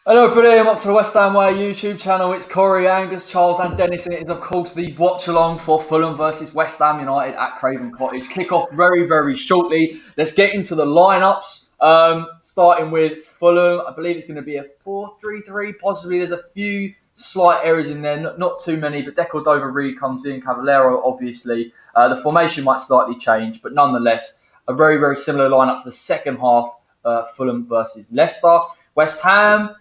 Hello everybody, I'm up to the West Ham Way YouTube channel. It's Corey, Angus, Charles and Dennis, and it is of course the watch along for Fulham versus West Ham United at Craven Cottage. Kick off very, very shortly. Let's get into the lineups. Starting with Fulham, I believe it's going to be a 4-3-3, possibly. There's a few slight errors in there, not too many, but Reed comes in, Cavallero obviously. The formation might slightly change, but nonetheless, a very, very similar lineup to the second half, Fulham versus Leicester. West Ham,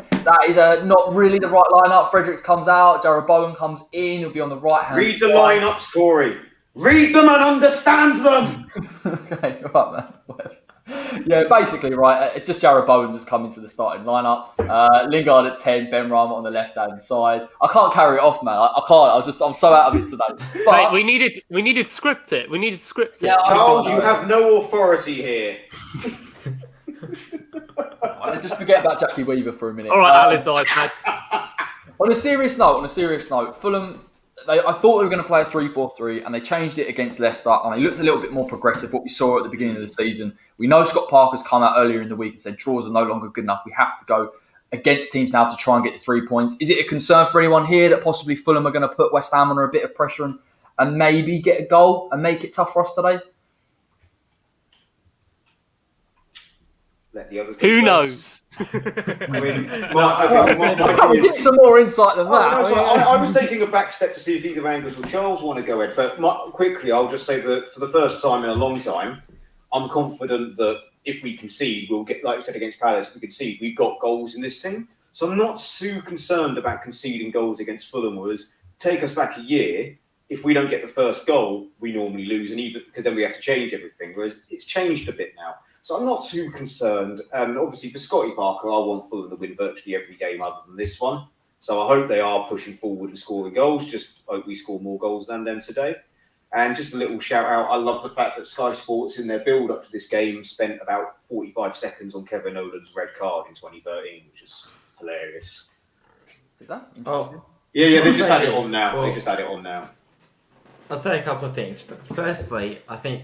that is not really the right lineup. Fredericks comes out, Jarrod Bowen comes in, he'll be on the right hand side. Read the lineups, Corey. Read them and understand them. Okay, right, man. Yeah, basically, right. It's just Jarrod Bowen that's come into the starting lineup. Lingard at 10, Ben Rama on the left-hand side. I can't carry it off, man. I can't. I'm so out of it today. But, wait, we needed script it. Yeah, Charles, you have no authority here. Let's just forget about Jackie Weaver for a minute. All right, Alan's iPad. On a serious note, Fulham, I thought they were going to play a 3-4-3 and they changed it against Leicester and they looked a little bit more progressive, what we saw at the beginning of the season. We know Scott Parker's come out earlier in the week and said draws are no longer good enough. We have to go against teams now to try and get the 3 points. Is it a concern for anyone here that possibly Fulham are going to put West Ham under a bit of pressure and maybe get a goal and make it tough for us today? Let the others Who knows? Give some more insight than that. I was taking a back step to see if either Angus or Charles want to go ahead, but quickly I'll just say that for the first time in a long time, I'm confident that if we concede, we'll get, like we said against Palace, if we concede, we've got goals in this team. So I'm not too concerned about conceding goals against Fulham. Whereas take us back a year, if we don't get the first goal, we normally lose, and even because then we have to change everything. Whereas it's changed a bit now. So I'm not too concerned. And obviously for Scotty Parker, I want Fulham to win virtually every game other than this one. So I hope they are pushing forward and scoring goals. Just hope we score more goals than them today. And just a little shout out. I love the fact that Sky Sports in their build up to this game spent about 45 seconds on Kevin Nolan's red card in 2013, which is hilarious. Is that interesting? Oh, yeah, they just had it on now. I'll say a couple of things. Firstly, I think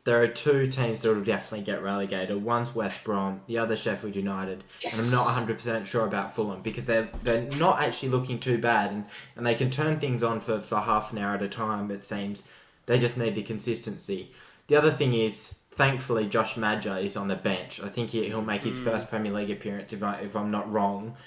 there are two teams that will definitely get relegated. One's West Brom, the other Sheffield United. Yes. And I'm not 100% sure about Fulham because they're not actually looking too bad and they can turn things on for half an hour at a time, it seems. They just need the consistency. The other thing is, thankfully, Josh Maja is on the bench. I think he'll make his first Premier League appearance, if I'm not wrong,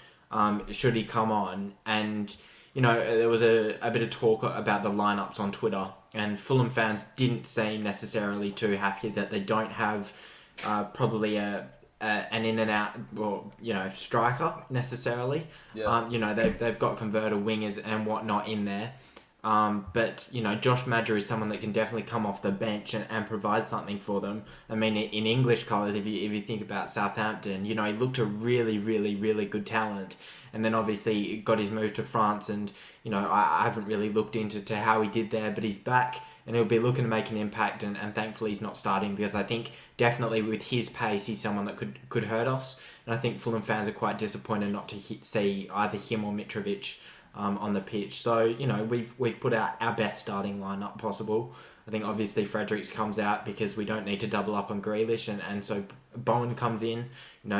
should he come on. And, you know, there was a bit of talk about the lineups on Twitter. And Fulham fans didn't seem necessarily too happy that they don't have probably an in and out, striker necessarily. Yeah. They've got converter wingers and whatnot in there. But Josh Maja is someone that can definitely come off the bench and provide something for them. I mean, in English colours, if you think about Southampton, he looked a really, really, really good talent. And then obviously got his move to France and, I haven't really looked into how he did there, but he's back and he'll be looking to make an impact and thankfully he's not starting because I think definitely with his pace, he's someone that could hurt us. And I think Fulham fans are quite disappointed not to see either him or Mitrovic on the pitch. So, we've put out our best starting lineup possible. I think obviously Fredericks comes out because we don't need to double up on Grealish and so Bowen comes in,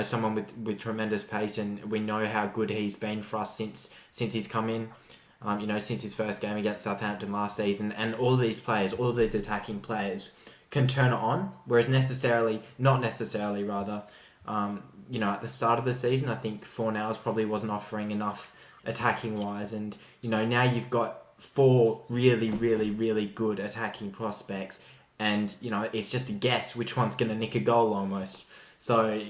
someone with tremendous pace and we know how good he's been for us since he's come in, since his first game against Southampton last season. And all of these attacking players can turn it on, whereas at the start of the season, I think Fornals probably wasn't offering enough attacking wise and, now you've got 4 really, really, really good attacking prospects and, it's just a guess which one's going to nick a goal almost. So,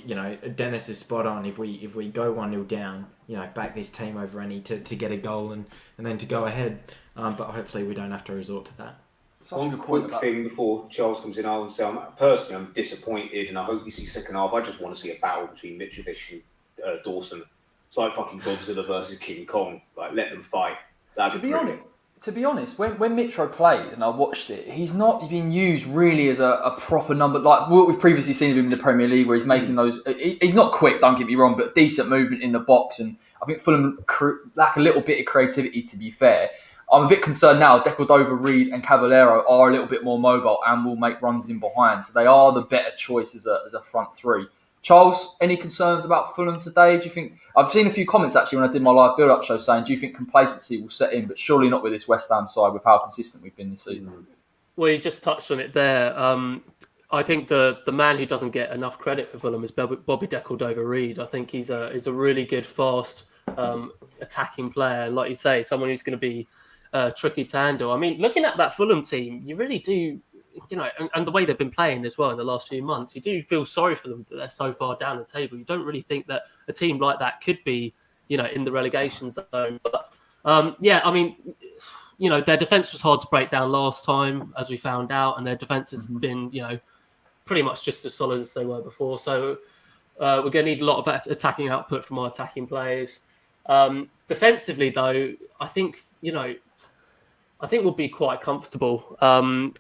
Dennis is spot on. If we go 1-0 down, back this team over any to get a goal and then to go ahead. But hopefully we don't have to resort to that. One quick thing before Charles comes in, I will say I'm disappointed and I hope we see second half. I just want to see a battle between Mitrovic and Dawson. It's like fucking Godzilla versus King Kong. Like, let them fight. To be honest, when Mitro played and I watched it, he's not been used really as a proper number. Like what we've previously seen of him in the Premier League where he's making those... He's not quick, don't get me wrong, but decent movement in the box. And I think Fulham lack a little bit of creativity, to be fair. I'm a bit concerned now. Reed and Cavallero are a little bit more mobile and will make runs in behind. So they are the better choice as a front three. Charles, any concerns about Fulham today? Do you think I've seen a few comments actually when I did my live build-up show saying, do you think complacency will set in? But surely not with this West Ham side with how consistent we've been this season. Well, you just touched on it there. I think the man who doesn't get enough credit for Fulham is Bobby De Cordova-Reid. I think he's a really good, fast, attacking player. And like you say, someone who's going to be tricky to handle. I mean, looking at that Fulham team, you really do, and the way they've been playing as well in the last few months, you do feel sorry for them that they're so far down the table. You don't really think that a team like that could be, in the relegation zone. But I mean, their defence was hard to break down last time, as we found out, and their defence has been, pretty much just as solid as they were before. So we're going to need a lot of attacking output from our attacking players. Defensively, though, I think we'll be quite comfortable.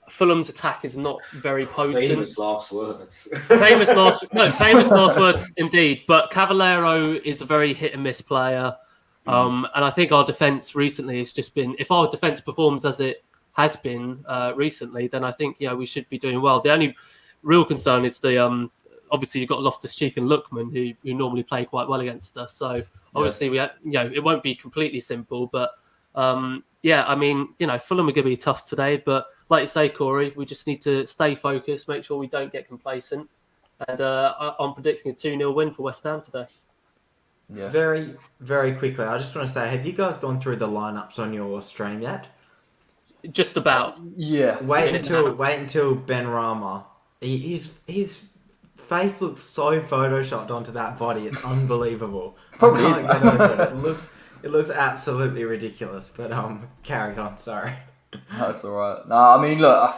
Fulham's attack is not very potent. Famous last words. Famous last words indeed. But Cavallero is a very hit and miss player. And I think our defence recently has just been, if our defence performs as it has been recently, then I think we should be doing well. The only real concern is the obviously you've got Loftus-Cheek and Lookman who normally play quite well against us. So obviously it won't be completely simple, but I mean, Fulham are going to be tough today. But like you say, Corey, we just need to stay focused, make sure we don't get complacent, and I'm predicting a 2-0 win for West Ham today. Yeah. Very, very quickly, I just want to say, have you guys gone through the lineups on your stream yet? Just about. Yeah. Wait until Ben Rama. His face looks so photoshopped onto that body. It's unbelievable. Probably I can't get over it. It looks absolutely ridiculous. But carry on. Sorry. That's all right. No, I mean, look,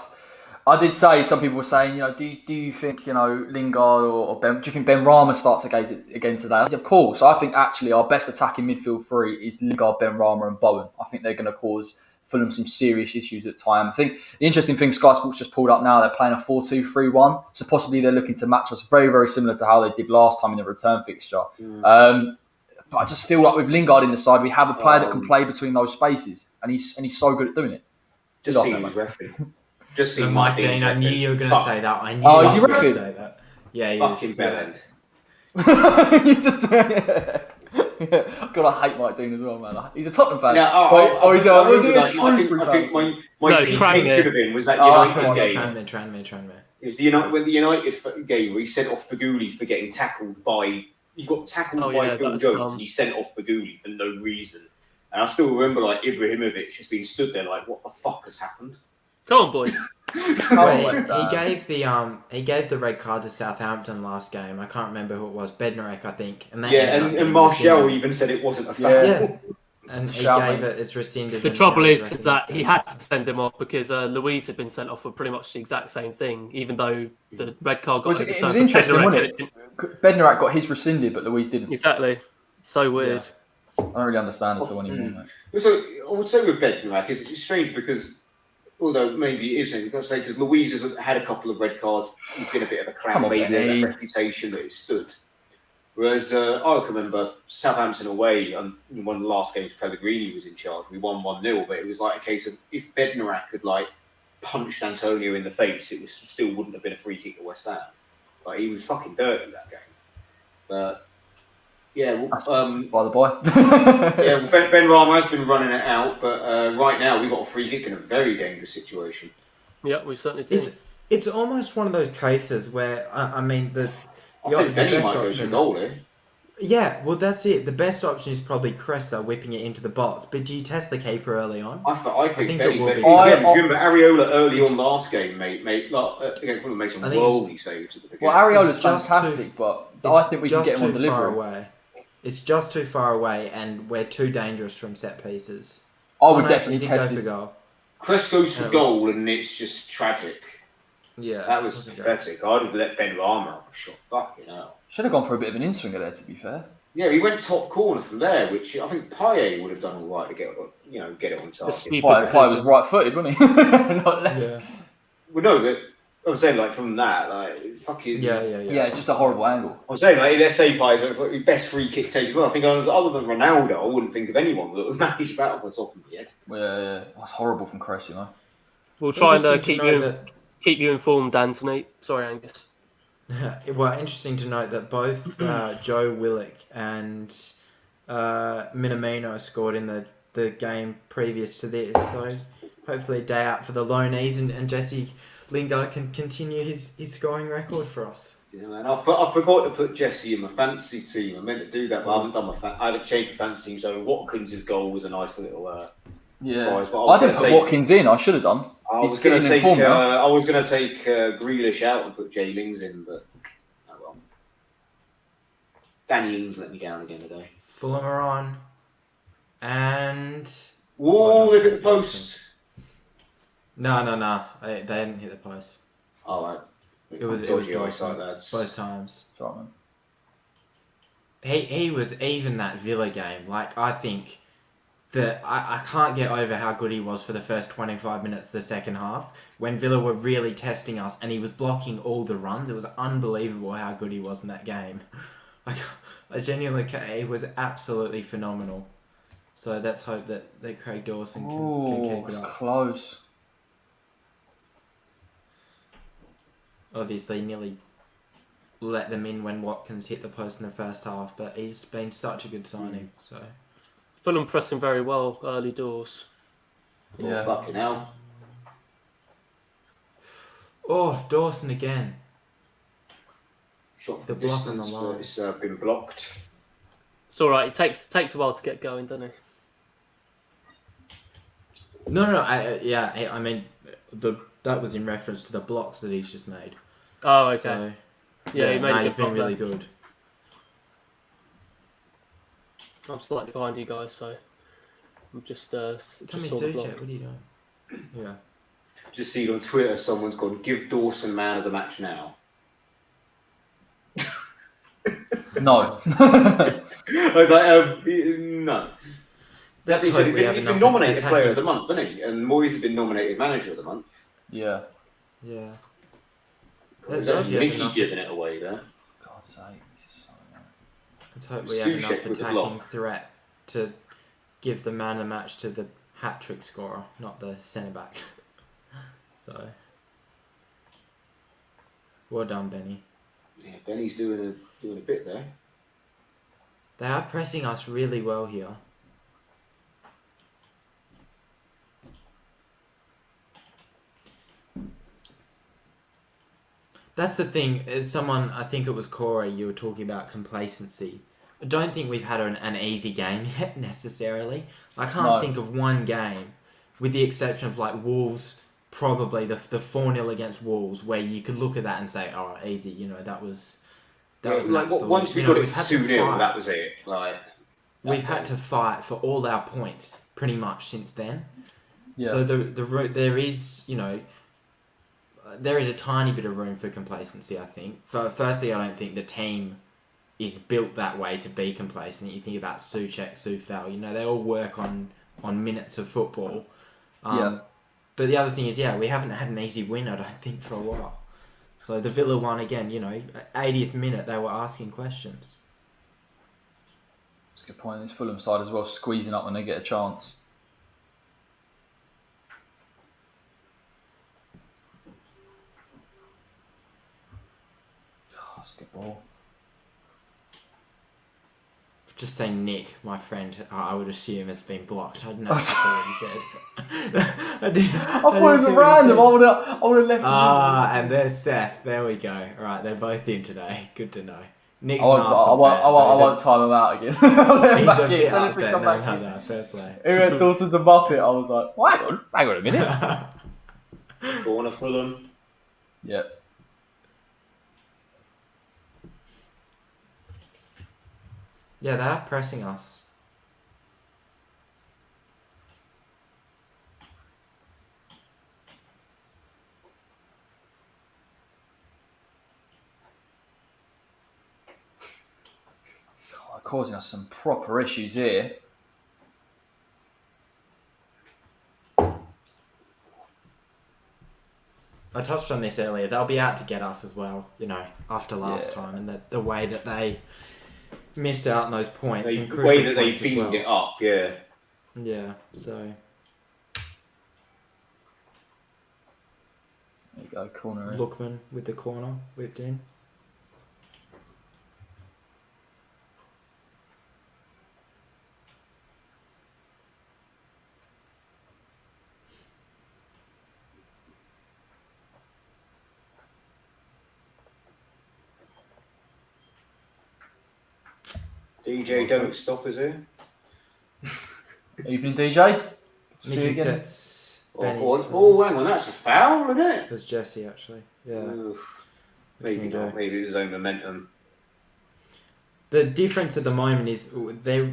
I did say, some people were saying, do you think, Lingard or Ben, do you think Ben Rama starts again today? Of course. I think actually our best attacking midfield three is Lingard, Ben Rama and Bowen. I think they're going to cause Fulham some serious issues at time. I think the interesting thing, Sky Sports just pulled up now, they're playing a 4-2-3-1. So possibly they're looking to match us very, very similar to how they did last time in the return fixture. But I just feel like with Lingard in the side, we have a player that can play between those spaces. And he's so good at doing it. Just see who's refereeing. Just see Mike Dean. I knew you were going to say that. I knew is he you were going reffing? to say that. Yeah, he Fucking is. bellend. You just... God, I hate Mike Dean as well, man. He's a Tottenham fan. Yeah, was he a Shrewsbury I think fan? my picture of him was that United game. Tranmere. It was the United game where he sent off Faguli for getting tackled by... He got tackled by Phil Jones and he sent off Faguli for no reason. And I still remember Ibrahimovic just being stood there like, what the fuck has happened? Come on, boys. He gave the red card to Southampton last game. I can't remember who it was. Bednarek, I think. And and Martial even said it wasn't a foul. Yeah. And he gave it. It's rescinded. The trouble is that he had to send him off because Luiz had been sent off for pretty much the exact same thing, even though the red card got it was interesting, wasn't it? Bednarak got his rescinded, but Luiz didn't. Exactly. So weird. Yeah. I don't really understand it all anymore. So I would say with Bednarak, it's strange because, although maybe it isn't, because Luiz has had a couple of red cards. He's been a bit of a clown. Maybe there's a reputation that it's stood. Whereas I can remember Southampton away on one of the last games Pellegrini was in charge. We won 1-0, but it was like a case of if Bednarak had punched Antonio in the face, it still wouldn't have been a free kick to West Ham. He was fucking dirty that game. But yeah, by the boy. Ben Rama has been running it out, but right now we've got a free kick in a very dangerous situation. Yeah, we certainly do. It's almost one of those cases where I think Benny might go to goal here. Yeah, well, that's it. The best option is probably Cressa whipping it into the box. But do you test the keeper early on? I think Benny it will be. Remember Areola early on last game, against Fulham made some worldly saves at the beginning. Well, Areola's fantastic, but I think we can get him on delivery. It's just too far away, and we're too dangerous from set pieces. I would definitely test it. Chris goes for goal, and it's just tragic. Yeah, that was pathetic. I'd have let Ben Rama have a shot. Fucking hell. Should have gone for a bit of an in-swinger there, to be fair. Yeah, he went top corner from there, which I think Payet would have done all right to get it on target. Payet was right-footed, wasn't he? Not left. Yeah. Well, no, but I'm saying from that, fucking yeah, it's just a horrible angle. I'm saying let's say Payet's best free kick takes. Well, I think other than Ronaldo, I wouldn't think of anyone that would manage that off the top of my head. Yeah, that's horrible from Cress, We'll try and keep you informed, Anthony. Sorry, Angus. Well, interesting to note that both Joe Willock and Minamino scored in the game previous to this. So hopefully a day out for the loanees and Jesse Lingard can continue his scoring record for us. Yeah, man. I forgot to put Jesse in my fantasy team. I meant to do that, but I haven't done I haven't changed my fantasy team. So Watkins' goal was a nice little surprise. But I didn't put Watkins in. I should have done. I was going to take Grealish out and put Jay Lings in, but oh well. Danny Ings let me down again today. Fulham are on, and Whoa, they've hit the post. No. They didn't hit the post. All right. It was eyesight, lads. Both times. Sorry, man. He was even that Villa game. Like, I think that I can't get over how good he was for the first 25 minutes of the second half when Villa were really testing us and he was blocking all the runs. It was unbelievable how good he was in that game. Like, I genuinely, he was absolutely phenomenal. So let's hope that Craig Dawson can keep it up. Close. Obviously, nearly let them in when Watkins hit the post in the first half, but he's been such a good signing. So Fulham pressing very well early doors. Yeah. Oh, fucking hell. Oh, Dawson again. Shot the block on the line. It's been blocked. It's all right. It takes a while to get going, doesn't it? No. I mean, that was in reference to the blocks that he's just made. Oh, okay. So, yeah, he's been really good. I'm slightly behind you guys, so I'm just Tommy saw the block. Suchek, what are you doing? Yeah. Just see on Twitter, someone's gone, give Dawson man of the match now. No. I was like, no. That's he's hope we have been enough nominated attacking- player of the month, hasn't he? And Moyes has been nominated manager of the month. Yeah. Yeah. There's Let's hope he has Mickey enough- giving it away there. God's sake. This is so annoying. Let's hope we have enough Suchek with the attacking block. threat to give the man of the match to the hat-trick scorer, not the centre-back. So, well done, Benny. Yeah, Benny's doing a bit there. They are pressing us really well here. That's the thing. As someone, I think it was Corey, you were talking about complacency. I don't think we've had an easy game yet, necessarily. I can't think of one game, with the exception of like Wolves, probably the 4-0 against Wolves, where you could look at that and say, oh, easy, that was an like absolute, once we got it we've had to 2-0, fight. that was it. Like We've had to fight for all our points pretty much since then. Yeah. So there is, there is a tiny bit of room for complacency, I think. Firstly, I don't think the team is built that way to be complacent. You think about Suchek, Sufal, they all work on minutes of football. But the other thing is, we haven't had an easy win, I don't think, for a while. So the Villa one, again, 80th minute, they were asking questions. That's a good point. This Fulham side as well, squeezing up when they get a chance. Oh, that's a good ball. Just say Nick, my friend, I would assume has been blocked. I don't know if that's what he said. I thought it was random. I would have left it. And there's Seth. There we go. All right, they're both in today. Good to know. Nick's I won't time him out again. He's a bit upset now. No, fair play. He went Dawson's a Muppet. I was like, well, hang on a minute. corner Fulham. Yep. Yeah, they are pressing us. Causing us some proper issues here. I touched on this earlier. They'll be out to get us as well, after last time, and the way that they missed out on those points. The way that they beamed it up, yeah. Yeah, so. There you go, corner in. Lookman with the corner whipped in. DJ, don't stop us here. Evening, DJ. Good to see you Mickey again. sets Benny. Hang on, that's a foul, isn't it? That's Jesse, actually. Yeah. Oof. What can Maybe you do? not. Maybe it's his own momentum. The difference at the moment is they're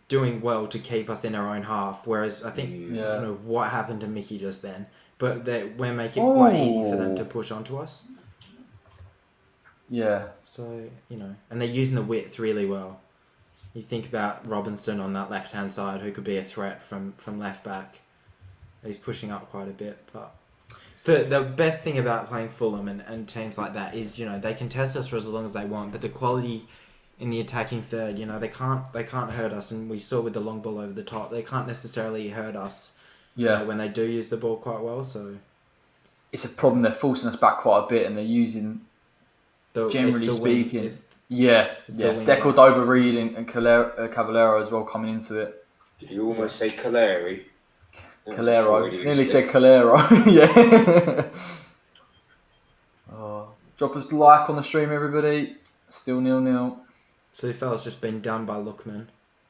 doing well to keep us in our own half, whereas I think I don't know what happened to Mickey just then, but we're making it quite easy for them to push onto us. Yeah. So, and they're using the width really well. You think about Robinson on that left-hand side, who could be a threat from left back. He's pushing up quite a bit, but the best thing about playing Fulham and teams like that is, they can test us for as long as they want, but the quality in the attacking third, they can't hurt us, and we saw with the long ball over the top, they can't necessarily hurt us. Yeah. When they do use the ball quite well, so it's a problem. They're forcing us back quite a bit, and they're using, generally speaking, Deco, Dover, Reed, and Cavallero as well coming into it. Did you almost say Caleri? Calero. Nearly said Calero. Yeah. Drop us a like on the stream, everybody. Still 0-0. Sufal's just been done by Lookman.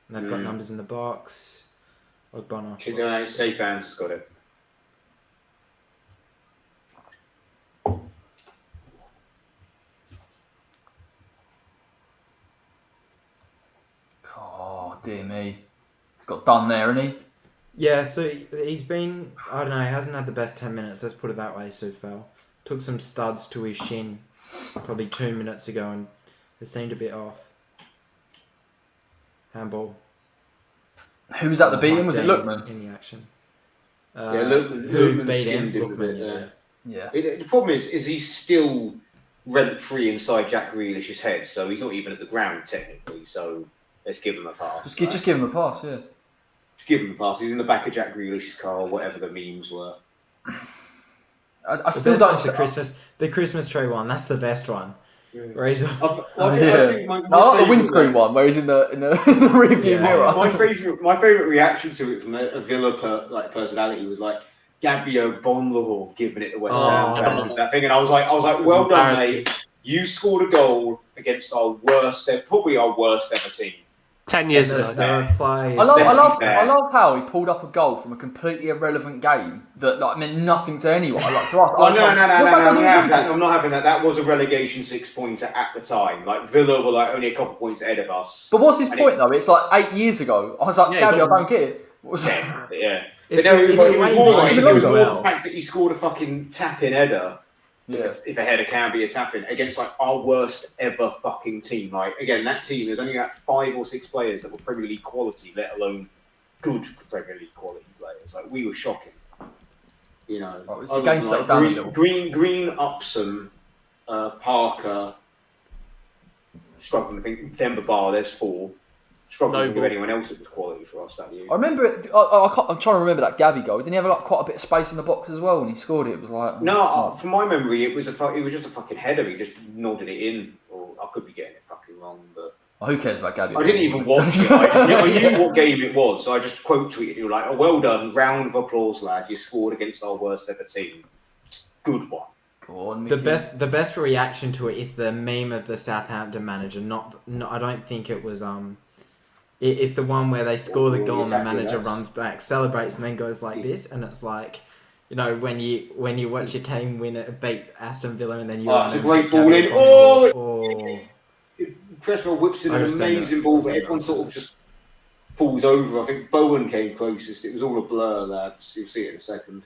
And they've got numbers in the box. Ogbonna. Say fans has got it. Oh, dear me. He's got done there, hasn't he? Yeah, so he's been, I don't know, he hasn't had the best 10 minutes, let's put it that way, Sufal. Took some studs to his shin probably 2 minutes ago, and it seemed a bit off. Handball. Who was at the beating? Was it Lookman? In the action. Lookman beat skimmed him? him a bit, Lookman, Yeah. The problem is he's still rent-free inside Jack Grealish's head, so he's not even at the ground technically, so let's give him a pass. Just give him a pass, yeah. Just give him a pass. He's in the back of Jack Grealish's car, or whatever the memes were. I still don't... The Christmas tree one, that's the best one. Yeah. Where he's I like the windscreen one where he's in the rearview mirror. My favourite reaction to it from a Villa personality was like Gabio Bonlahor giving it to West Ham fans with that thing, and I was like, well done, mate. You scored a goal against probably our worst ever team. 10 years ago. I love how he pulled up a goal from a completely irrelevant game that meant nothing to anyone. No, I'm not having that. That was a relegation 6-pointer at the time. Like Villa were only a couple of points ahead of us. But what's his point though? It's 8 years ago. I was like, Gabby, I don't get it. Yeah. But no, it was more the fact that he scored a fucking tap-in header. Yeah. If a header can be a tap-in against our worst ever fucking team. Again, that team, there's only 5 or 6 players that were Premier League quality, let alone good Premier League quality players. We were shocking. It's the game settled down a little. Green, Upson, Parker, struggling. I think Demba Ba, there's 4. Struggling to give anyone else that was quality for us that year. I remember it. I'm trying to remember that Gabby goal. Didn't he have quite a bit of space in the box as well when he scored it? It was from my memory, it was just a fucking header. He just nodded it in, or I could be getting it fucking wrong, but who cares about Gabby? I didn't even watch it. I knew what game it was, so I just quote tweeted you like, "Oh, well done, round of applause, lad! You scored against our worst ever team. Good one." Go on, the best reaction to it is the meme of the Southampton manager. I don't think it was It's the one where they score the goal and the manager runs back, celebrates, and then goes like this, and it's like, when you watch your team beat Aston Villa, and then you. It's a great ball in. Cresswell whips in an amazing ball, but everyone sort of just falls over. I think Bowen came closest. It was all a blur, lads. You'll see it in a second.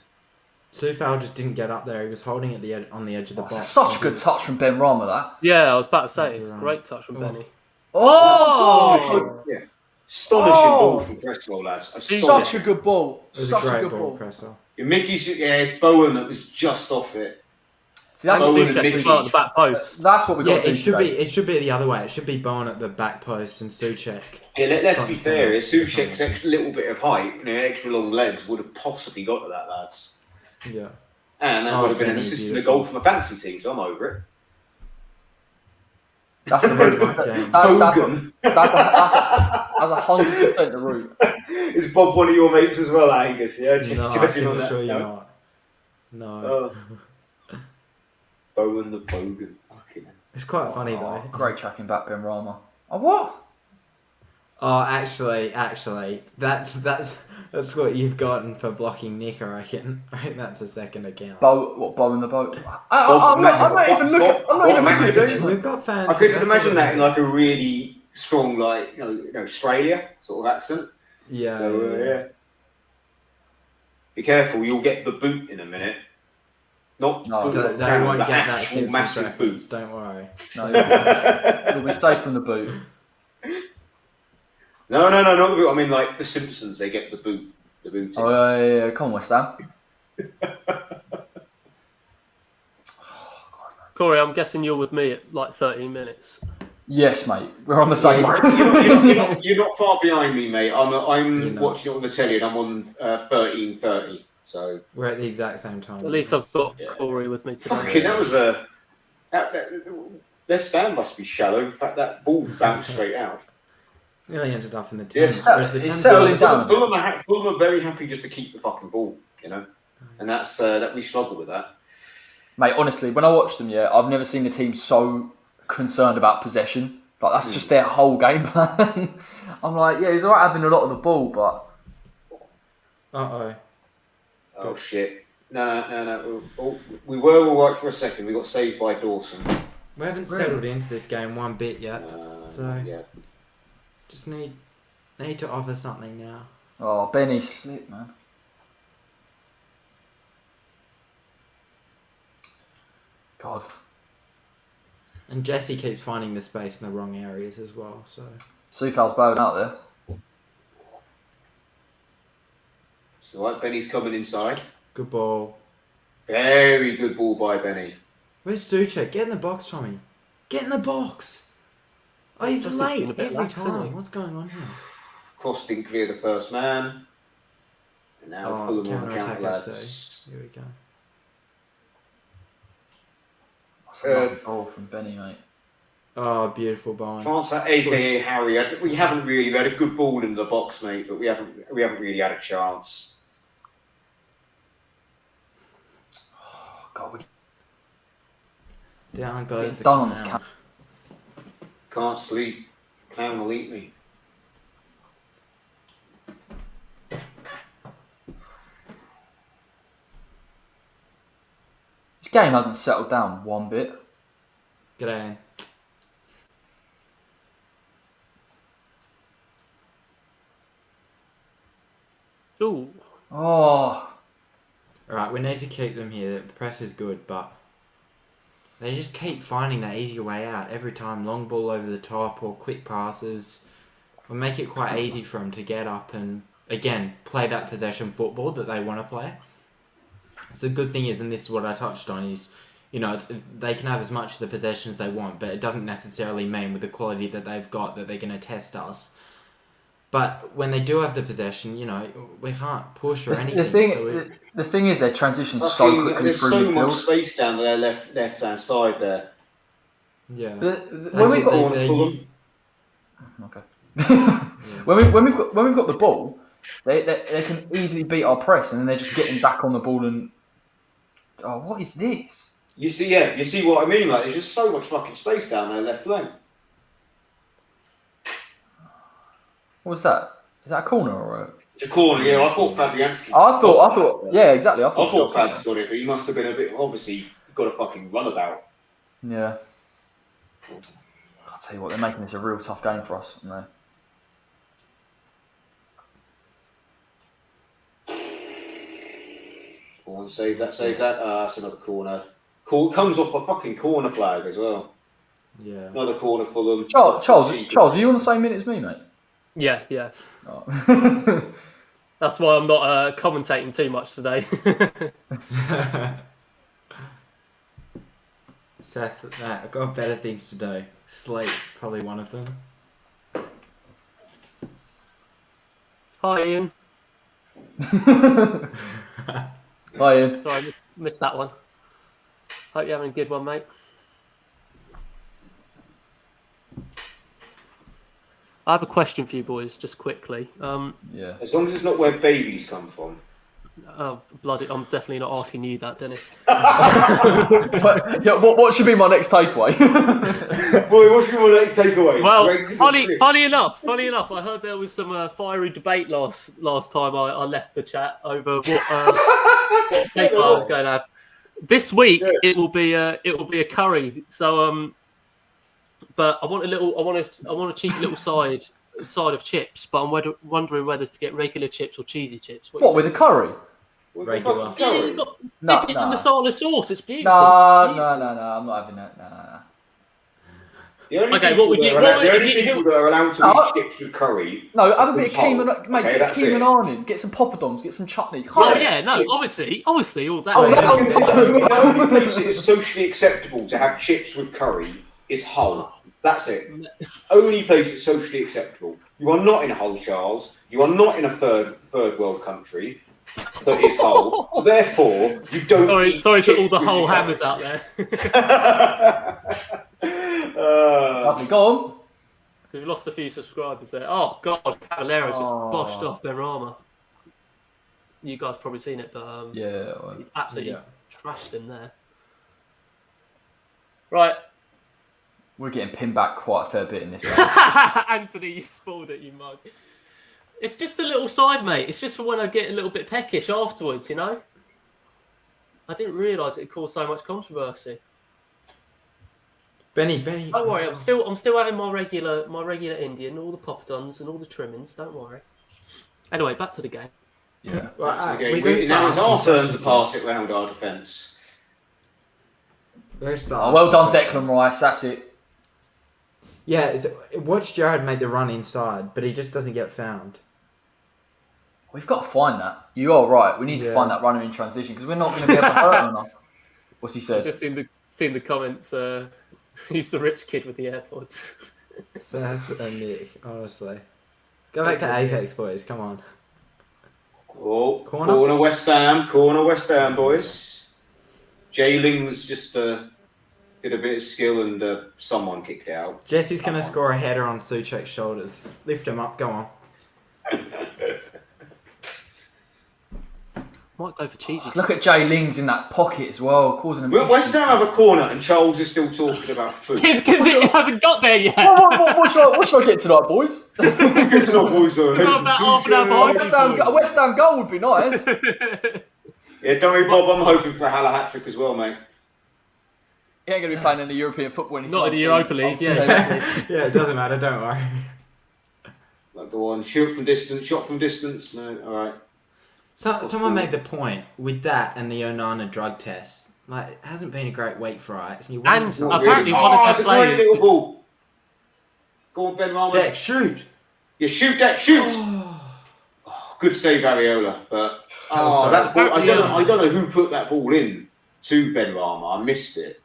Sufal just didn't get up there. He was holding it on the edge of the box. Such a good touch from Ben Rama, that. Yeah, I was about to say, it's a great touch from Benny. Oh! Yeah. Astonishing ball from Cresswell, lads. Such a good ball. It was a great ball, Cresswell. It's Bowen that was just off it. See, that's Bowen at the back post. That's what we got to do. It should be the other way. It should be Bowen at the back post and Souček. Yeah, let's be fair. Souček's extra little bit of height, extra long legs would have possibly got to that, lads. Yeah. And that would have been an assist in a goal from a fancy team, so I'm over it. That's the route. That's 100% the route. Is Bob one of your mates as well, Angus? Yeah, judging on that. Sure you're not. No. Bowen the Bogan. Fucking. It's quite funny though. Great tracking back, Ben Rama. Oh, what? Oh, actually, that's what you've gotten for blocking Nick. I reckon. I think that's a second account. Bow in the boat. I'm not even looking. I'm not even looking at the We've got fans. I could just imagine that in like a really strong, like Australia sort of accent. Yeah. So yeah. Be careful, you'll get the boot in a minute. Not No, boot They of the camera, won't the get that actual Simpsons massive reference. boot. Don't worry. No, you'll be safe from the boot. No, not the boot. I mean, like the Simpsons, they get the boot. The boot. Oh yeah. Come on, West Ham. Corey, I'm guessing you're with me at like 13 minutes. Yes, mate. We're on the same. You're not far behind me, mate. I'm You're not. watching it on the telly, and I'm on 13:30. So We're at the exact same time. At least I've got Yeah. Corey with me today. fucking that was a. Their stand must be shallow. In fact, that ball bounced straight out. Nearly ended up in the Yes, Thames. Whereas the it's Thames settling is- down. Fulham are very happy just to keep the fucking ball, and that's that we struggle with that. Mate, honestly, when I watch them, I've never seen a team so concerned about possession. Like that's just their whole game plan. I'm like, he's alright having a lot of the ball, but Uh-oh. Oh shit! No. Oh, we were all right for a second. We got saved by Dawson. We haven't Really? settled into this game one bit yet. So- yeah. Just need to offer something now. oh, Benny's sick, man. God. And Jesse keeps finding the space in the wrong areas as well. So Sufal's bowing out there. It's all right. Benny's coming inside. good ball. Very good ball by Benny. Where's Stuchek? Get in the box, Tommy. Get in the box. Oh, he's Jesse's late been a bit every lax, isn't time. he? What's going on here? Cross didn't clear the first man. And now Oh, Fulham on the counter-attack counter, FC. lads. Here we go. That's a lovely ball from Benny, mate. Oh, beautiful Bowen. Chance, aka Harry. We haven't really. We had a good ball in the box, mate, but we haven't really had a chance. Oh, God, we Down goes it's the done on this clown. camp. Can't sleep. Clown will eat me. This game hasn't settled down one bit. G'day. Ooh, Oh, Alright, we need to keep them here. The press is good, but they just keep finding that easier way out every time. Long ball over the top or quick passes. We make it quite easy for them to get up and, again, play that possession football that they want to play. So the good thing is, and this is what I touched on, is, they can have as much of the possession as they want, but it doesn't necessarily mean with the quality that they've got that they're going to test us. But when they do have the possession, we can't push or anything. the thing is, their transition's so quickly There's through so midfield. much space down their left hand side there. Yeah. When we've got Fulham. okay. when we've got the ball, they can easily beat our press, and then they're just getting back on the ball and what is this? You see what I mean? Like, there's just so much fucking space down their left flank. What was that? Is that a corner or a? It's a corner, yeah. I thought Fabianski. I thought, yeah, exactly. I thought Fab's got it, but he must have been a bit. Obviously, got a fucking runabout. Yeah. I'll tell you what, they're making this a real tough game for us. No. Go on, save that. That's another corner. Comes off the fucking corner flag as well. Yeah. Another corner for them. Charles, are you on the same minute as me, mate? yeah. Oh. That's why I'm not commentating too much today. Seth, I've got better things to do. Sleep, probably one of them. Hi, Ian. Hi, Ian. Sorry, I missed that one. Hope you're having a good one, mate. I have a question for you boys, just quickly. Yeah. As long as it's not where babies come from. Oh, bloody! I'm definitely not asking you that, Dennis. But, yeah, what should be my next takeaway? Boy, what's your next takeaway? Well, Greg's funny and Chris. enough, I heard there was some fiery debate last time I left the chat over what takeaway I was going to have. This week it will be a curry. So but I want a cheeky little side of chips. But I'm wondering whether to get regular chips or cheesy chips. What, with a curry? Regular. Yeah, you've got No, dip it no. in the masala sauce. It's beautiful. No, I'm not having that. No. The only Okay, people what would you- that are allowed- what- the if only you- people that are allowed to No. eat chips with curry. No, have a is bit of the whole. keema, mate. Okay, Get that's keema it. naan in. Get some poppadoms. Get some chutney. Well, Come yeah, no, obviously, all that. Oh, The that- only place it is socially acceptable to have chips with curry is Hull. That's it. Only place it's socially acceptable. You are not in Hull, Charles. You are not in a third world country that is Hull. So therefore, you don't. Sorry to all chips the with whole your curry. hammers out there. Lovely. Go on. We've lost a few subscribers there. Oh God, Cavalera's just Oh. boshed off Benrahma. You guys probably seen it, but Yeah. Well, he's absolutely Yeah. trashed him there. Right, we're getting pinned back quite a fair bit in this one. Anthony, you spoiled it, you mug. It's just a little side, mate. It's just for when I get a little bit peckish afterwards, you know. I didn't realise it caused so much controversy. Benny. Don't worry, I'm still having my regular Indian, all the poppadoms and all the trimmings. Don't worry. Anyway, back to the game. Yeah. Well, Now it's our turn to pass it round our defence. Oh, well done, Declan Rice. That's it. Yeah, watch Jared make the run inside, but he just doesn't get found. We've got to find that. You are right. We need to Yeah. find that runner in transition because we're not going to be able to hurt him enough. What's he said? Just seen the comments. Who's the rich kid with the AirPods? Seth and Nick, honestly. Go back to Apex, boys. Come on. Oh, Corner? corner West Ham, boys. Jayling's just did a bit of skill and someone kicked out. Jesse's going to score a header on Suchek's shoulders. Lift him up. Go on. Might go for cheesy. Look at Jay Lings in that pocket as well, causing him. West Ham have a corner and Charles is still talking about food. It's because it hasn't got there yet. What should I get tonight, boys? It's not boys though. Got about half an hour behind. A West Ham goal would be nice. Yeah, don't worry, Bob. I'm hoping for a Haller hat trick as well, mate. He ain't going to be playing in the European football anytime Not in the soon. Europa League, I'll yeah. say that. Yeah, it doesn't matter. Don't worry. Like, go on, shoot from distance, shot from distance. No, all right. Someone made the point with that and the Onana drug test. Like, it hasn't been a great week for Ajax. And, And Not apparently really. one of It's their a great players little is- ball. Go on, Ben Rama. Deck, shoot! You shoot that, shoot. Oh, good save, Areola. But that ball, I don't know who put that ball in to Ben Rama. I missed it.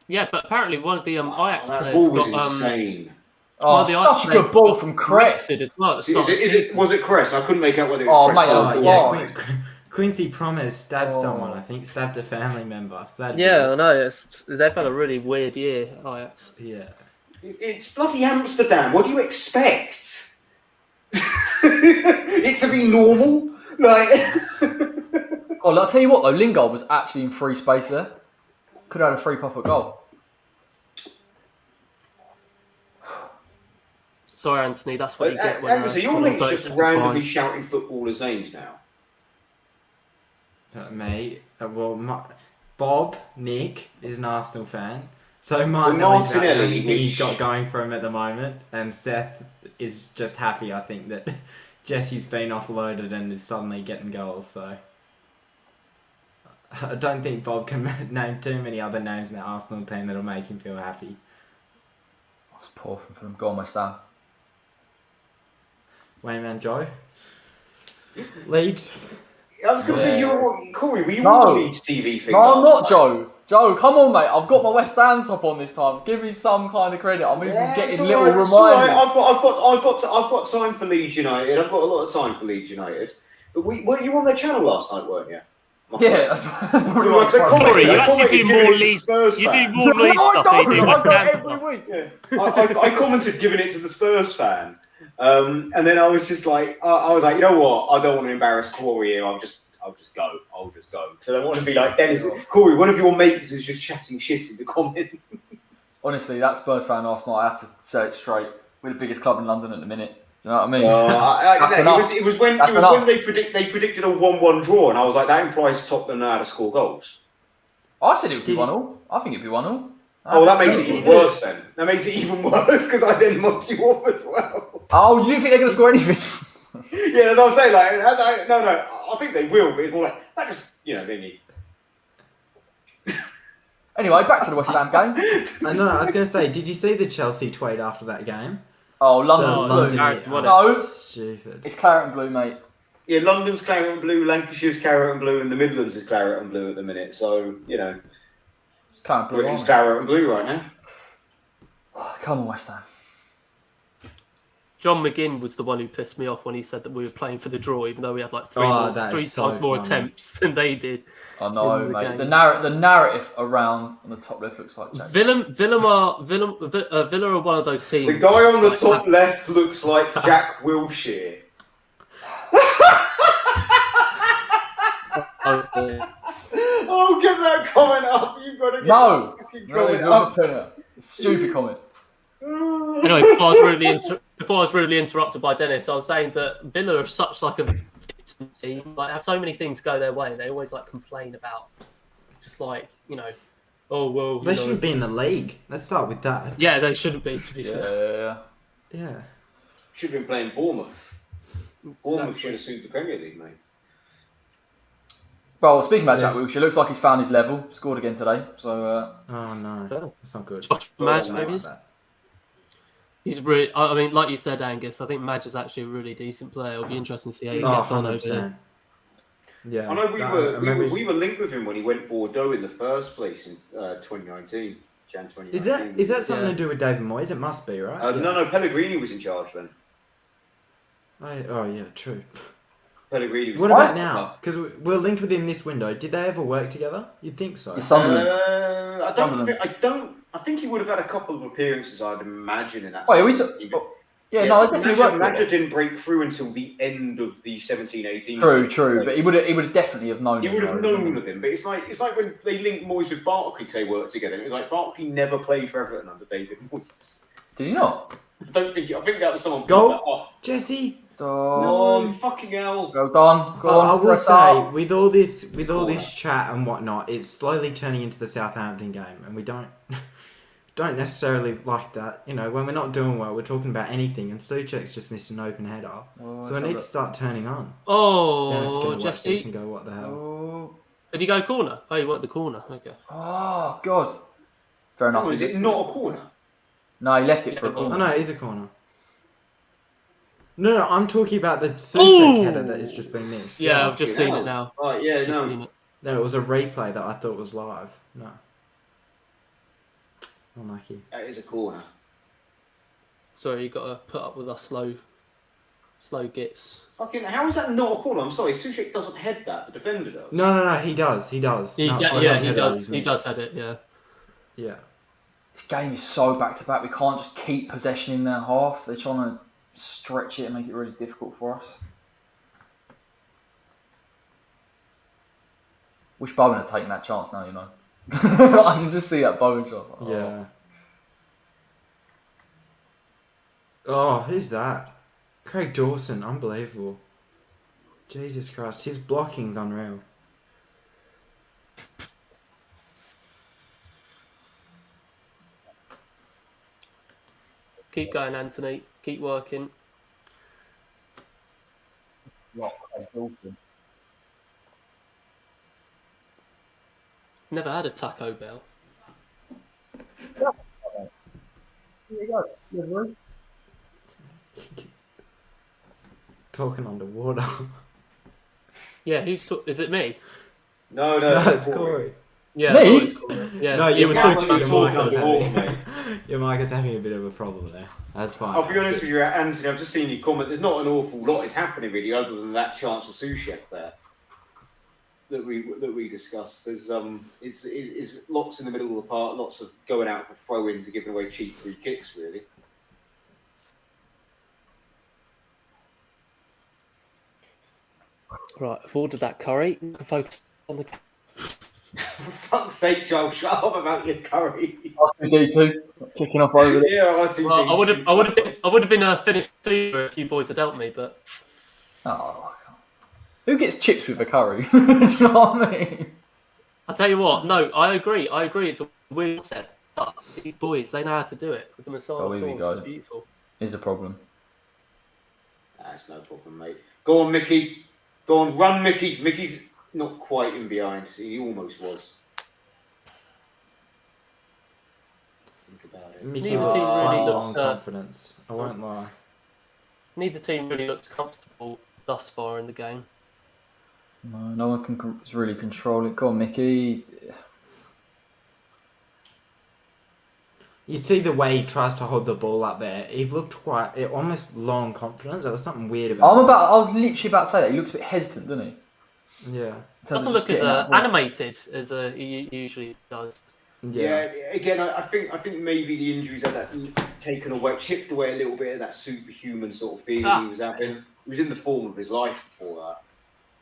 Yeah, but apparently one of the Ajax That players ball was got insane. Oh, the such a Ajax good ball got from Crest. arrested as well at the start of the season. Was it Crest? I couldn't make out whether it Oh, was mate, Crest. that or was not. wild. Quincy Promes stabbed Oh. someone, I think. Stabbed a family member. So that'd be- Yeah, I know. They've had a really weird year, Ajax. Yeah. It's bloody Amsterdam. What do you expect? It to be normal? Like. Oh, I'll tell you what though, Lingard was actually in free space there. Could have had a free proper goal. Sorry, Anthony. That's what you get when. Angus, are your when mates both just sides randomly behind. shouting footballers' names now? Me. Bob, Nick, is an Arsenal fan. So Well, Martinelli's the Martinelli, only thing he's which- got going for him at the moment. And Seth is just happy, I think, that Jesse's been offloaded and is suddenly getting goals. So I don't think Bob can name too many other names in the Arsenal team that'll make him feel happy. That's poor from them. Go on, West Ham. Wayman Joe. Leeds. I was going to say, Yeah. Corey, were you No. on the Leeds TV thing? No, I'm last not night? Joe. Joe, come on, mate. I've got my West Ham top on this time. Give me some kind of credit. I'm even Yeah, getting it's little all right, it's all right. reminders. I've got time for Leeds United. I've got a lot of time for Leeds United. But were you on their channel last night, weren't you? Yeah, that's probably So, what like, so I'm Corey, Corey, you I actually commented do giving more it to Leeds. Spurs You do fan. more Leeds No, I stuff than you don't. do I West do Ham it stuff. every week. Yeah. I commented giving it to the Spurs fan, And then I was just like, I was like, you know what? I don't want to embarrass Corey here. I'll just go. Because I don't want to be like Dennis. Corey, one of your mates is just chatting shit in the comment. Honestly, that Spurs fan last night, I had to say it straight. We're the biggest club in London at the minute. Do you know what I mean? It was when they predicted a 1-1 draw, and I was like, that implies Tottenham know how to score goals. I said it would be 1-1. I think it'd be 1-1. Oh, that makes it even worse then. That makes it even worse because I then mocked you off as well. Oh, do you think they're going to score anything? Yeah, that's what I'm saying. Like, no, I think they will, but it's more like, that just, they need. Anyway, back to the West Ham game. I know. I was going to say, did you see the Chelsea tweet after that game? Oh, London blue. No, stupid. It's claret and blue, mate. Yeah, London's claret and blue, Lancashire's claret and blue, and the Midlands is claret and blue at the minute. So, It's claret and blue. Britain's claret and blue right now. Come on, West Ham. John McGinn was the one who pissed me off when he said that we were playing for the draw, even though we had like three times more attempts than they did. I know, mate. The narrative around on the top left looks like Jack. Villa are one of those teams. The guy on the top left looks like Jack Wilshere. Oh, get that comment up! You've got to get that fucking comment up. Stupid comment. Anyway, before I was rudely interrupted by Dennis, I was saying that Villa are such like a victim team. Like, have so many things go their way, and they always like complain about, just like oh well. They shouldn't be in the league. Let's start with that. Yeah, they shouldn't be. To be fair. Yeah. Should have been playing Bournemouth. Bournemouth should have sued the Premier League, mate. Well, speaking about Jack Wilshere, looks like he's found his level. Scored again today. So. Oh no, that's not good. Madge, maybe. He's really. I mean, like you said, Angus. I think Madge is actually a really decent player. It'll be interesting to see how he gets on over there. Yeah, I know we were linked with him when he went Bordeaux in the first place in 2019, Jan 2019. Is that something to do with David Moyes? It must be, right? No, Pellegrini was in charge then. Oh yeah, true. Pellegrini was what about now? Because we're linked with him this window. Did they ever work together? You'd think so. I think he would have had a couple of appearances, I'd imagine, in that. Wait, no, they definitely worked. Madge didn't break through until the end of the 17-18. True, but he would definitely have known. He would have known of him, but it's like when they linked Moyes with Barkley because they worked together. It was like Barkley never played for Everton under David Moyes. Did he not? I think that was someone. Go, Jesse. No, fucking hell. Go on. I will say, with all this chat and whatnot, it's slowly turning into the Southampton game, and we don't necessarily like that. When we're not doing well, we're talking about anything, and Souček's just missed an open header, so we need to start turning on. Dennis is gonna watch this and go, what the hell? Did he go corner? Oh, he went the corner. Okay. Oh God. Fair enough. Is it not a corner? No, he left it for a corner. Oh no, it is a corner. No, I'm talking about the Souček header that has just been missed. Yeah, I've just seen it now. Oh, yeah, No, it was a replay that I thought was live. No. Unlucky. That is a corner. Sorry, you got to put up with our slow gits. Fucking, how is that not a corner? I'm sorry, Souček doesn't head that. The defender does. No, he does. He does. He does. He does head it. Yeah. Yeah. This game is so back to back. We can't just keep possession in their half. They're trying to stretch it and make it really difficult for us. Wish Bowen had taken that chance now, I can just see that Bowen shot. Oh. Yeah. Oh, who's that? Craig Dawson, unbelievable. Jesus Christ, his blocking's unreal. Keep going, Anthony. Keep working. Never had a Taco Bell. Here you go. Talking underwater. Yeah, is it me? No, it's Corey. Yeah, me? Yeah, no, you were talking underwater. Your mic is having a bit of a problem there. That's fine. I'll be honest with you, Anthony. I've just seen your comment. There's not an awful lot is happening really, other than that chance of Souček there that we discussed. There's it's lots in the middle of the park, lots of going out for throw-ins and giving away cheap free kicks. Really. Right, I've ordered that curry. Focus on the. For fuck's sake, Joel, shut up about your curry. R2D2 kicking off over there. Yeah, R2D2. Well, I would have been finished sooner if you boys had helped me, but Oh, who gets chips with a curry? Do you know what I mean? I tell you what, no, I agree. It's a weird set, but these boys, they know how to do it with the massage Oh, here we sauce. go. It's beautiful. Is a problem. That's no problem, mate. Go on, Mickey. Go on, run, Mickey. Mickey's not quite in behind. He almost was. Think about it. Mickey Neither looks team really quite low looks, on confidence. I won't lie. Neither team really looks comfortable thus far in the game. No one can really control it. Go on, Mickey. You see the way he tries to hold the ball up there. He looked almost low on confidence. There was something weird about him. I was literally about to say that. He looks a bit hesitant, doesn't he? Yeah. Doesn't look as animated as he usually does. Yeah. Again, I think maybe the injuries had that taken away, chipped away a little bit of that superhuman sort of feeling he was having. He was in the form of his life before that.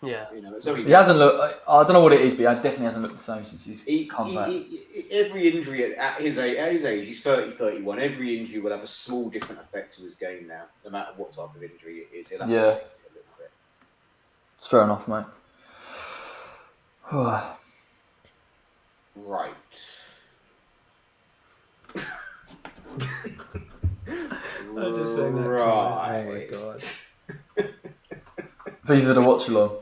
Yeah. You know, it's only He hasn't looked. I don't know what it is, but he definitely hasn't looked the same since he's come back. Every injury at his age, he's 30, 31. Every injury will have a small different effect to his game now, no matter what type of injury it is. He'll have to take it a little bit. It's fair enough, mate. Right. I just saying that. Right. Oh my god. These are the watch along.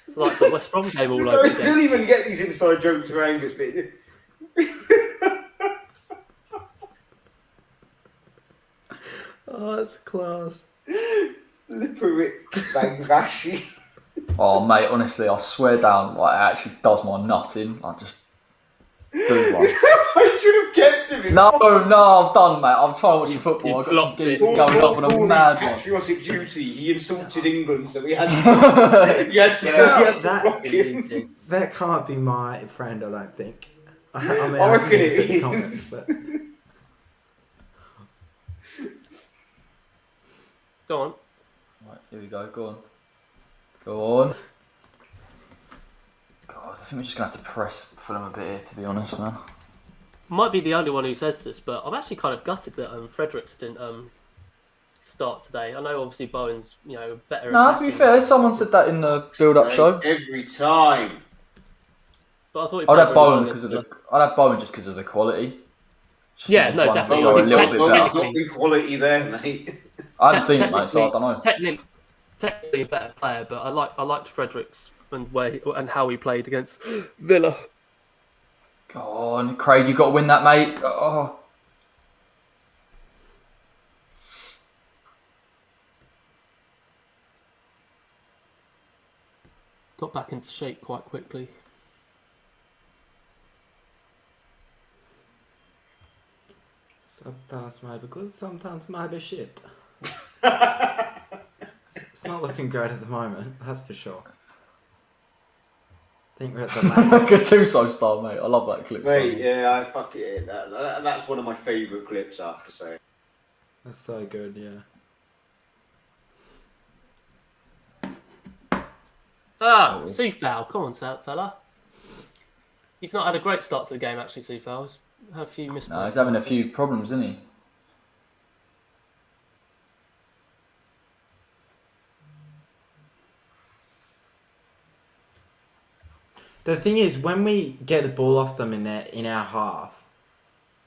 It's like the West Brom game all over I again. don't even get these inside jokes for Angus, but Oh, that's class. Liperick Bangvashi. Oh, mate, honestly, I swear down, like, it actually does my nuts in. I just do one. I should have kept him. No, I've done, mate. I'm trying to watch football. He's I've got some blocked geese it. going off on a mad one. patriotic duty. He insulted England, so we had to. He had to rock him. That can't be my friend, I don't think. I mean, I reckon can it get the is. comments, but- Go on. Right, here we go. Go on. Go on. God, I think we're just going to have to press Fulham a bit here, to be honest, man. Might be the only one who says this, but I'm actually kind of gutted that Fredericks didn't start today. I know obviously Bowen's better. No, to be fair, someone said that in the build-up show. Every time. But I thought I'd have Bowen because of I'd have Bowen just because of the quality. Just Yeah, think no, one definitely. go I a think little bit Well, better. there's not been quality there, mate. I haven't seen it, mate, so I don't know. Technically a better player, but I liked Fredericks and how he played against Villa. Go on, Craig, you've got to win that, mate. Oh. Got back into shape quite quickly. Sometimes might be good, sometimes might be shit. It's not looking great at the moment, that's for sure. I think we're at the last. Gattuso style, mate. I love that clip. Mate, yeah, I fuck it. That's one of my favourite clips, I have to say. That's so good, yeah. Soufal, come on, fella. He's not had a great start to the game, actually, Soufal. He's had a few missed. No, he's having a few problems, isn't he? The thing is, when we get the ball off them in our half,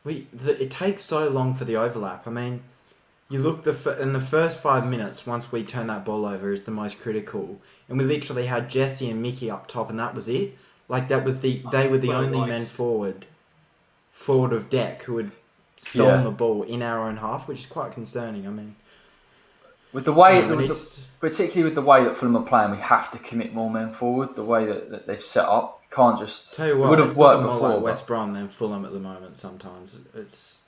it takes so long for the overlap. I mean, you look in the first 5 minutes, once we turn that ball over, is the most critical, and we literally had Jesse and Mickey up top, and that was it. Like they were the only men forward of deck who had stolen the ball in our own half, which is quite concerning. I mean, with the way, particularly with the way that Fulham are playing, we have to commit more men forward. The way that they've set up, can't just. Tell you what, it would have it's worked more before. like West Brom than Fulham at the moment. Sometimes they're Just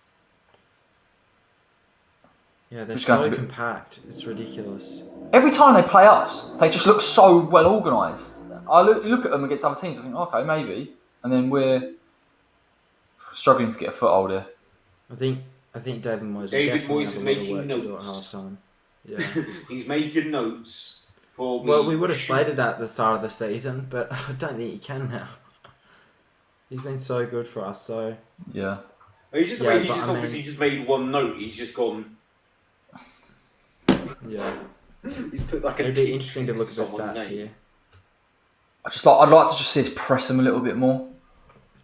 going so to be- compact. It's ridiculous. Every time they play us, they just look so well organised. I look at them against other teams, I think, okay, maybe, and then we're struggling to get a foothold here. I think David Moyes. David will Moyes is definitely have a lot of making work to do at notes. halftime. Yeah. He's making notes. For Well, we would have slated that at the start of the season, but I don't think he can now. He's been so good for us. So Yeah. He's just, Yeah, he's but just I mean- obviously just made one note. He's just gone. yeah, He's put like a it'd be tick interesting to look at the someone's stats name. here. I'd like to just see us press them a little bit more.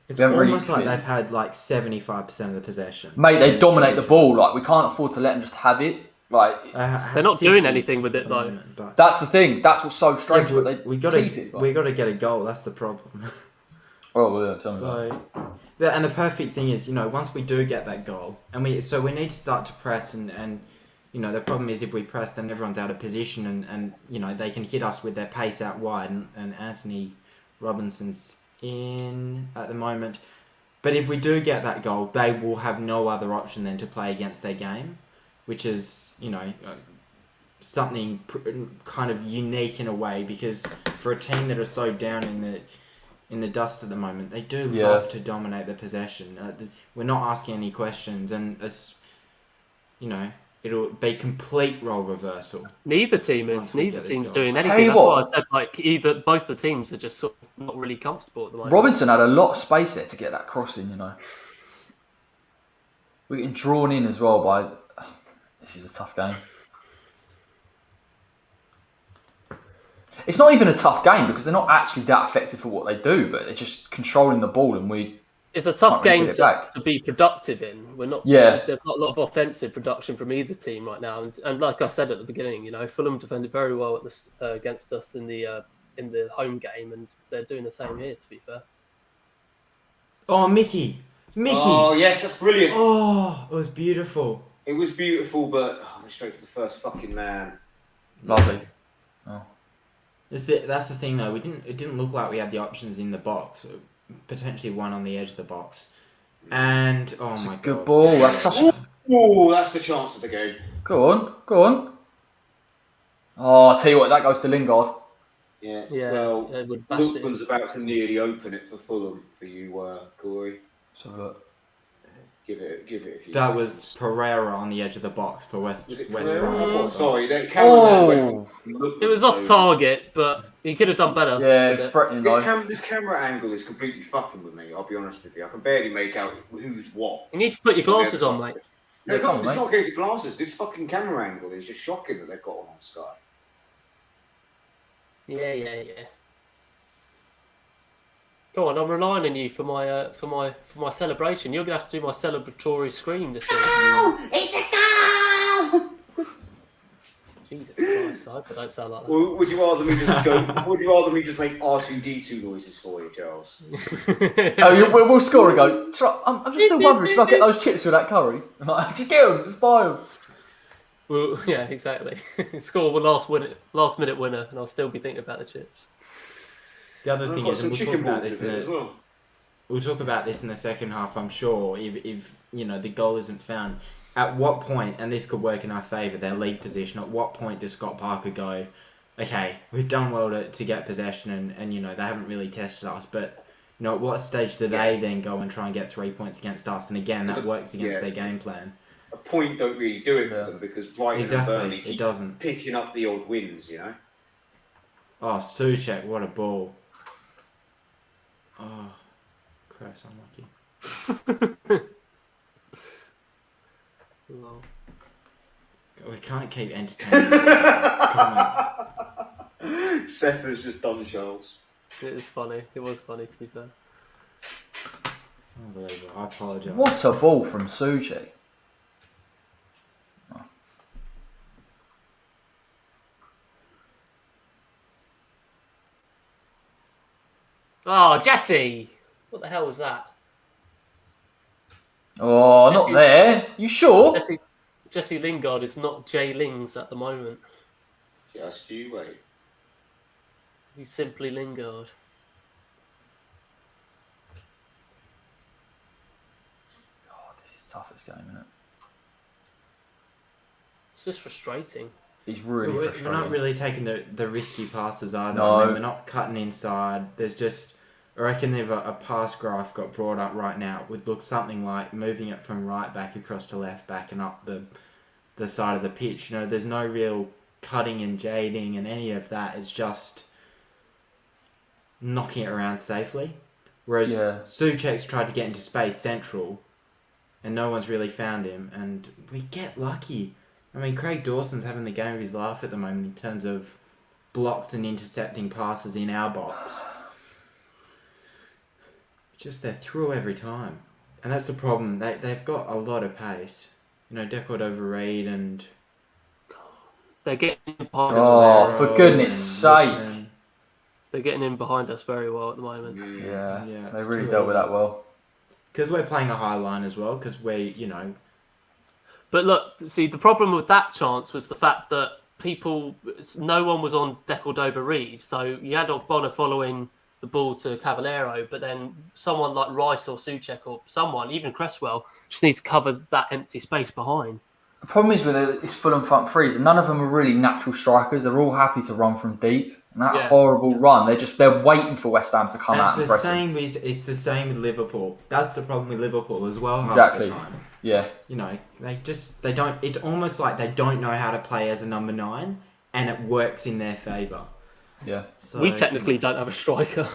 It's We haven't really almost like committed. they've had like 75% of the possession. Mate, they It's dominate the ball. ridiculous. Like, we can't afford to let them just have it. Like, They're not doing anything with it, though. that's the thing. That's what's so strange. But they we gotta keep it. we gotta get a goal. That's the problem. Oh, yeah, tell me that. So, and the perfect thing is, once we do get that goal, and we need to start to press, and the problem is if we press, then everyone's out of position, and they can hit us with their pace out wide, and Anthony Robinson's in at the moment. But if we do get that goal, they will have no other option than to play against their game, which is something kind of unique in a way, because for a team that are so down in the dust at the moment, they do love to dominate the possession. We're not asking any questions, and it'll be complete role reversal. Neither team is. Once we Neither get this team's goal. doing Tell anything. you That's why what. I said both the teams are just sort of not really comfortable at the moment. Robinson had a lot of space there to get that crossing, We're getting drawn in as well by... This is a tough game. It's not even a tough game because they're not actually that effective for what they do, but they're just controlling the ball and we... It's a tough Can't really game get it back. to be productive in. We're not. Yeah. There's not a lot of offensive production from either team right now, and like I said at the beginning, Fulham defended very well at this against us in the home game, and they're doing the same here. To be fair. Oh, Mickey! Oh yes, that's brilliant. Oh, it was beautiful. It was beautiful, but went straight to the first fucking man. Lovely. That's the thing though. It didn't look like we had the options in the box. Potentially one on the edge of the box, and oh my god, Good ball. That's such a... Oh, that's the chance of the game. Go on. Oh, I'll tell you what, that goes to Lingard. Yeah. Yeah, Well, it would bash it. Lookman's about to nearly open it for Fulham for you, Corey. So look. Give it a few. that seconds. was Pereira on the edge of the box for West Was it West Pereira? Brom. Sorry, that camera Oh. It was off target, but he could have done better. Yeah, with it's it. threatening though. This camera angle is completely fucking with me. I'll be honest with you. I can barely make out who's what. You need to put your glasses on, mate. No, Yeah, come on, it's mate. not a case of glasses. This fucking camera angle is just shocking that they've got on Sky. Yeah. Go on, I'm relying on you for my celebration. You're gonna have to do my celebratory scream this week. It's a goal! Jesus Christ, I hope I don't sound like that. Or would you rather me just go? Would you rather me just make R2D2 noises for you, Charles? We'll score and go. I'm just still wondering, should I get those chips with that curry? I'm like, just get them, just buy them. Well, yeah, exactly. Score a last minute winner, and I'll still be thinking about the chips. The other thing Got is, some and we'll talk chicken about balls this in it as well. We'll talk about this in the second half, I'm sure. If the goal isn't found, at what point, and this could work in our favour, their league position. At what point does Scott Parker go, okay, we've done well to get possession, and they haven't really tested us, but at what stage do they then go and try and get 3 points against us? And again, that works against their game plan. A point don't really do it for them because Brighton and Burnley Exactly, it keep doesn't. picking up the odd wins. Oh, Souček, what a ball! Oh, Christ, unlucky. Well, We can't keep entertaining comments. Seth has just done Charles. it is funny. It was funny, to be fair. Unbelievable. I apologise. What a ball from Suji. Oh, Jesse! What the hell was that? Oh, not Jesse- there. You sure? Jesse Lingard is not Jay Lings at the moment. Just you wait. He's simply Lingard. God, this is tough, this game, isn't it? It's just frustrating. He's really We're frustrating. not really taking the risky passes either. No. I mean, we're not cutting inside. There's just I reckon if a pass graph got brought up right now, it would look something like moving it from right back across to left back and up the side of the pitch. You know, there's no real cutting and jading and any of that. It's just knocking it around safely. Whereas Souček's tried to get into space central and no one's really found him, and we get lucky. I mean, Craig Dawson's having the game of his life at the moment in terms of blocks and intercepting passes in our box. Just they're through every time. And that's the problem. They've got a lot of pace. You know, Decord over Reed and... They're getting behind us. Oh, for goodness sake. They're getting in behind us very well at the moment. Yeah, they really dealt with that well. Because we're playing a high line as well, because we, you know... But look, see, the problem with that chance was the fact that no one was on Decordova Reed, so you had Ogbonna following the ball to Cavallero, but then someone like Rice or Souček or someone, even Cresswell, just needs to cover that empty space behind. The problem is with this Fulham front threes, and none of them are really natural strikers. They're all happy to run from deep. And that horrible run, they're waiting for West Ham to come out and press them. It's the same with Liverpool. That's the problem with Liverpool as well. Exactly. Half the time. Yeah. You know, they don't. It's almost like they don't know how to play as a number 9, and it works in their favour. Yeah. So, we technically don't have a striker.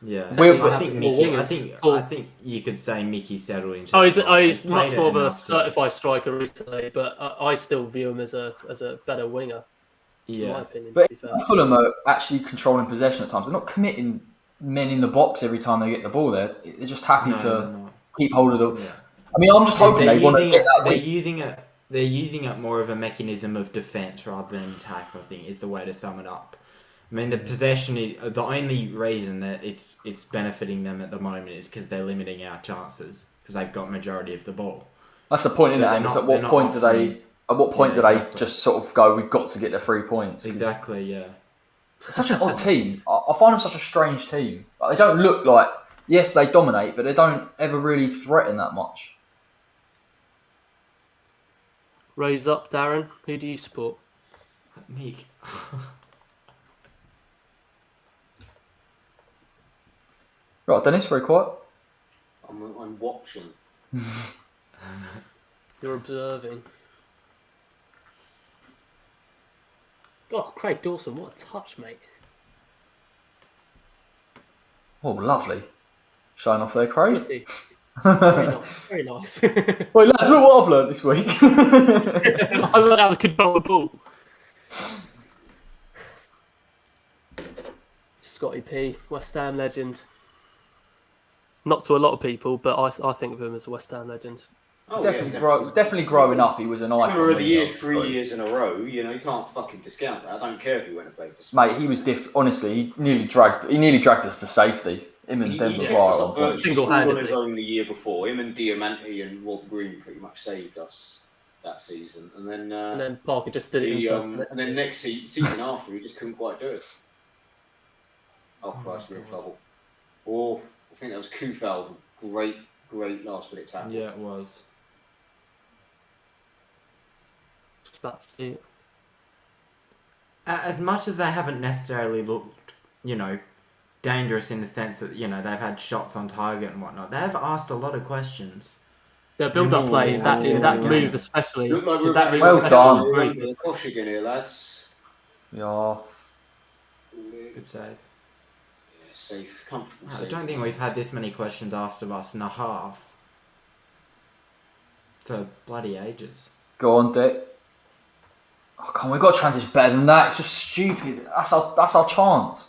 Yeah. I think you could say Mickey settled into. He's much more of a certified striker recently, but I still view him as a better winger. Yeah. In my opinion, but Fulham are actually controlling possession at times. They're not committing men in the box every time they get the ball there. They're just happy to keep hold of the... Yeah. I mean, I'm just hoping they want to get that... They're using it more of a mechanism of defence rather than attack, I think, is the way to sum it up. I mean, the possession is... The only reason that it's benefiting them at the moment is because they're limiting our chances, because they've got majority of the ball. That's the point, isn't it? At what point do they... At what point do they just sort of go, we've got to get the 3 points? Exactly, yeah. It's such an odd team. I find them such a strange team. Like, they don't look like... Yes, they dominate, but they don't ever really threaten that much. Raise up, Darren. Who do you support? Nick. Right, Dennis, very quiet. I'm watching. You're observing. Oh, Craig Dawson, what a touch, mate. Oh, lovely. Showing off there, Craig. Very nice, very nice. Wait, lads, look what I've learned this week. I learned how to control the ball. Scotty P, West Ham legend. Not to a lot of people, but I think of him as a West Ham legend. Oh, definitely growing up, he was an icon. Player of the year 3 years in a row. You know, you can't fucking discount that. I don't care if he went and played for Spain. Mate, he was honestly, he nearly dragged us to safety. Him and Denver single-handedly. On his own the year before. Him and Diamante and Rob Green pretty much saved us that season. And then Parker just did it himself. And then next season after, he just couldn't quite do it. Oh, Christ, we're in trouble. Oh, I think that was Kufal. Great last-minute tackle. Yeah, it was. About to see it. As much as they haven't necessarily looked, you know, dangerous in the sense that, you know, they've had shots on target and whatnot, they have asked a lot of questions. Their build-up play, in that move especially. Look like we're well done. The Kosh again here, lads. Yeah. Good save. Yeah, safe, comfortable. I don't think we've had this many questions asked of us in a half for bloody ages. Go on, Dick. Oh, come on, we've got to transition better than that. It's just stupid. That's our chance.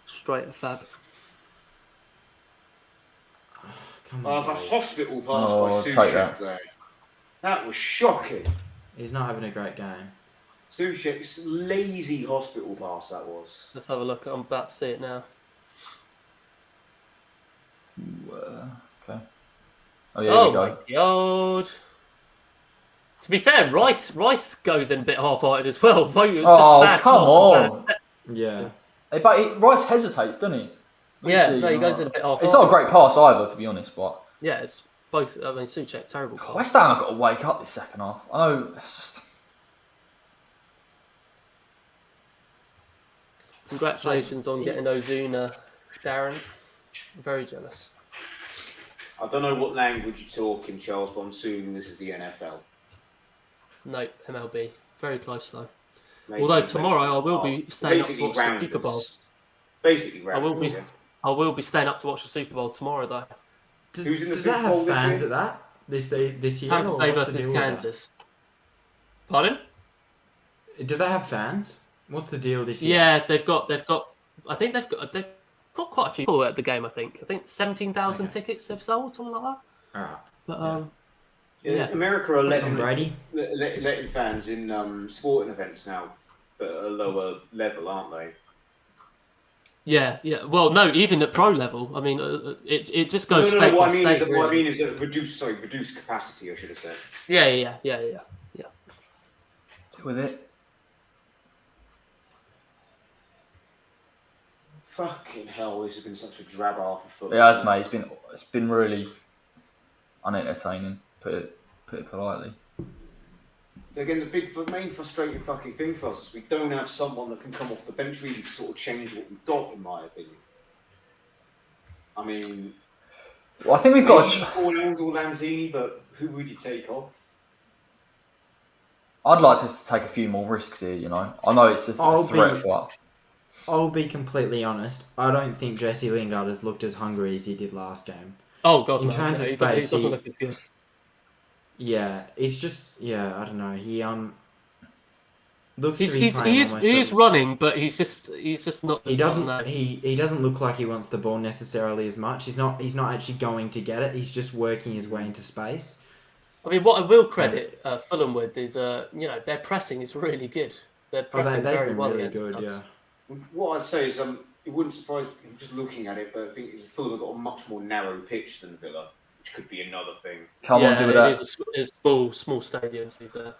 Straight at Fab. Come on, the hospital pass by take Souček there. That was shocking. He's not having a great game. Souček's lazy hospital pass, that was. Let's have a look. I'm about to see it now. Okay. Oh, yeah, oh my god. To be fair, Rice goes in a bit half-hearted as well. Come on. Yeah. But Rice hesitates, doesn't he? He goes in a bit half-hearted. It's not a great pass either, to be honest, but... Yeah, it's both. I mean, Souček, terrible pass. West Ham have got to wake up this second half. I know, it's just... Congratulations on getting Ozuna, Darren. I'm very jealous. I don't know what language you're talking, Charles, but I'm assuming this is the NFL. No, MLB. Very close though. Maybe Although tomorrow I will be staying up to watch the Super Bowl. Basically, I will be staying up to watch the Super Bowl tomorrow though. Does that have fans at that this year? Tampa or Bay what's the versus deal with Kansas. Pardon? that? Does that have fans? What's the deal this year? Yeah, they've got. I think they've got quite a few people at the game. I think 17,000 tickets they've sold, something like that. All right. But Yeah, America are Tom Brady. letting fans in sporting events now, but at a lower level, aren't they? yeah. Well, no, even at pro level. I mean, it just goes No. state What by I mean state. is, what I mean is that reduced capacity. I should have said. Yeah. Deal with it. Fucking hell! This has been such a drab half of football. Yeah, mate. It's been really unentertaining. Put it politely. Again, the main frustrating fucking thing for us is we don't have someone that can come off the bench really to sort of change what we've got, in my opinion. I mean, Well, I think we've got. Orlando or Lanzini, but who would you take off? I'd like to take a few more risks here. You know, I know it's a threat, but I'll be completely honest. I don't think Jesse Lingard has looked as hungry as he did last game. Oh god, In no, terms of he space, doesn't look as good. Yeah, it's just I don't know. He looks to be playing He's almost. running, but he's just not. He doesn't. He doesn't look like he wants the ball necessarily as much. He's not actually going to get it. He's just working his way into space. I mean, what I will credit Fulham with is, their pressing is really good. They're pressing they've very been well really against good. us. Yeah. What I'd say is, it wouldn't surprise me, I'm just looking at it, but I think Fulham have got a much more narrow pitch than Villa, which could be another thing. come on, do with that. It's a small stadium, to be fair.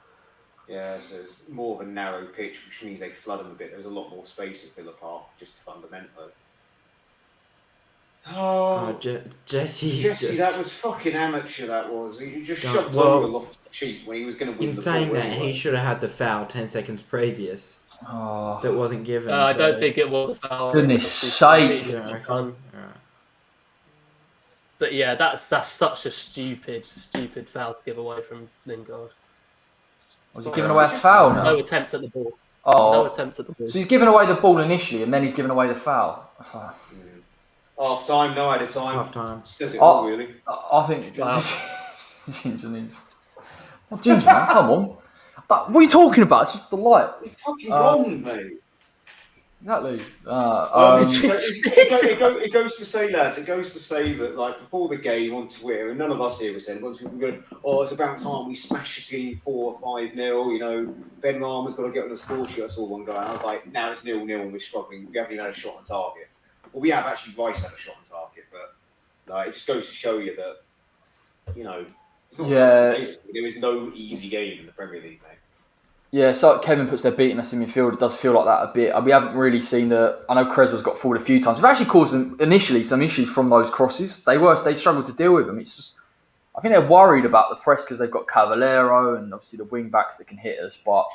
Yeah, so it's more of a narrow pitch, which means they flood them a bit. There's a lot more space at Villa Park, just fundamentally. Oh, Jesse, that was fucking amateur. That was. He just shoved well, Zola off the cheek when he was going to win In the saying ball that, anyway. he should have had the foul 10 seconds previous Oh, that wasn't given. I so- don't think it was a foul. Goodness It's sake. completely Yeah, I done. reckon. Alright. But yeah, that's such a stupid foul to give away from Lingard. was he giving away a foul now? No attempt at the ball. Oh, No attempt at the ball. so he's given away the ball initially, and then he's given away the foul. Half time, no added time. Half time. Says it Oh. all, really. I think Ginger needs. What Ginger, man? Come on. But what are you talking about? It's just the light. It's fucking wrong, mate. Exactly. It goes to say, lads, it goes to say that, like, before the game on Twitter, and none of us here were saying, once we were going, it's about time we smash this game 4 or 5-0, you know, Ben Rama's got to get on the score sheet. I saw one guy, and I was like, now it's 0-0 and we're struggling. We haven't even had a shot on target. Well, we have actually, Rice had a shot on target, but like, it just goes to show you that, you know, it's not there is no easy game in the Premier League, mate. Yeah, so Kevin puts their beating us in midfield. It does feel like that a bit. We haven't really seen I know Creswell's got forward a few times. We've actually caused them initially some issues from those crosses. They struggled to deal with them. It's just, I think they're worried about the press because they've got Cavallero and obviously the wing backs that can hit us. But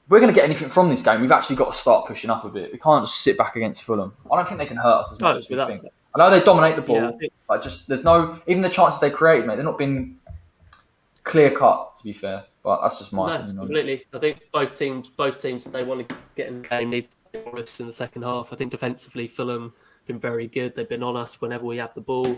if we're going to get anything from this game, we've actually got to start pushing up a bit. We can't just sit back against Fulham. I don't think they can hurt us as much as we think. I know they dominate the ball, but just there's even the chances they create, mate, they're not been clear cut, to be fair. But that's just my opinion. Completely. I think both teams, they want to get in the game, need to be honest in the second half. I think defensively, Fulham have been very good. They've been on us whenever we have the ball.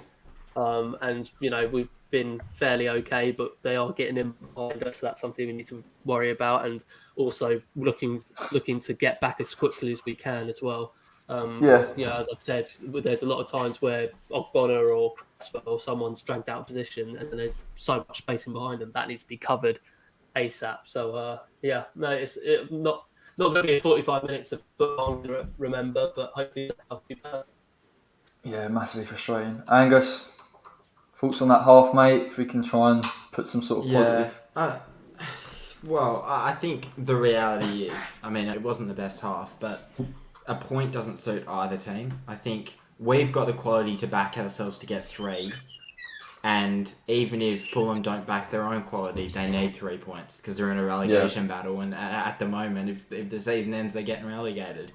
And, we've been fairly okay, but they are getting in behind us. So that's something we need to worry about. And also looking to get back as quickly as we can as well. As I've said, there's a lot of times where Ogbonna or Creswell or someone's dragged out of position and there's so much space in behind them that needs to be covered ASAP. So, it's not going to be 45 minutes of football to remember, but hopefully I'll keep that. Yeah, massively frustrating. Angus, thoughts on that half, mate? If we can try and put some sort of positive. Well, I think the reality is, it wasn't the best half, but a point doesn't suit either team. I think we've got the quality to back ourselves to get 3. And even if Fulham don't back their own quality, they need 3 points because they're in a relegation battle. And at the moment, if the season ends, they're getting relegated.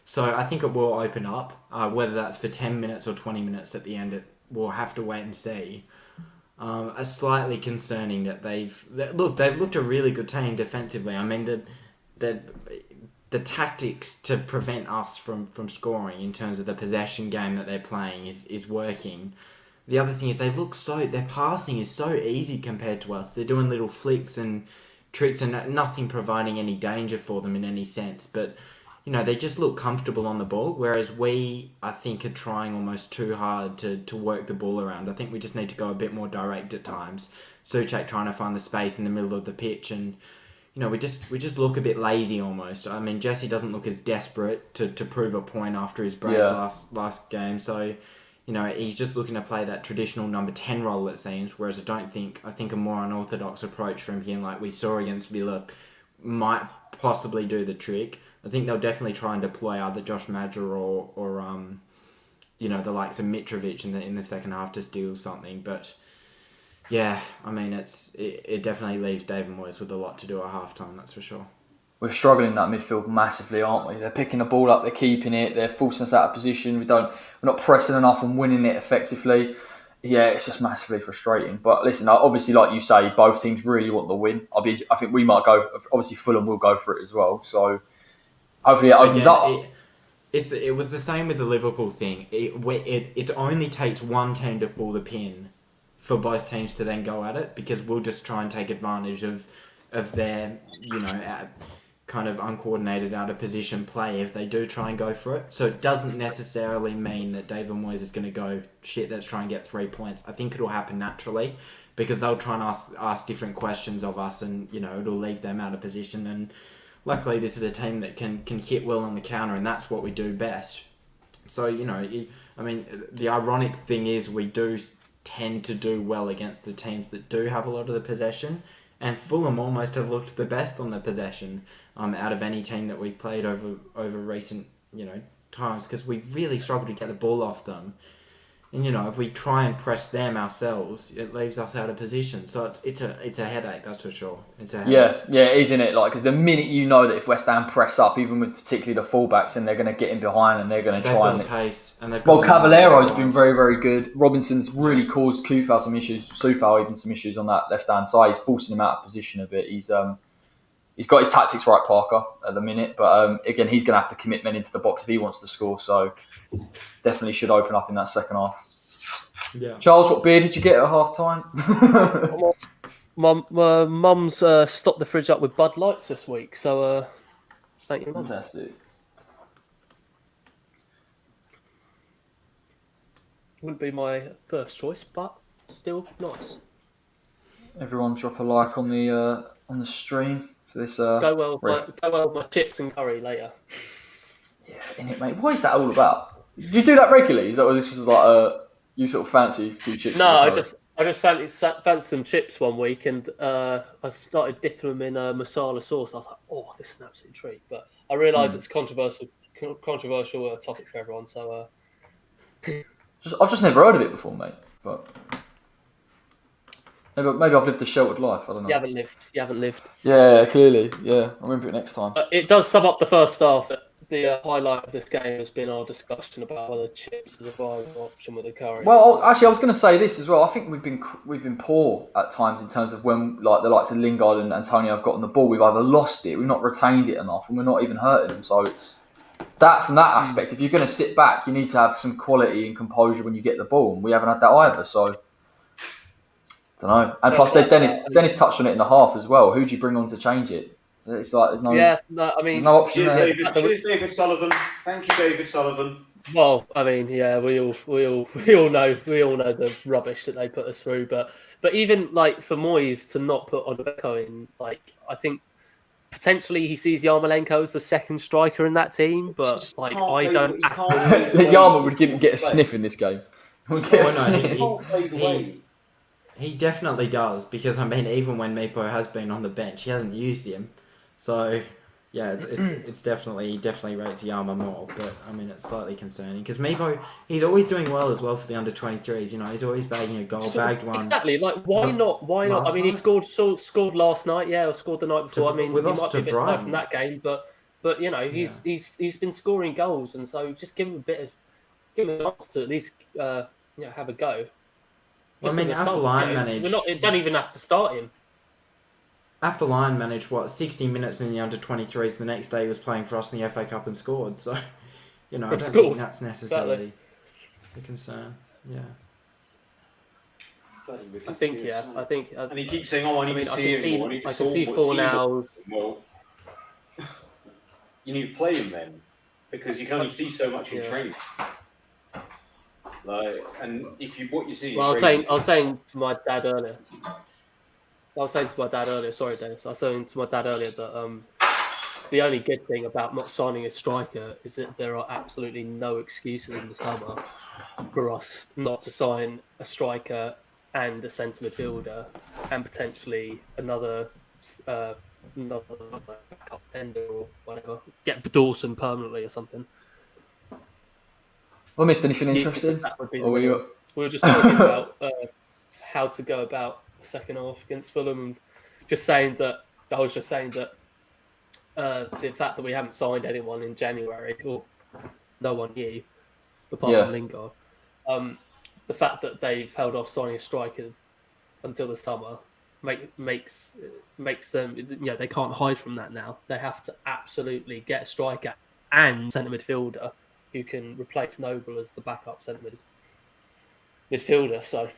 So I think it will open up. Whether that's for 10 minutes or 20 minutes at the end, we'll have to wait and see. It's slightly concerning that they've looked a really good team defensively. I mean, the tactics to prevent us from scoring in terms of the possession game that they're playing is working. The other thing is their passing is so easy compared to us. They're doing little flicks and tricks and nothing providing any danger for them in any sense. But, they just look comfortable on the ball, whereas we, I think, are trying almost too hard to work the ball around. I think we just need to go a bit more direct at times. Souček trying to find the space in the middle of the pitch and, we just look a bit lazy almost. I mean, Jesse doesn't look as desperate to prove a point after his brace last game. So, he's just looking to play that traditional number 10 role, it seems, whereas I think a more unorthodox approach from him, like we saw against Villa, might possibly do the trick. I think they'll definitely try and deploy either Josh Madger or the likes of Mitrovic in the second half to steal something. But yeah, I mean, it definitely leaves David Moyes with a lot to do at halftime, that's for sure. We're struggling in that midfield massively, aren't we? They're picking the ball up, they're keeping it, they're forcing us out of position. We're not pressing enough and winning it effectively. Yeah, it's just massively frustrating. But listen, obviously, like you say, both teams really want the win. I think we might go. Obviously, Fulham will go for it as well. So hopefully, it opens up. It was the same with the Liverpool thing. It only takes one team to pull the pin for both teams to then go at it, because we'll just try and take advantage of their kind of uncoordinated out of position play if they do try and go for it. So it doesn't necessarily mean that David Moyes is going to go, shit, let's try and get 3 points. I think it'll happen naturally, because they'll try and ask different questions of us, and it'll leave them out of position. And luckily this is a team that can hit well on the counter, and that's what we do best. So I mean, the ironic thing is we do tend to do well against the teams that do have a lot of the possession, and Fulham almost have looked the best on the possession out of any team that we've played over recent times, because we really struggle to get the ball off them. And if we try and press them ourselves, it leaves us out of position. So it's a headache, that's for sure. It's a headache. Yeah, it is, isn't it? Like, because the minute that if West Ham press up, even with particularly the fullbacks, then they're going to get in behind and they're going to try and pace. And they've got Cavallero's been very, very good. Robinson's really caused Soufal some issues on that left hand side. He's forcing him out of position a bit. He's got his tactics right, Parker, at the minute. But again, he's going to have to commit men into the box if he wants to score. So definitely should open up in that second half. Yeah. Charles, what beer did you get at half time? My mum's stocked the fridge up with Bud Lights this week, so thank you, Mum. Fantastic. Wouldn't be my first choice, but still nice. Everyone, drop a like on the stream for this. Go well with my chips and curry later. Yeah, innit, mate. What is that all about? Do you do that regularly? Is that, or this is like you sort of fancy a few chips? No, I just fancied some chips one week, and I started dipping them in masala sauce. I was like, oh, this is an absolute treat. But I realise it's a controversial topic for everyone. So I've just never heard of it before, mate. But maybe I've lived a sheltered life. I don't know. You haven't lived. Yeah, clearly. Yeah, I'll remember it next time. It does sum up the first half. The highlight of this game has been our discussion about whether chips is a viable option with the curry. Well, actually, I was going to say this as well. I think we've been poor at times in terms of when the likes of Lingard and Antonio have gotten the ball. We've either lost it, we've not retained it enough, and we're not even hurting them. So it's that from that aspect. If you're going to sit back, you need to have some quality and composure when you get the ball, and we haven't had that either. So I don't know. And plus, Dennis touched on it in the half as well. Who do you bring on to change it? It's like there's no no option. Cheers, David Sullivan. Thank you, David Sullivan. Well, I mean, yeah, we all know the rubbish that they put us through, but even like for Moyes to not put Odubeko in, like I think potentially he sees Yarmolenko as the second striker in that team, but like I don't. Yarmo would get a sniff in this game. He definitely does, because I mean, even when Meepo has been on the bench, he hasn't used him. So yeah, it's definitely rates Yama more, but I mean it's slightly concerning because Meepo, he's always doing well as well for the under 23s. He's always bagging a goal, bagged one. Exactly, like why not? I mean, he scored last night, or scored the night before. I mean, he might be a bit tired from that game, but But he's been scoring goals, and so just give him a chance to at least have a go. Well, I Just mean, as a sub, Line managed. Don't even have to start him. Line managed 60 minutes in the under-23s. The next day he was playing for us in the FA Cup and scored. So, I don't think that's necessarily a concern. Yeah. I think. And he keeps saying, "Oh, I need to see him more. I can see Fornals. Well, you need to play him then, because you can only see so much in training. And if what you see. Well, I was saying to my dad earlier. Sorry, Dennis. I was saying to my dad earlier that the only good thing about not signing a striker is that there are absolutely no excuses in the summer for us not to sign a striker and a centre midfielder and potentially another backup tender or whatever. Get Dawson permanently or something. I missed anything interesting? We were just talking about how to go about the second half against Fulham, and I was just saying that the fact that we haven't signed anyone in January, or no one new, apart from Lingard, the fact that they've held off signing a striker until the summer makes them, they can't hide from that now. They have to absolutely get a striker and centre midfielder who can replace Noble as the backup centre midfielder. So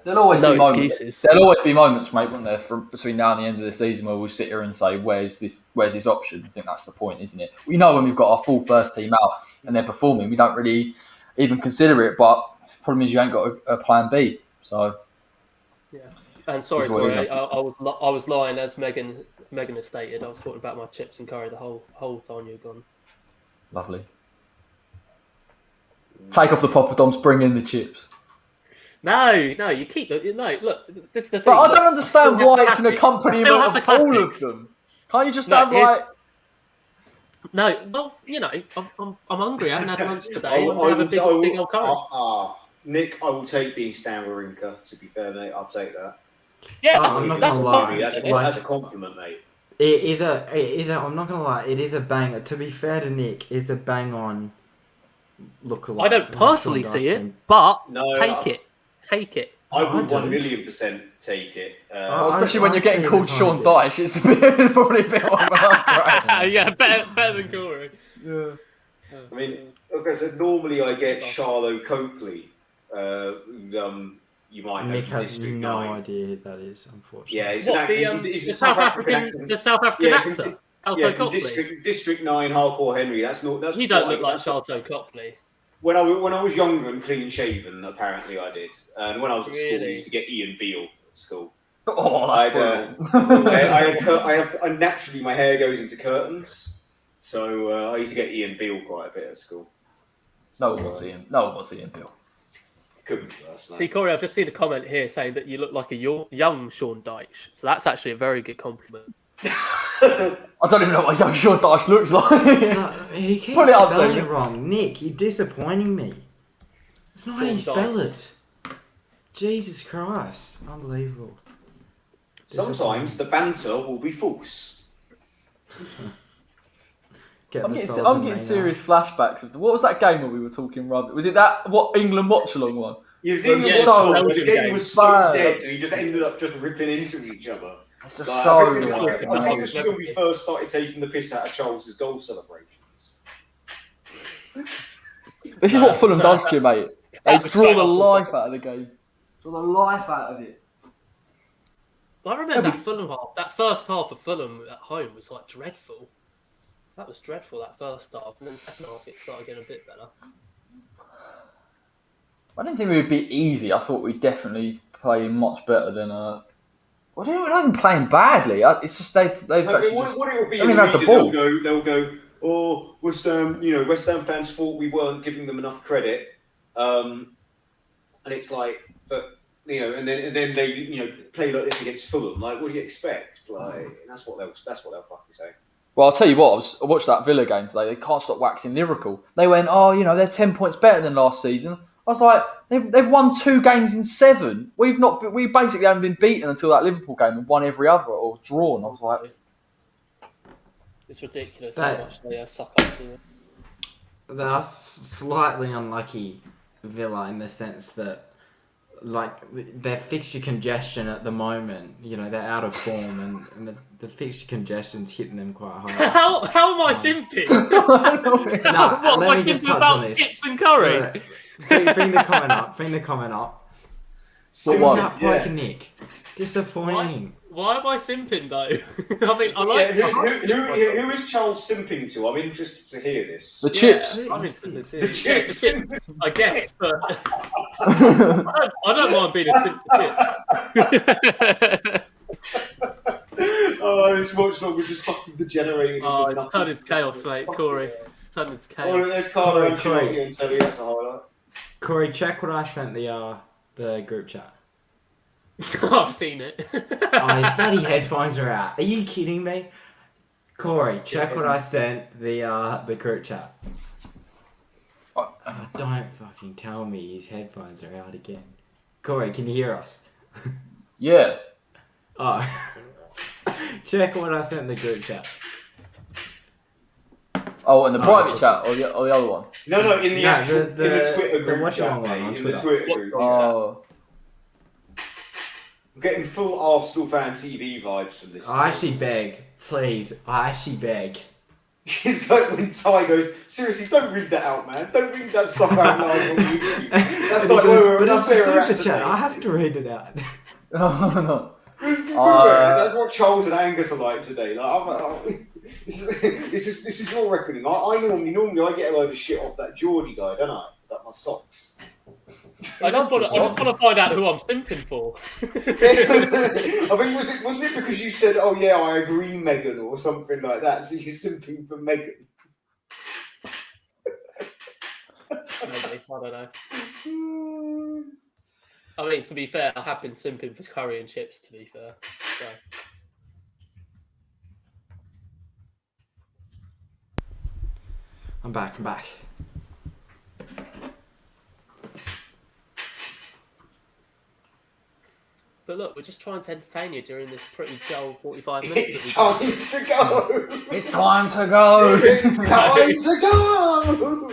there'll always be excuses. Moments. There'll always be moments, mate, won't there, between now and the end of the season where we'll sit here and say, "Where's this option?" I think that's the point, isn't it? We know when we've got our full first team out and they're performing, we don't really even consider it. But the problem is you ain't got a plan B. So And sorry, Corey, I was lying, as Megan has stated. I was talking about my chips and curry the whole time you're gone. Lovely. Take off the poppadoms, bring in the chips. No, you keep look. This is the thing. But I don't understand why it's an accompaniment of all of them. Can't you just have like? No, well, I'm hungry. I haven't had lunch today. I have a big old curry. Nick, I will take being Stan Wawrinka. To be fair, mate, I'll take that. Yeah, that's fine. That's a compliment, mate. It is a. I'm not gonna lie. It is a banger. To be fair to Nick, it's a bang on. I don't personally see it, but take it. I would 1,000,000% take it. Especially when you're getting called Sean Dyche, it's probably a bit of an upgrade. Yeah, better than Corey. Yeah. I mean, okay, so normally I get Charlo Coakley. You might know. Nick has no idea who that is, unfortunately. Yeah, he's the South African actor. Yeah, from District 9, Hardcore Henry. That's you don't look like Charlton Copley. When I was younger and clean shaven, apparently I did. And when I was at school, I used to get Ian Beale at school. Oh, that's brilliant. I naturally my hair goes into curtains, so I used to get Ian Beale quite a bit at school. No one wants Ian Beale. Couldn't be worse, man. See, Corey, I've just seen a comment here saying that you look like a young Sean Dyche. So that's actually a very good compliment. I don't even know what young Sean Dyche looks like. No, he keeps spelling it wrong. Nick, you're disappointing me. That's not how you spell it. Jesus Christ. Unbelievable. Sometimes the banter will be false. I'm getting serious flashbacks of what was that game where we were talking rubbish? Was it that England watch-along one? Yeah, the game was so dead and he just ended up just ripping into each other. It's just I think it was when we first started taking the piss out of Charles's goal celebrations. This is what Fulham does to you, mate. They draw the life out of the game. Draw the life out of it. I remember that Fulham half. That first half of Fulham at home was like dreadful. That was dreadful, that first half. And then the second half, it started getting a bit better. I didn't think we would be easy. I thought we'd definitely play much better than... Well, we're not even playing badly. It's just they've actually just... What it will be in the media, they'll go, oh, West Ham fans thought we weren't giving them enough credit. And it's like, but, and then they, play like this against Fulham. Like, what do you expect? Like, that's what they'll fucking say. Well, I'll tell you what, I watched that Villa game today. They can't stop waxing lyrical. They went, they're 10 points better than last season. I was like, they've won 2 games in 7. We basically haven't been beaten until that Liverpool game and won every other or drawn. I was like, It's ridiculous That- how much they suck up to it. They are slightly unlucky, Villa, in the sense that, like, their fixture congestion at the moment, you know, they're out of form, and the fixture congestion's hitting them quite hard. How am I simping? Nah, What am let I me just simping touch about on this. Pips and Curry? Right. Bring the comment up. Bring the comment up. What What's one? that Pike and Nick? Disappointing. Why am I simping though? I mean, I like. Who is Charles simping to? I'm interested to hear this. The chips. I'm interested too. The Yeah, chips. chips, I guess, but I don't mind being a simp for chips. Oh, this watchlog was just fucking degenerating. Oh, into it's nothing. turned into chaos, mate, Corey. It's turned into Oh, chaos. there's Carlo Corey. Ancelotti on telly. That's a highlight. Corey, check what I sent the group chat. I've seen it. Oh, his bloody headphones are out. Are you kidding me? Corey, check what I sent the group chat. Oh, don't fucking tell me his headphones are out again. Corey, can you hear us? Yeah. Oh. Check what I sent the group chat. Oh, in the private chat or the other one? No, in the No, actual in the the Twitter group watch chat, along one mate, on in the Twitter. Twitter group. Oh. I'm getting full Arsenal fan TV vibes from this. I actually beg, please. I actually beg. It's like when Ty goes, seriously, don't read that out, man. Don't read that stuff out loud on YouTube. That's And like he goes, where but that's it's a where we're at super chat. today. I have to read it out. Oh, no. That's what Charles and Angus are like today. Like, this is your reckoning. I normally I get a load of shit off that Geordie guy, don't I? Like my socks. I just want to find out who I'm simping for. I think wasn't it because you said, "Oh yeah, I agree, Megan," or something like that? So you're simping for Megan. Maybe, I don't know. I mean, to be fair, I have been simping for curry and chips. To be fair, so. I'm back. But look, we're just trying to entertain you during this pretty dull 45 minutes. It's time to go. It's time to go. It's time to go.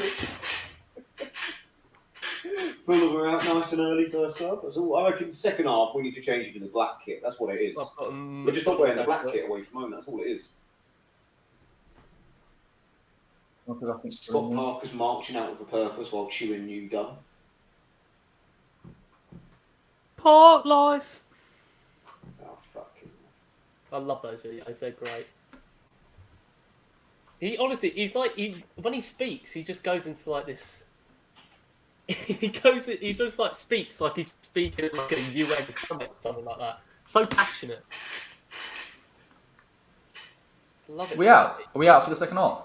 Fulham are out nice and early first half. That's all. I reckon second half we need to change it to the black kit. That's what it is. We're just not wearing the black kit away from home. That's all it is. What did I think? Scott Parker's marching out with a purpose while chewing new gum. Part life. Oh fucking. I love those videos. They're great. He honestly, he's like, when he speaks, he just goes into like this. He just like speaks like he's speaking in like a UN summit or something like that. So passionate. I love it. Are we out for the second half?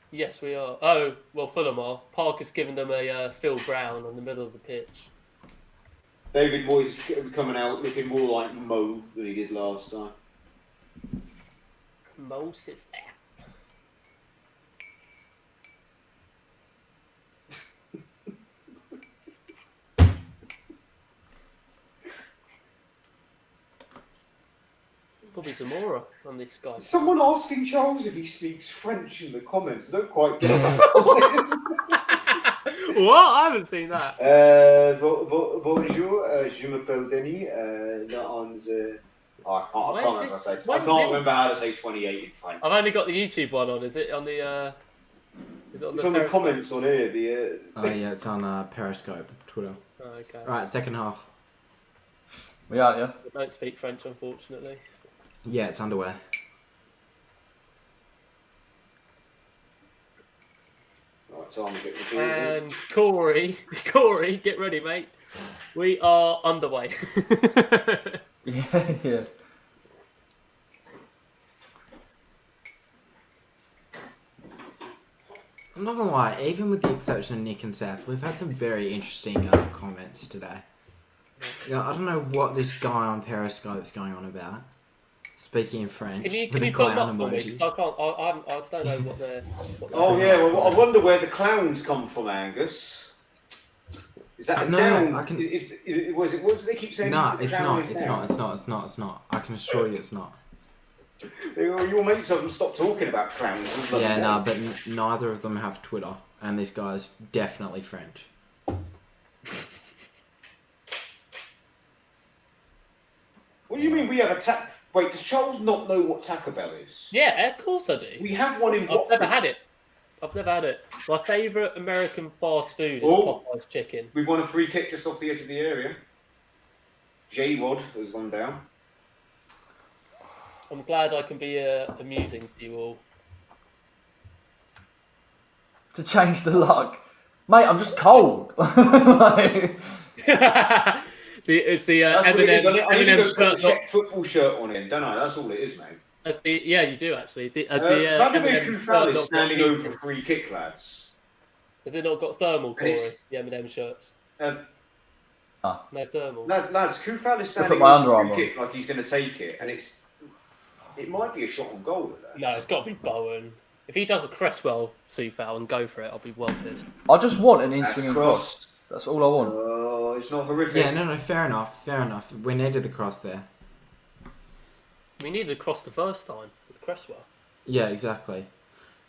Yes, we are. Oh, well, Fulham are. Parker's given them a Phil Brown on the middle of the pitch. David Moyes is coming out looking more like Mo than he did last time. Mo sits there. Probably Zamora on this guy. Someone asking Charles if he speaks French in the comments. I don't quite get that. What? I haven't seen that. Bonjour, je m'appelle Denis. Là on the... I can't remember how to say 28 in French. I've only got the YouTube one on. Is it on the? Is it on It's the on the Periscope? comments on here. Oh yeah, it's on Periscope, Twitter. Oh, okay. Right, second half. We out, yeah. I don't speak French, unfortunately. Yeah, it's underway. Right, time to get the beers in. And Corey, get ready, mate. We are underway. Yeah. I'm not gonna lie, even with the exception of Nick and Seth, we've had some very interesting comments today. Yeah, I don't know what this guy on Periscope's going on about. Speaking in French. Can you with a put them clown up for me? emoji. Because I can't. I don't know what they're. Oh yeah, well, I wonder where the clowns come from, Angus. Is that a No, down? I can- Was it? What did they keep saying? No, The it's clown not. is It's down? not. It's not. It's not. It's not. I can assure you, it's not. Your mates haven't stopped talking about clowns. Yeah, no, but neither of them have Twitter, and this guy's definitely French. What do you mean we have a Wait, does Charles not know what Taco Bell is? Yeah, of course I do. We have one in I've Watford. never had it. My favourite American fast food is Oh. Popeye's chicken. We've won a free kick just off the edge of the area. J-Rod has gone down. I'm glad I can be amusing to you all. To change the luck. Mate, I'm just cold. Like, It's the That's what it is. I need to go Eminem put a shirt. Czech football shirt on him, don't I? That's all it is, mate. Yeah, you do actually. Vladimir Eminem Coufal is shirt standing not got over free kick, lads. Has it not got thermal, Corey? it's- The Eminem shirts. Um, No thermal. lads, Coufal is Look at standing my over Under free Armour. kick like he's going to take it, and it might be a shot on goal with that. No, it's got to be Bowen. If he does a Cresswell Sufal and go for it, I'll be well pissed. I just want an That's in-swinging cross. cross. That's all I want. Oh, it's not horrific. Yeah, no, fair enough. We needed the cross there. We needed to cross the first time with Cresswell. Yeah, exactly.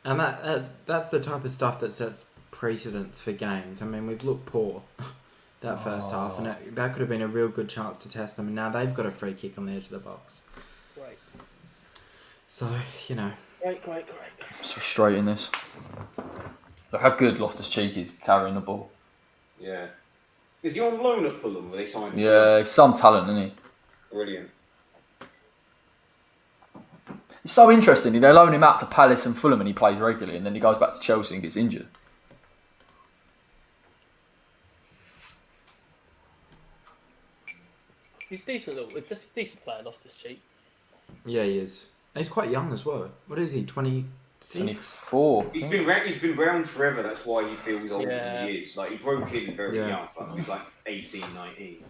And that's the type of stuff that sets precedents for games. I mean, we've looked poor that first half, and that could have been a real good chance to test them. And now they've got a free kick on the edge of the box. Great. So, you know. Great. It's frustrating, this. Look how good Loftus-Cheek is carrying the ball. Yeah. Is he on loan at Fulham? Were they signed him? Yeah, he's some talent, isn't he? Brilliant. It's so interesting. They loan him out to Palace and Fulham and he plays regularly, and then he goes back to Chelsea and gets injured. He's decent player, Loftus-Cheek. Yeah, he is. And he's quite young as well. What is he, 26? 24. He's been round forever. That's why he feels older than he is. Like, he broke in very young. He was like 18, 19.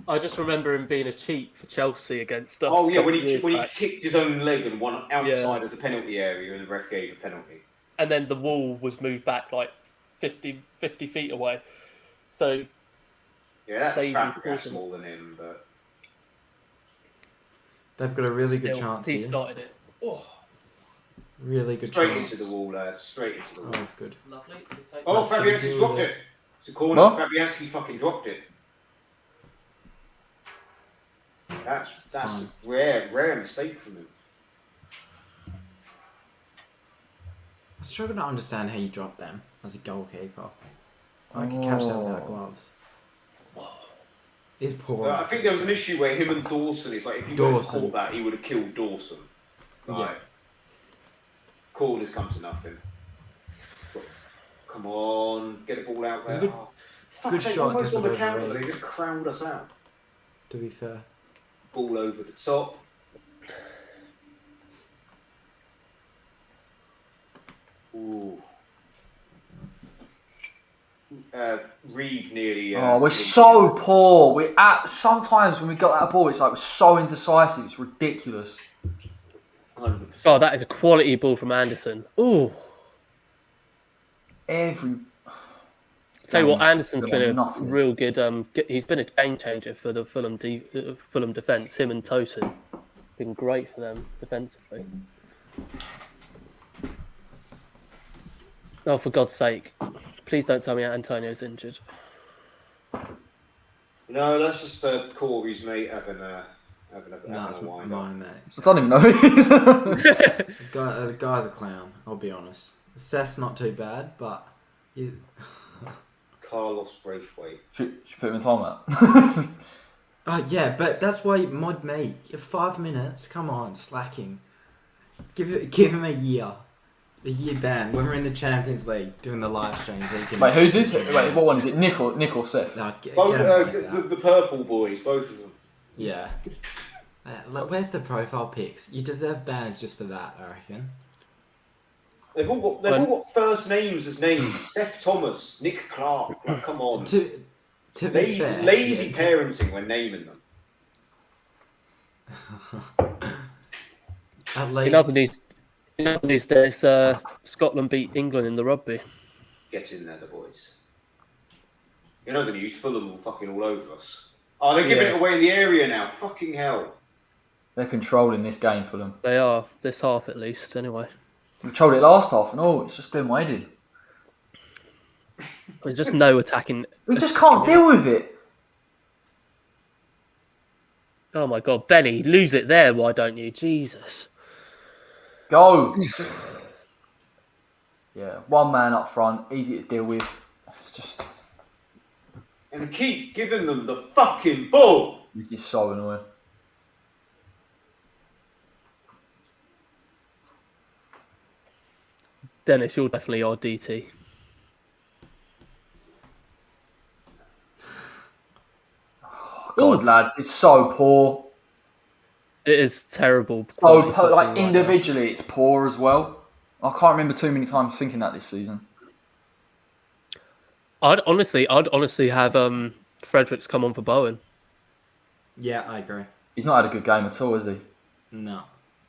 I just remember him being a cheat for Chelsea against us. Oh yeah, when years he back. kicked his own leg and won outside of the penalty area, and the ref gave a penalty. And then the wall was moved back like 50 feet away. So Yeah, that's Lazy Fabregas person. more than him, but They've got a really good still, chance he here. started it. Oh, Really good straight chance. into the wall, lads. Straight into the wall. Oh, good. lovely. Oh, That's Fabianski's good. dropped it. It's a corner. What? Fabianski fucking dropped it. That's fine. a rare mistake from him. I struggle to understand how you drop them as a goalkeeper. I could catch that without gloves. He's poor. I think there was an issue where him and Dawson. It's like if he hadn't caught that, he would have killed Dawson. Right. Corners come to nothing. Come on, get the ball out there. It was a Oh, good fuck's sake, shot, almost on the delivery. counter. They just crowd us out. To be fair. Ball over the top. Ooh. Reed nearly. We're so poor. Sometimes when we got that ball, it's like we're so indecisive. It's ridiculous. 100%. Oh, that is a quality ball from Anderson. Ooh. Tell you what, Anderson's been a real good. He's been a game changer for the Fulham defence. Him and Tosin been great for them defensively. Oh, for God's sake! Please don't tell me Antonio's injured. No, that's just Corey's mate having a That's wind mine, mate. I don't even know who he is. The guy's a clown, I'll be honest. Seth's not too bad, but... Carlos Braithwaite. Should put him in time out. Yeah, but that's why mod me. 5 minutes, come on, slacking. Give him a year. A year ban. When we're in the Champions League doing the live streams, he can... Wait, who's this? Wait, what one is it? Nick or Seth? No, Both, get him away from that. the purple boys, both of them. Yeah. Look, where's the profile pics? You deserve bans just for that, I reckon. They've all got first names as names. Seth Thomas, Nick Clark. Like, come on. To be fair, lazy parenting when naming them. At least... In other news, there's Scotland beat England in the rugby. Get in there, the boys. You know the news, Fulham will fucking all over us. Oh, they're giving it away in the area now. Fucking hell. They're controlling this game for them. They are, this half at least, anyway. They controlled it last half, and it's just doing my head in. There's just no attacking. We just can't deal with it. Oh my God, Benny, lose it there, why don't you? Jesus. Go. Just... Yeah, one man up front, easy to deal with. Just... And keep giving them the fucking ball. This is so annoying. Dennis, you're definitely our DT. God, lads, it's so poor. It is terrible. So like individually, it's poor as well. I can't remember too many times thinking that this season. I'd honestly have Fredericks come on for Bowen. Yeah, I agree. He's not had a good game at all, has he? No.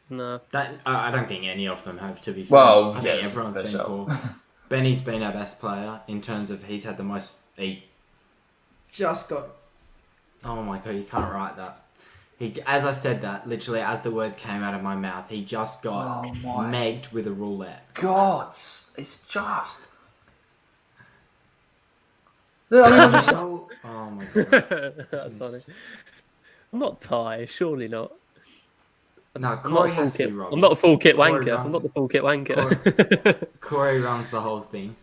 No. I don't think any of them have, to be fair. Well, I think everyone's been poor. Benny's been our best player in terms of he's had the most... He just got... Oh my God, you can't write that. As I said that, literally as the words came out of my mouth, he just got megged with a roulette. God, it's just... Yeah, I mean, I'm just... Oh my God. That's funny. I'm not Ty, surely not. No, Corey has to be Robbie. I'm not a full kit Corey wanker. I'm not the full kit wanker. Corey runs the whole thing.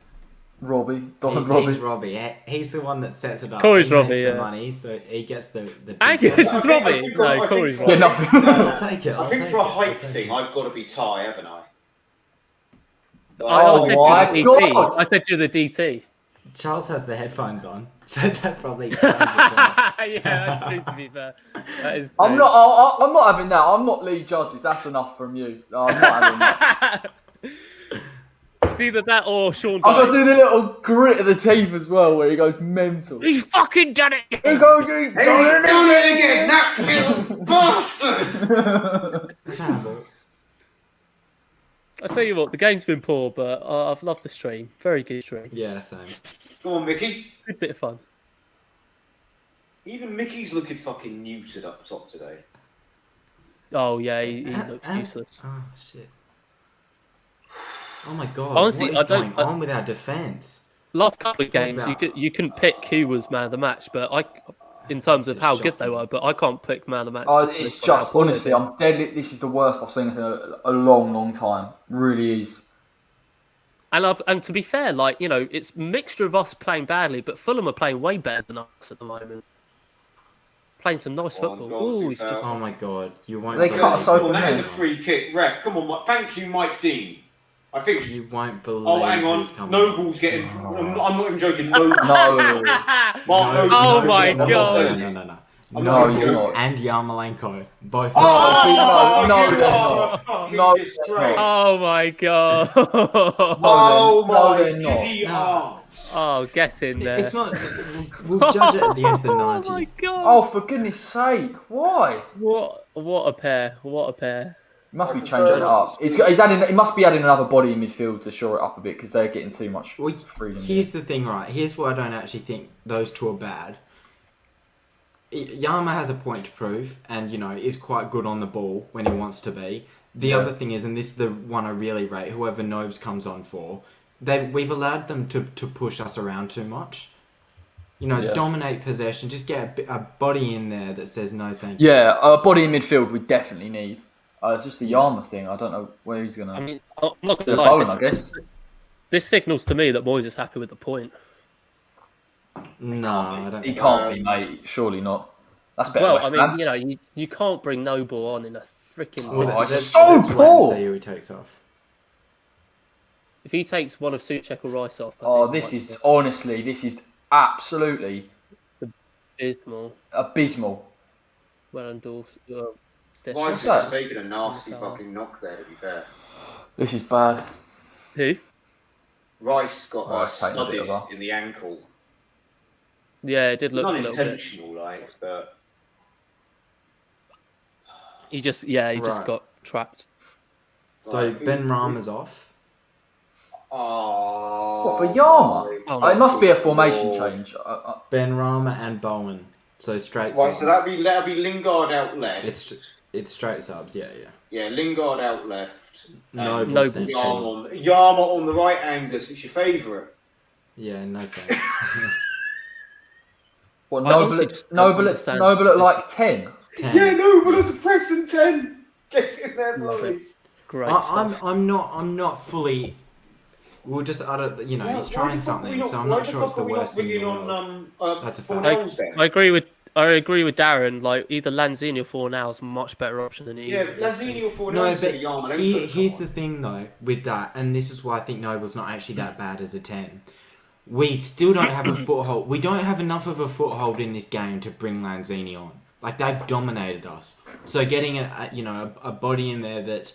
Robbie. He's Robbie. He's the one that sets it up. Corey's he Robbie, makes yeah. the money, so he gets the Angus is Robbie. No, Corey's Robbie. Yeah, nothing. I'll take it. I think for a hype thing, I've got to be Ty, haven't I? Oh my God. I said you're the DT. Charles has the headphones on, so that probably explains it best. Yeah, that's true, to be fair. That is I'm not having that. I'm not lead judges. That's enough from you. No, I'm not having that. It's either that or Sean I've got Dyche. to do the little grit of the teeth as well, where he goes mental. He's fucking done it! He goes, he's Done it again, that little bastard! Terrible. I tell you what, the game's been poor, but I've loved the stream. Very good stream. Yeah, same. Come on, Mickey. Good bit of fun. Even Mickey's looking fucking muted up top today. Oh yeah, he looks useless. Oh shit. Oh my God. Honestly, what is going on with our defence? Last couple of games, you couldn't pick who was man of the match, but in terms of how good they were, but I can't pick man of the match. It's just honestly, I'm dead. This is the worst I've seen us in a long, long time. Really is. And to be fair, it's a mixture of us playing badly, but Fulham are playing way better than us at the moment. Playing some nice football. God, it's just... Oh my God, you won't. They cut us open. That is a free kick, ref. Come on, thank you, Mike Dean. I think You won't believe. Oh, hang on. Noble's getting. I'm not even joking. Noble. No. Mark No, Noble's oh getting- my I'm not God. joking. No. I'm No, not he's joking. not. And Yarmolenko, both. Oh, No, you they're are not. a fucking No, they're disgrace. Oh my God. Oh No, my they're not. giddy arms. Oh, get in there. It's not. We'll judge it at the end of the 90. Oh my God. Oh, for goodness sake! Why? What a pair. What a pair. He must be changing it up. He's adding. He must be adding another body in midfield to shore it up a bit because they're getting too much Well, freedom. here's the thing, right? Here's why I don't actually think those two are bad. Yama has a point to prove, and is quite good on the ball when he wants to be. The other thing is, and this is the one I really rate, whoever Nobes comes on for, we've allowed them to push us around too much. Dominate possession, just get a body in there that says no thank you. Yeah, a body in midfield we definitely need. It's just the Yarmouth thing. I don't know where he's gonna. I mean, I'm not to going to lie. Bowen, I guess. This signals to me that Moyes is happy with the point. No, I don't He think can't be, mate. Surely not. That's better. Well, West I Ham. mean, you can't bring Noble on in a freaking... Oh, it's let's so wait and poor. see who he takes off. If he takes one of Souček or Rice off... This is honestly, this is absolutely abysmal. Well endorsed. Rice that? has taken a nasty fucking knock there, to be fair. This is bad. Who? Rice got Rice taking a bit studded of in the ankle. Yeah, it did look Not a little bit. intentional, but... He just Right. got trapped. So Right. Ben Rama's off. Oh, What, for Yarma? Oh, It must be a formation Lord. change. Ben Rama and Bowen. So straight. Right, subs. so that'll be Lingard out left. It's It's straight subs. Yeah. Yeah, Lingard out left. Noble Noble. central. Yarma on the right, Angus. It's your favourite. Yeah, no thanks. What, I honestly just don't understand. Noble at like 10? 10. Yeah, Noble at the press and 10. Get in there, Love it. boys. Great stuff. I'm not fully. We'll just he's trying something, so I'm not sure it's the worst thing in the world. That's a fact. I agree with Darren. Like either Lanzini or Fornal is a much better option than he. Yeah, Lanzini or Fornal. No, but here's the thing though with that, and this is why I think Noble's not actually that bad as a 10. We still don't have a foothold. We don't have enough of a foothold in this game to bring Lanzini on. Like they've dominated us. So getting a body in there that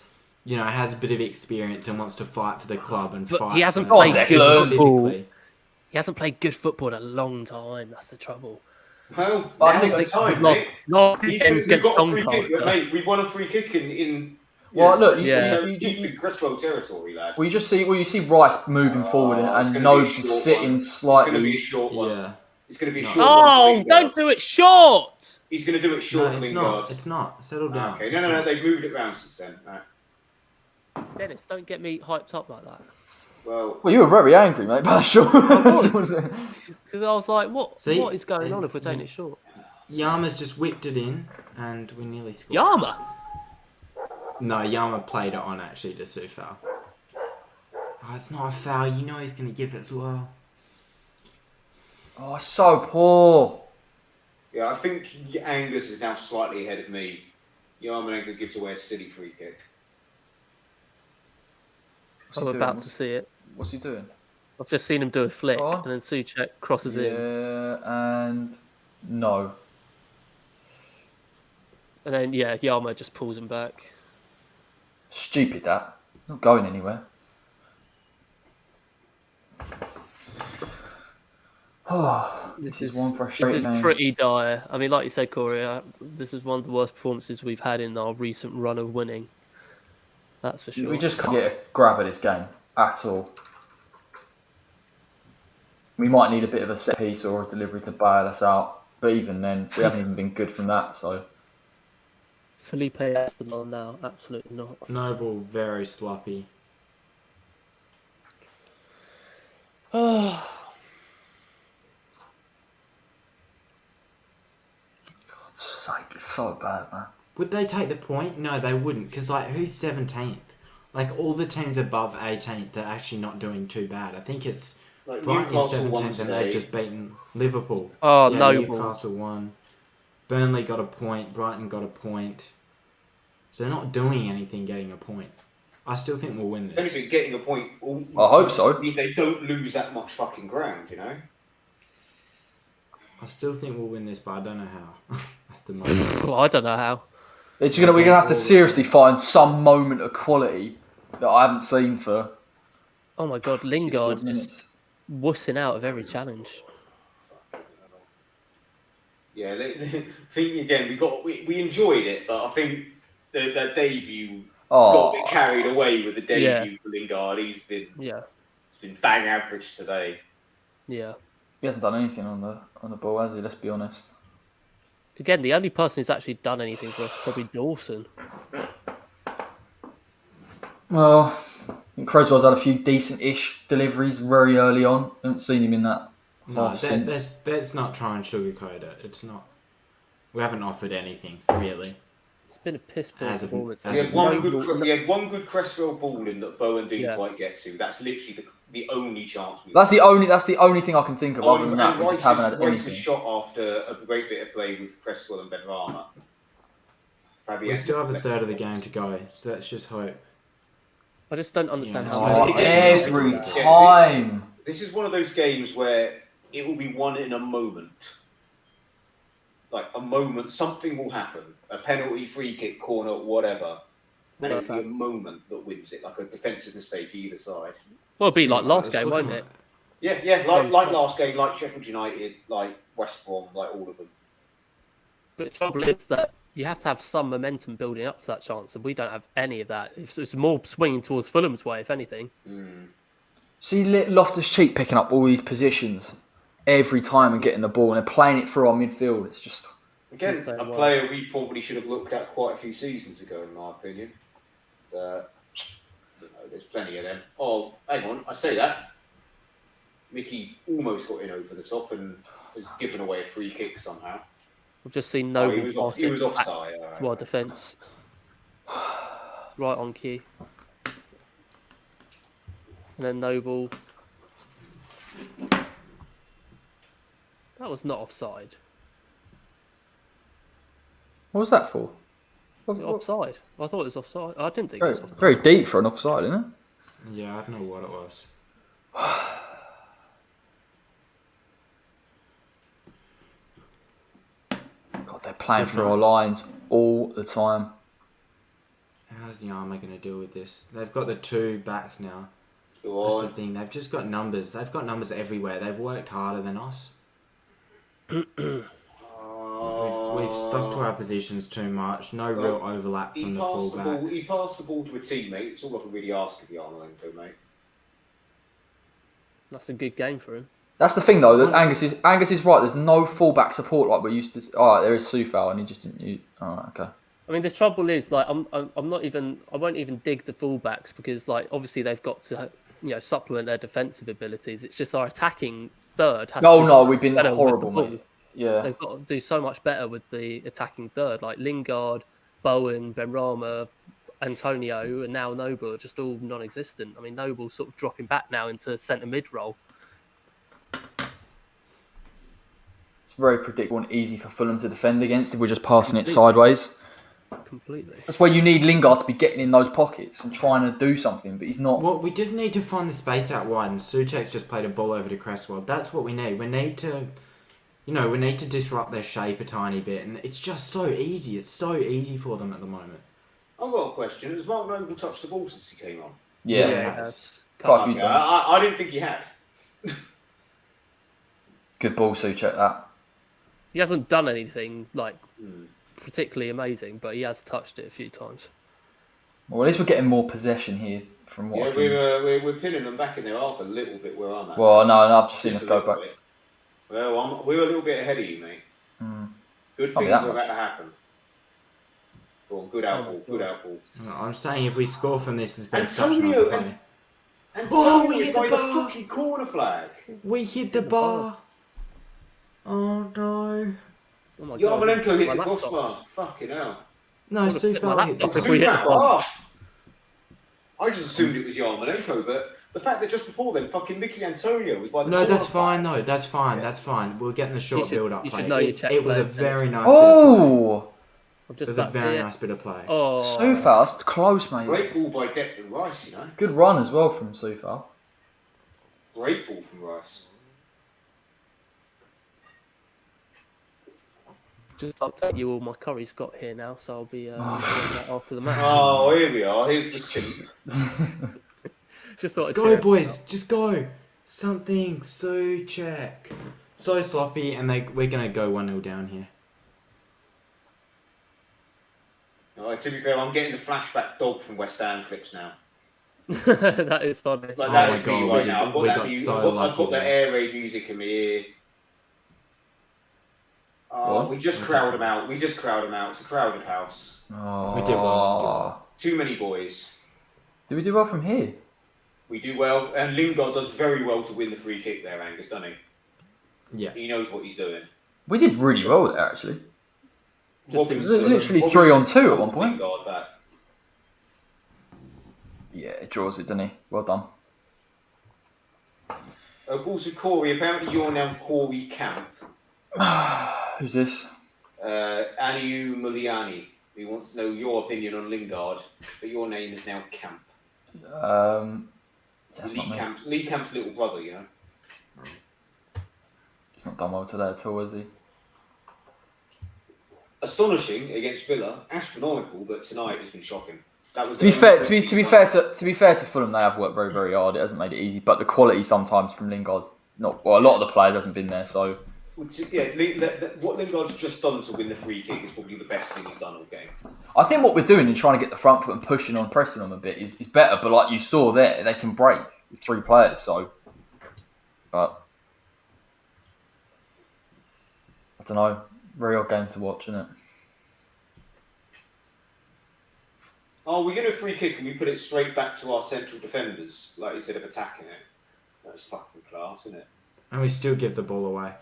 has a bit of experience and wants to fight for the club and fight. He hasn't for played good physically. He hasn't played good football in a long time. That's the trouble. Well, I think the time, mate. Not We've against got a free kick, Doncaster. mate. We've won a free kick in Well, look, deep in Cresswell territory, lads. Well, you see Rice moving forward and Nobes is sitting slightly. It's going to be a short one. Yeah. It's going to be a short Oh, one. don't do it short. He's going to do it short. No, it's not. Settle down. Okay, no. They've moved it round since then. Right. Dennis, don't get me hyped up like that. Well, you were very angry, mate. But sure. Because I was like, what is going on if we're taking it short? Yama's just whipped it in, and we nearly scored. Yama. No, Yama played it on actually to Sue foul. Oh, it's not a foul. You know he's going to give it as well. Oh, so poor. yeah, I think Angus is now slightly ahead of me. Yarmolenko gives away a silly free kick. I'm about to see it. What's he doing? I've just seen him do a flick, Oh. and then Souček crosses in. Yeah, and no. And then, Yama just pulls him back. Stupid that. Not going anywhere. Oh, this is one frustrating This is game. pretty dire. I mean, like you said, Corey, this is one of the worst performances we've had in our recent run of winning. That's for sure. We just can't get a grab at this game at all. We might need a bit of a set piece or a delivery to bail us out. But even then, we haven't even been good from that. So Felipe Aston now, absolutely not. Noble, very sloppy. God's sake, it's so bad, man. Would they take the point? No, they wouldn't. Because, who's 17th? All the teams above 18th are actually not doing too bad. I think it's Brighton in Newcastle 17th and they've just beaten Liverpool. Oh, yeah, Noble. Newcastle won. Burnley got a point. Brighton got a point. So they're not doing anything getting a point. I still think we'll win this. Anything, getting a point. I hope so. Means they don't lose that much fucking ground, I still think we'll win this, but I don't know how. At the moment. Well, I don't know how. We're going to have to seriously find some moment of quality that I haven't seen for Oh my God, 60 Lingard minutes. just wussing out of every challenge. Yeah, I think again we enjoyed it, but I think that debut got a bit carried away with the debut for Lingard. He's been bang average today. Yeah. He hasn't done anything on the ball, has he? Let's be honest. Again, the only person who's actually done anything for us is probably Dawson. Well, I think Creswell's had a few decent-ish deliveries very early on. I haven't seen him in that No, half since. let's not try and sugarcoat it. It's not. We haven't offered anything, really. It's been a piss poor As of- performance. as We of- had one good Cresswell ball in that Bowen didn't Yeah. quite get to. That's literally the only chance we That's the only thing I can think of. Other than that, we just haven't had Rice's anything. shot after a great bit of play with Cresswell and Benrahma. We still have a third of the game to go, so let's just hope. I just don't understand Yeah. how. Oh, every time. This is one of those games where it will be won in a moment. Like a moment, something will happen. A penalty, free kick, corner, whatever. And it'll be a moment that wins it, like a defensive mistake either side. Well, it'll be like last Let's game, look won't at it? Yeah, like last game, like Sheffield United, like West Brom, like all of them. But the trouble is that you have to have some momentum building up to that chance, and we don't have any of that. It's more swinging towards Fulham's way, if anything. See Loftus-Cheek picking up all these positions every time and getting the ball, and they're playing it through our midfield. It's just Again, playing a well. player we probably should have looked at quite a few seasons ago, in my opinion. I don't know, there's plenty of them. Oh, hang on, I say that. Mickey almost got in over the top and was given away a free kick somehow. We've just seen Oh, Noble he was offside. to our defence. Right on cue. And then Noble. That was not offside. What was that for? Offside. I thought it was offside. I didn't think it was offside. Very deep for an offside, isn't it? Yeah, I don't know what it was. God, they're playing through our lines all the time. How's the Armour going to deal with this? They've got the 2 back now. Go That's the thing. They've just got numbers. They've got numbers everywhere. They've worked harder than us. We've stuck to our positions too much. No real overlap from the fullbacks. He passed the ball to a teammate. It's all I can really ask of Yarmolenko, mate. That's a good game for him. That's the thing, though. That Angus is right. There's no fullback support like we're used to. Oh, there is Soufal, and he just didn't use. Oh, okay. I mean, the trouble is, like, I won't even dig the fullbacks because, like, obviously they've got to, supplement their defensive abilities. It's just our attacking third has to do we've been better with horrible, the ball. mate. Yeah, They've got to do so much better with the attacking third, like Lingard, Bowen, Benrahma, Antonio, and now Noble are just all non-existent. I mean, Noble's sort of dropping back now into centre mid role. it's very predictable and easy for Fulham to defend against if we're just passing it sideways. Completely. That's where you need Lingard to be getting in those pockets and trying to do something, but he's not. Well, we just need to find the space out wide, and Souček's just played a ball over to Cresswell. That's what we need. We need to, we need to disrupt their shape a tiny bit, and it's just so easy. It's so easy for them at the moment. I've got a question. Has Mark Noble touched the ball since he came on? Yeah, That's quite a few times. I didn't think he had. Good ball, Souček. That. He hasn't done anything like particularly amazing, but he has touched it a few times. Well, at least we're getting more possession here from what. Yeah, we're pinning them back in their half a little bit where I'm at. Well, no, I've just seen us go back. Well, we're a little bit ahead of you, mate. Good things are about to happen. Go on, good outball, good outball. I'm saying if we score from this, there's been such Antonio, nice play. And we hit the fucking corner flag. We hit the bar. Oh no. Oh my God. Yarmolenko hit My the laptop. crossbar. Fucking hell. No, Soufal hit the laptop if we hit the Soufal, I just assumed it was Yarmolenko, but the fact that just before then, fucking Mickey Antonio was by the No, corner that's fine. flag. No, that's fine. That's fine. We're getting the short build-up you play. should know your check It was a play. very nice. Oh, I'm It just was a about to very hear- nice bit of play. Oh, Soufal, that's close, mate. Great ball by Declan Rice, Good run as well from Soufal. Great ball from Rice. just update you all. My curry's got here now, so I'll be doing that after the match. Oh, here we are. Here's the sink. Just thought I'd Go, share. boys. Just go. Something. Souček. So sloppy, and we're going to go 1-0 down here. To be fair, I'm getting the flashback dog from West Ham clips now. That is funny. Like, Oh that my is God, me we right did- now. I've got we that got music. so I've got lucky the there. air raid music in my ear. What? We just crowd them out. It's a crowded house. Oh. We did well. Too many boys. Did we do well from here? We do well, and Lingard does very well to win the free kick there, Angus, doesn't he? Yeah. He knows what he's doing. We did really well there, actually. Just It was literally 3-on-2 at one point. Lingard back. Yeah, it draws it, doesn't he? Well done. Also, Corey, apparently you're now Corey Camp. Who's this? Aniu Muliani, who wants to know your opinion on Lingard, but your name is now Camp. That's not me. Lee Camp's little brother, you know. He's not done well today at all, is he? Astonishing against Villa, astronomical, but tonight has been shocking. That was To be fair to Fulham, they have worked very, very hard. It hasn't made it easy, but the quality sometimes from Lingard's not. Well, a lot of the players hasn't been there. So yeah, what Lingard's just done to win the free kick is probably the best thing he's done all game. I think what we're doing in trying to get the front foot and pushing on, pressing them a bit is better. But like you saw there, they can break with 3 players. So, but I don't know. Very odd game to watch, isn't it? Oh, we get a free kick and we put it straight back to our central defenders, like instead of attacking it. That's fucking class, isn't it? And we still give the ball away.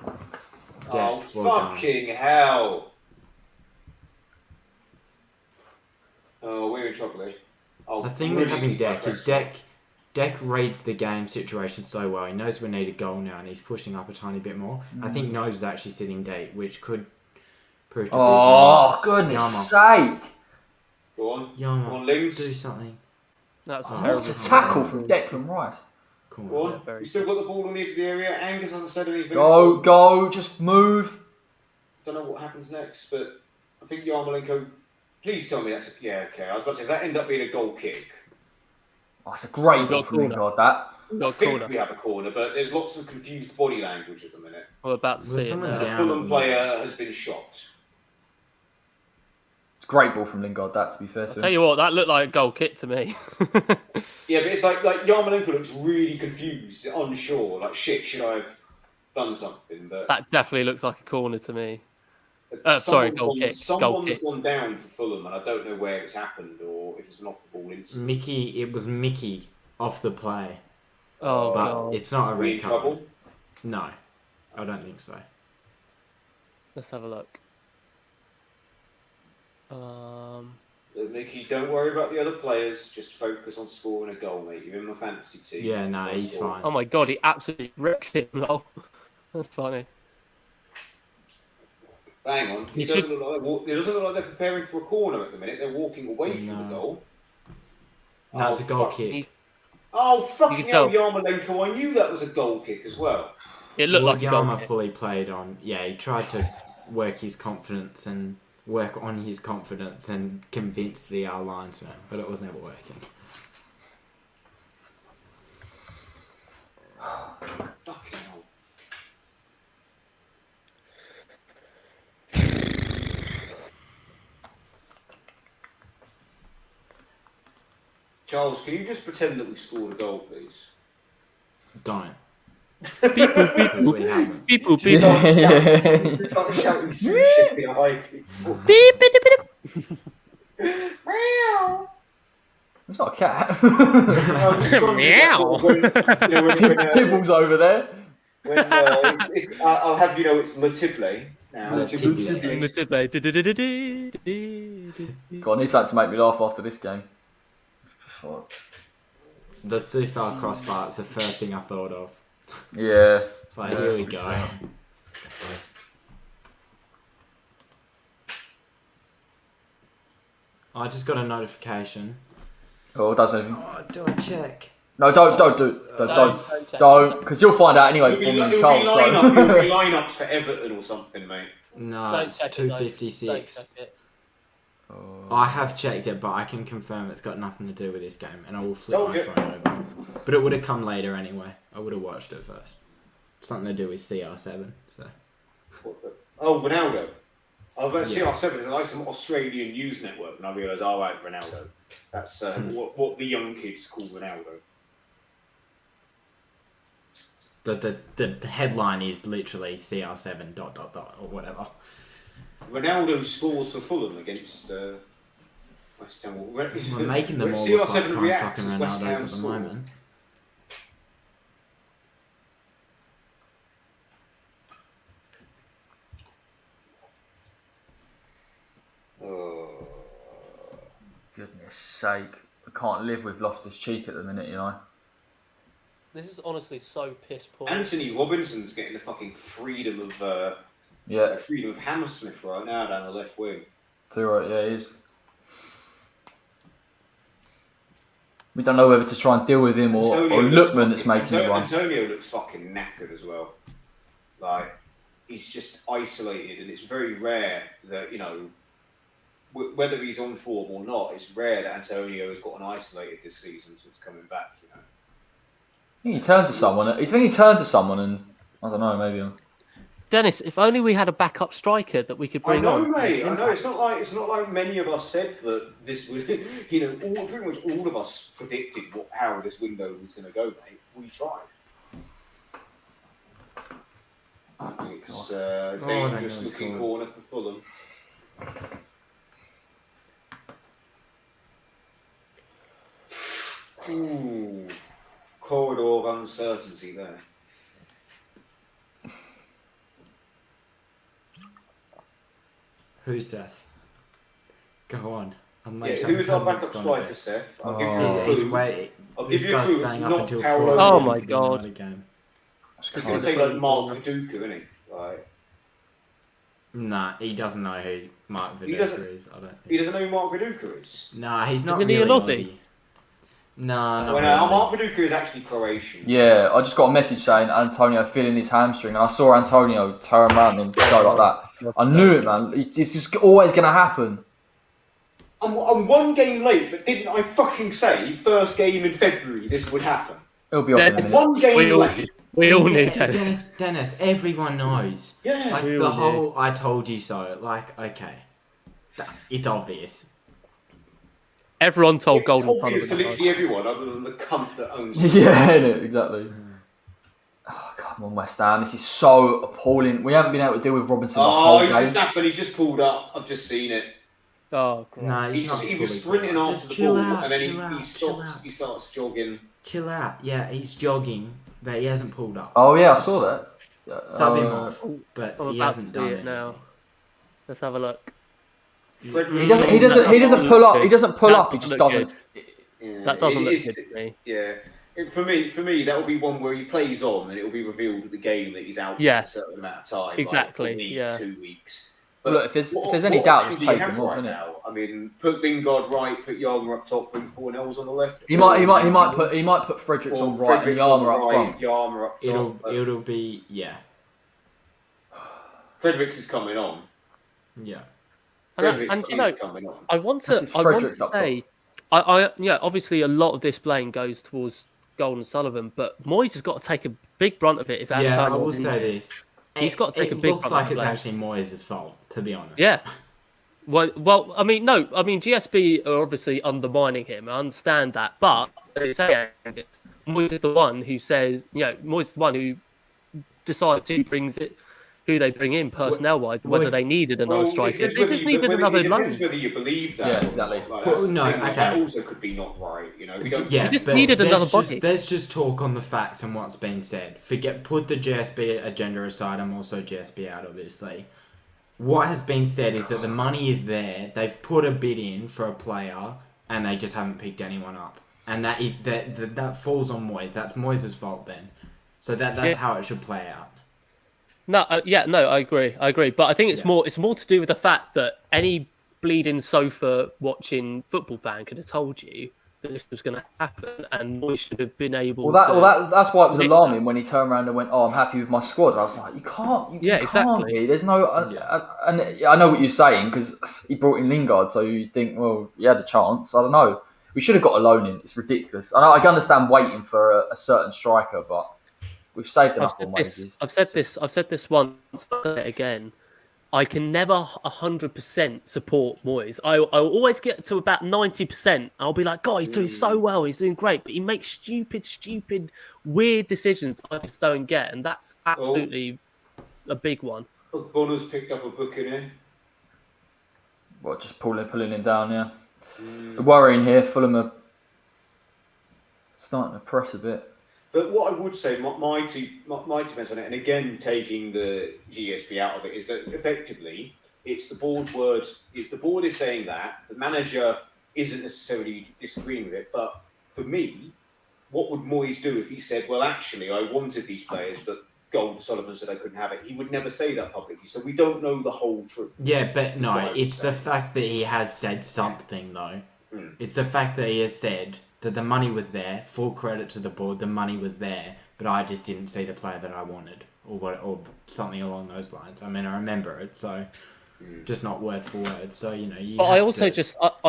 Oh, Death, well done. fucking hell! Oh, we're in trouble, eh? Oh, The thing with having brilliantly Deck is pressed. Deck reads the game situation so well. He knows we need a goal now, and he's pushing up a tiny bit more. I think Nose is actually sitting deep, which could prove to be. Oh, goodness sake! Go on. Yama, Go on, Lings. do something. That's Oh, terrible. What a tackle from Declan Rice. Come Go on. on. very We still got the ball on the edge of the area. Angus hasn't said anything. Go, so go, just move. don't know what happens next, but I think Yarmolenko. Please tell me that's yeah. Okay, I was about to say, if that end up being a goal kick, Oh, it's a great We've ball got from corner. Lingard, that. We've I got a think corner. we have a corner, but there's lots of confused body language at the minute. We're about to Was see it someone now. A down? Fulham player has been shot. It's a great ball from Lingard, that, to be fair I'll to tell him. you what, that looked like a goal kick to me. Yeah, but it's like Yarmolenko looks really confused, unsure. Like shit, should I have done something? But That definitely looks like a corner to me. Sorry, goal kick. Goal Someone's kick. gone down for Fulham, and I don't know where it's happened or if it's an off-the-ball incident. It was Mickey off the play, Oh, but God. it's not a Are we in red card. trouble? No, I don't think so. Let's have a look. Mickey, don't worry about the other players. Just focus on scoring a goal, mate. You're in my fantasy team. Yeah, no, You'll he's score. fine. Oh my God, he absolutely wrecks him, lol. That's funny. Hang on. He It doesn't look like they're preparing for a corner at the minute. They're walking away from the No. goal. No, it's a goal fuck. kick. He's- Oh, fucking can hell, tell. Yarmolenko. I knew that was a goal kick as well. It looked like a goal Yama kick. fully played on. Yeah, he tried to work on his confidence and convince the linesman, but it was never working. Fucking hell. Charles, can you just pretend that we scored a goal, please? Don't. Beep, boop, beep, Because we boop. haven't. Beep, boop, beep. Start shouting some shit behind people. Beep, beep, beep, beep. It's not a cat. I'm just trying to do that sort of when, Tibble's over there. I'll have you know it's Le Tiblé now. Le Tiblé. God, I need something to make me laugh after this game. Fuck. The Sufal crossbar is the first thing I thought of. Yeah. It's like, here we go. sure. I just got a notification. Oh, it does anything. Oh, do I check? No, don't do don't, because you'll find out anyway It'll from be, me and it'll be Charles. lineups for Everton or something, mate. No, Don't it's check it, don't 256. check it. I have checked it, but I can confirm it's got nothing to do with this game, and I will flip Told my you. phone over. But it would have come later anyway. I would have watched it first. Something to do with CR7. So Oh, Ronaldo. I was about to Yeah. CR7 is like some Australian news network, and I realised, oh, right, Ronaldo. That's what the young kids call Ronaldo. the headline is literally CR7 ... or whatever. Ronaldo scores for Fulham against West Ham. We're making them all look like CR7 prime reacts fucking as West Ronaldos Ham at the score. moment. Oh. Goodness sake, I can't live with Loftus Cheek at the minute, you know. This is honestly so piss poor. Anthony Robinson's getting the fucking freedom of Yeah, Hammersmith right now down the left wing. too right. Yeah, he is. We don't know whether to try and deal with him or Lookman that's making the run. Antonio looks fucking knackered as well. Like, he's just isolated, and it's very rare that, you know, whether he's on form or not, it's rare that Antonio has gotten isolated this season since coming back, you know. I think he turned to someone. I think he turned to someone, and I don't know, maybe. Dennis, if only we had a backup striker that we could I bring know, on. mate. I know. It's not like many of us said that this would. You know, pretty much all of us predicted how this window was going to go, mate. We tried. It's that dangerous goal's looking good. corner for Fulham. Ooh, corridor of uncertainty there. Who's Seth? Go on. Yeah, who's our backup striker, Seth? I'll give you a He's clue. waiting. I'll give This you a guy's clue. It's staying up not until Paolo. 4 Oh a.m. my to the God. United game. He's going to say like Mark Viduka, isn't he? Like, Nah, he doesn't know who Mark He doesn't- Viduka is. I don't he think. doesn't know who Mark Viduka is. Nah, he's not Isn't he really an Aussie? Aussie. Nah, not Well, really. no, Mark Viduka is actually Croatian. Yeah, I just got a message saying Antonio feeling his hamstring, and I saw Antonio turn around and go like that. I knew it, man. It's just always going to happen. I'm 1 game late, but didn't I fucking say first game in February this would happen? It'll be off in a Dennis, minute. 1 game late. we all knew Dennis, everyone knows. Yeah. Like We the all whole "I told you so." Like, okay, it's obvious. Everyone told It's Golden obvious to Sullivan. literally everyone other than the cunt that owns it. Yeah, innit? Exactly. Oh, come on, West Ham. This is so appalling. We haven't been able to deal with Robinson the whole He's game. just happened. He's just pulled up. I've just seen it. Oh, great. No, He was fully sprinting cool. after Just the chill ball, out, and then chill he out, chill stops. out. He starts jogging. Chill out. Yeah, he's jogging, but he hasn't pulled up. Oh, yeah, I saw that. Sub him off, but I'm he about to hasn't see done it now. Let's have a look. Frederick. He doesn't pull up. He doesn't pull up. He just doesn't. Yeah, That doesn't it look is- good to me. Yeah. For me, that will be one where he plays on, and it will be revealed at the game that he's out Yeah. for a certain amount of time. Exactly, Like a week, yeah. 2 weeks. Well, look, if there's any doubt, just options do you take have him off, right innit? now? I mean, put Lingard right, put Yarmer up top, bring Fornells on the left. He might put Fredericks on right and Fredericks on the Yarmer up right, front. Yarmer up top. It'll be Fredericks is coming on. yeah. Fredericks And, you know, is coming on. I want This to, is I want Fredericks to up top. say, yeah, obviously a lot of this blame goes towards Golden Sullivan, but Moyes has got to take a big brunt of it if Yeah, I Antonio will is say injured. this. He's got to take a big It looks brunt like of it's blame. actually Moyes' fault, to be honest. Yeah. Well, I mean, no, I mean, GSB are obviously undermining him. I understand that, but Moyes is the one who says, Moyes is the one who decides who they bring in personnel-wise, whether they needed another striker. They just needed another It depends loan. whether you believe that. Yeah, or exactly. not. Like, But that's the no, thing, like, okay. that also could be not right. You know, we don't. Yeah, just but needed another body. Let's just talk on the facts and what's been said. Put the GSB agenda aside. I'm also GSB out, obviously. What has been said is that the money is there. They've put a bid in for a player, and they just haven't picked anyone up. And that falls on Moyes. That's Moyes' fault then. So that's how it should play out. No, I agree. But I think it's more to do with the fact that any bleeding sofa watching football fan could have told you that this was going to happen, and Moyes should have been able. That's why it was alarming when he turned around and went, "Oh, I'm happy with my squad." And I was like, "You can't, you can't be." There's no, and I know what you're saying because he brought in Lingard, so you think, well, he had a chance. I don't know. We should have got a loan in. It's ridiculous. I can understand waiting for a certain striker, but we've saved enough on wages. I've said this once. I'll say it again. I can never 100% support Moyes. I'll always get to about 90%. I'll be like, God, he's doing so well. He's doing great. But he makes stupid, weird decisions I just don't get. And that's absolutely a big one. Bonner's picked up a book in here. Well, just pulling him down, yeah. Worrying here, Fulham are starting to press a bit. But what I would say, my two pence on it, and again taking the GSP out of it, is that effectively it's the board's words. The board is saying that the manager isn't necessarily disagreeing with it. But for me, what would Moyes do if he said, "Well, actually, I wanted these players, but Gold Sullivan said I couldn't have it"? He would never say that publicly. So we don't know the whole truth. Yeah, but no, it's the fact that he has said something though. It's the fact that he has said that the money was there. Full credit to the board, the money was there, but I just didn't see the player that I wanted, or something along those lines. I mean, I remember it, so just not word for word. So But I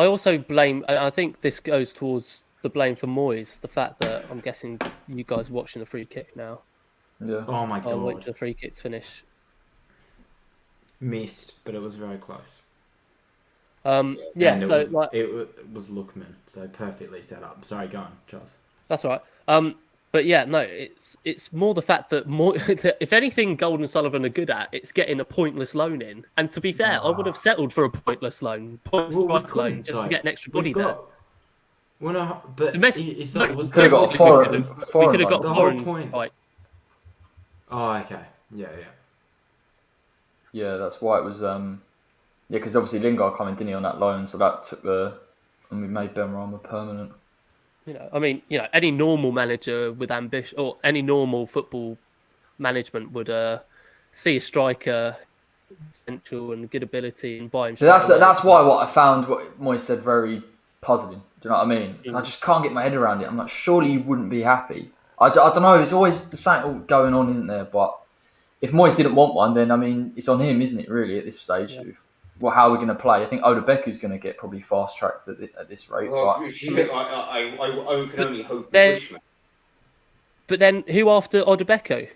also blame. I think this goes towards the blame for Moyes. The fact that I'm guessing you guys are watching the free kick now. Yeah. Oh my I'll wait god, till the free kicks finish. missed, but it was very close. So it was Lookman, so perfectly set up. Sorry, go on, Charles. that's all right. But yeah, no, it's more the fact that if anything, Gold and Sullivan are good at, it's getting a pointless loan in. And to be fair, I would have settled for a pointless loan, loan, just to get an extra body there. Well, no, but Domestic, is that was could have got a foreign. We could have got the a whole foreign point. right. Oh, okay. Yeah. Yeah, that's why it was. Because obviously Lingard coming, didn't he, on that loan, so that took and we made Benrahma permanent. Any normal manager with ambition or any normal football management would see a striker essential and good ability and buy him. So that's why what I found what Moyes said very puzzling. Do you know what I mean? 'Cause I just can't get my head around it. I'm like, surely you wouldn't be happy. I don't know. There's always the same going on, isn't there? But if Moyes didn't want one, then I mean, it's on him, isn't it? Really, at this stage. Yeah. How are we going to play? I think Odebeku's going to get probably fast tracked at this rate. Well, but I can only hope. But then, who after Odebeku?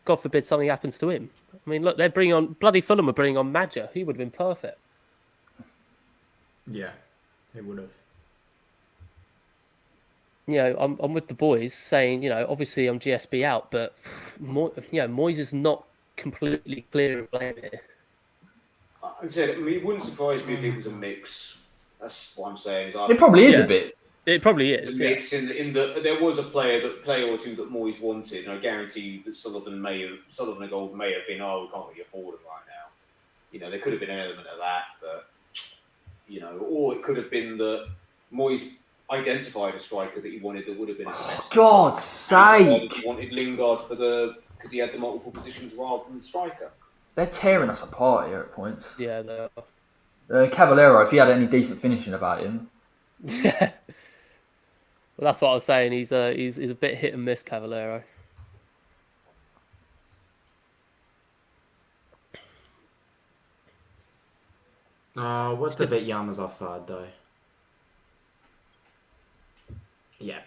God forbid something happens to him. I mean, look, they're bringing on bloody Fulham are bringing on Madger. He would have been perfect. Yeah, he would have. I'm with the boys saying, obviously I'm GSB out, but Moyes is not completely clear of blame here. I said, it wouldn't surprise me if it was a mix. That's what I'm saying. It probably is a bit. It probably is. It's a mix in the there was a player or two that Moyes wanted, and I guarantee that Sullivan and Gold may have been, we can't really afford him right now. There could have been an element of that, but or it could have been that Moyes identified a striker that he wanted that would have been a domestic. God's sake! He wanted Lingard because he had the multiple positions rather than the striker. They're tearing us apart here at points. Yeah, they are. Cavallero, if he had any decent finishing about him. Yeah. Well, that's what I was saying. He's a bit hit and miss, Cavallero. What's the bit Yama's offside though? Yeah.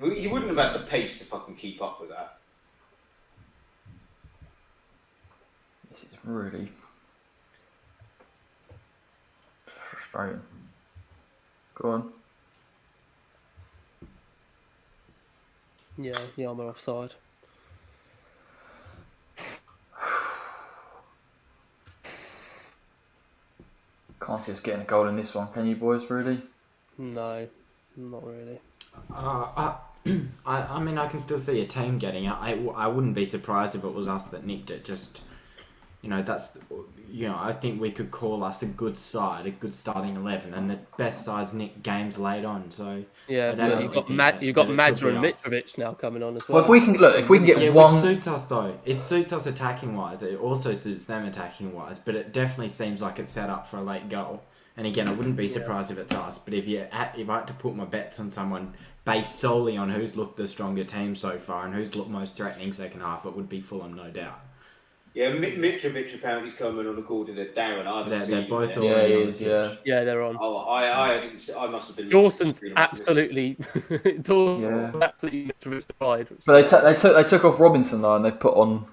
He wouldn't have had the pace to fucking keep up with that. This is really frustrating. Go on. Yeah, Yama offside. Can't see us getting a goal in this one, can you boys, really? No, not really. I mean, I can still see a team getting it. I wouldn't be surprised if it was us that nicked it. Just, I think we could call us a good side, a good starting 11, and the best sides nick games late on. So yeah, you've got Madger and Mitrovic now coming on as well. Well, if we can get one, which suits us though. It suits us attacking wise. It also suits them attacking wise. But it definitely seems like it's set up for a late goal. And again, I wouldn't be surprised if it's us. But if I had to put my bets on someone based solely on who's looked the stronger team so far and who's looked most threatening second half, it would be Fulham, no doubt. Yeah, Mitrovic apparently is coming on according to Darren. They're both already on the pitch. Yeah, they're on. Oh, I didn't see, I must have been. Dawson's absolutely absolutely Mitrovic pride. But they took off Robinson though, and they put on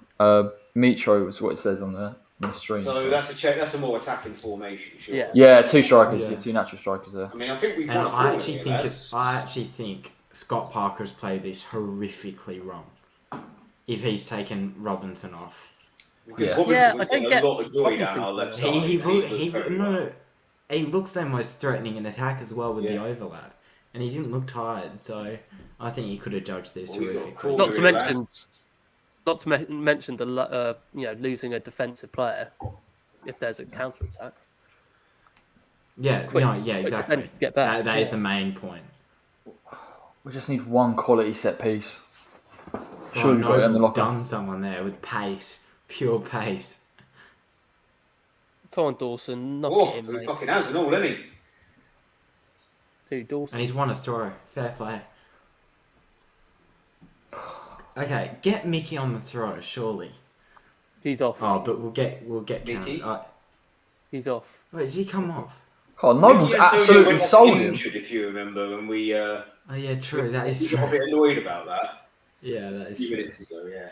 Mitro, is what it says on the stream. So that's a more attacking formation, sure. Yeah, two strikers, two natural strikers there. I mean, I think we've And won a I corner actually think Scott Parker's played this horrifically wrong. If he's taken Robinson off. Because Robinson was getting a lot of joy down our left side. He looks their most threatening in attack as well with the overlap. And he didn't look tired, so I think he could have judged this horrifically. Not to mention the losing a defensive player if there's a counter attack. Exactly. To get back. That is the main point. We just need one quality set piece. Surely Noble's done someone there with pace, pure pace. Come on, Dawson, knock it in, mate. He fucking has and all, isn't he? Dude, Dawson. And he's won a throw. Fair play. Okay, get Mickey on the throw, surely. He's off. Oh, but we'll get Mickey? He's off. Wait, does he come off? God, Noble's absolutely sold him. If you remember, when we. Oh yeah, true. That is true. true. Got a bit annoyed about that. Yeah, that is. A few minutes ago, yeah.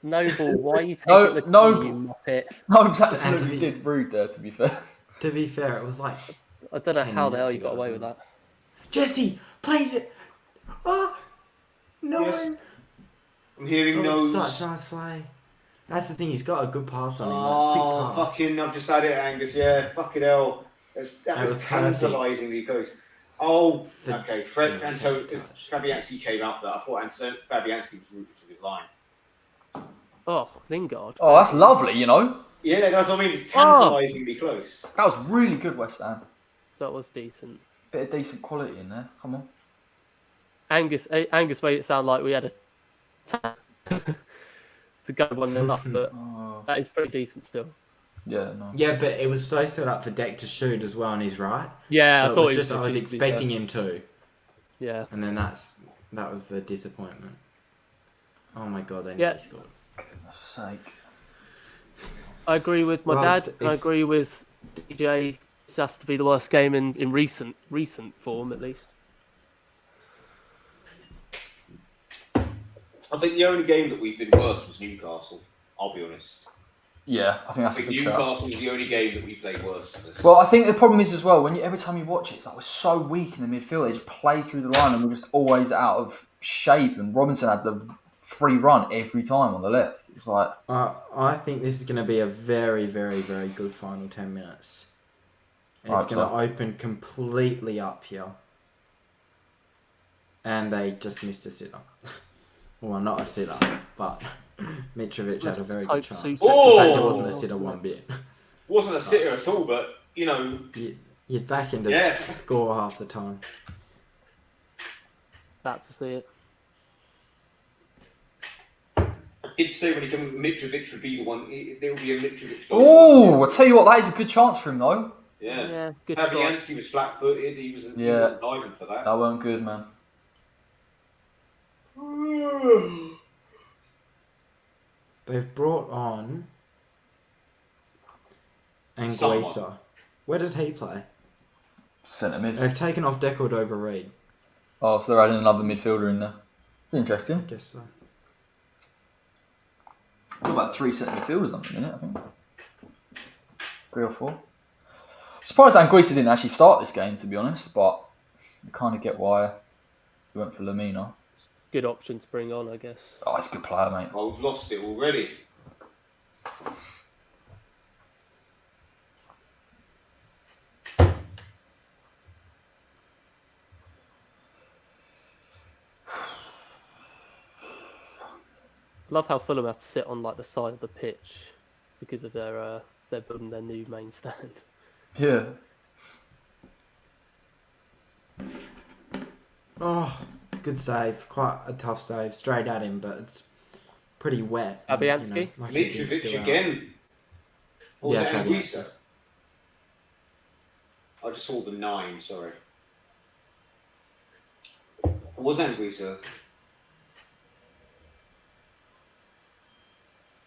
Noble, why are you taking the call, you muppet? Noble's absolutely did rude there. To be fair. To be fair, it was like. I don't know how the hell you got away with that. Jesse, Plays it. Oh, no. Yes. I'm hearing Oh, no's. such nice play. That's the thing. He's got a good pass on him. Oh, Quick pass. fucking! I've just had it, Angus. Yeah, fucking hell. That was was tantalisingly close. Oh, okay. Fantastic And so touch. Fabianski came out for that. I thought Fabianski was rooted to his line. Oh, Lingard. Oh, that's lovely, you know. Yeah, that's what I mean. It's tantalisingly close. That was really good, West Ham. That was decent. Bit of decent quality in there. Come on. Angus made it sound like we had a tap to go 1-0 up, but Oh, that is pretty decent still. yeah, no. Yeah, but it was so set up for Deck to shoot as well on his right. Yeah, So I thought it was he I was gonna expecting him to, Yeah. and then that was the disappointment. Oh my god, they Yeah. nearly scored. Goodness sake. I agree with my Well, dad. it's- And I agree with DJ. This has to be the worst game in recent form, at least. I think the only game that we've been worse was Newcastle. I'll be honest. Yeah, I think I that's a think good shout. Newcastle was the only game that we played worse than this. Well, I think the problem is as well, every time you watch it, it's like we're so weak in the midfield. They just play through the line and we're just always out of shape. And Robinson had the free run every time on the left. It was like, I think this is going to be a very, very, very good final 10 minutes. It's Right, going to so- open completely up here. And they just missed a sitter. Well, not a sitter, but Mitrovic had a very good chance. In fact, it wasn't a sitter one bit. Wasn't a sitter at all, but you know, You'd back into Yeah. score half the time. Glad to see it. I did say when he came, Mitrovic would be the one. There will be a Mitrovic goal. oh, I tell you what, that is a good chance for him though. Yeah. Yeah, good strike. Fabianski was flat-footed. He wasn't diving for that. That weren't good, man. They've brought on Anguissa. Someone. Where does he play? Centre mid. They've taken off Deckard over Reed. Oh, so they're adding another midfielder in there. Interesting. I guess so. Got about 3 centre midfielders on the minute, I think. 3 or 4. Surprised Anguissa didn't actually start this game, to be honest, but you kind of get why he went for Lamina. Good option to bring on, I guess. Oh, he's a good player, mate. Oh, we've lost it already. Love how Fulham have to sit on like the side of the pitch because of they're building their new main stand. Yeah. Oh, good save. Quite a tough save. Straight at him, but it's pretty wet. Fabianski? like he did Mitrovic still out. again. Or was Yeah, it Fabianski. Anguissa? I just saw the 9, sorry. It was Anguissa.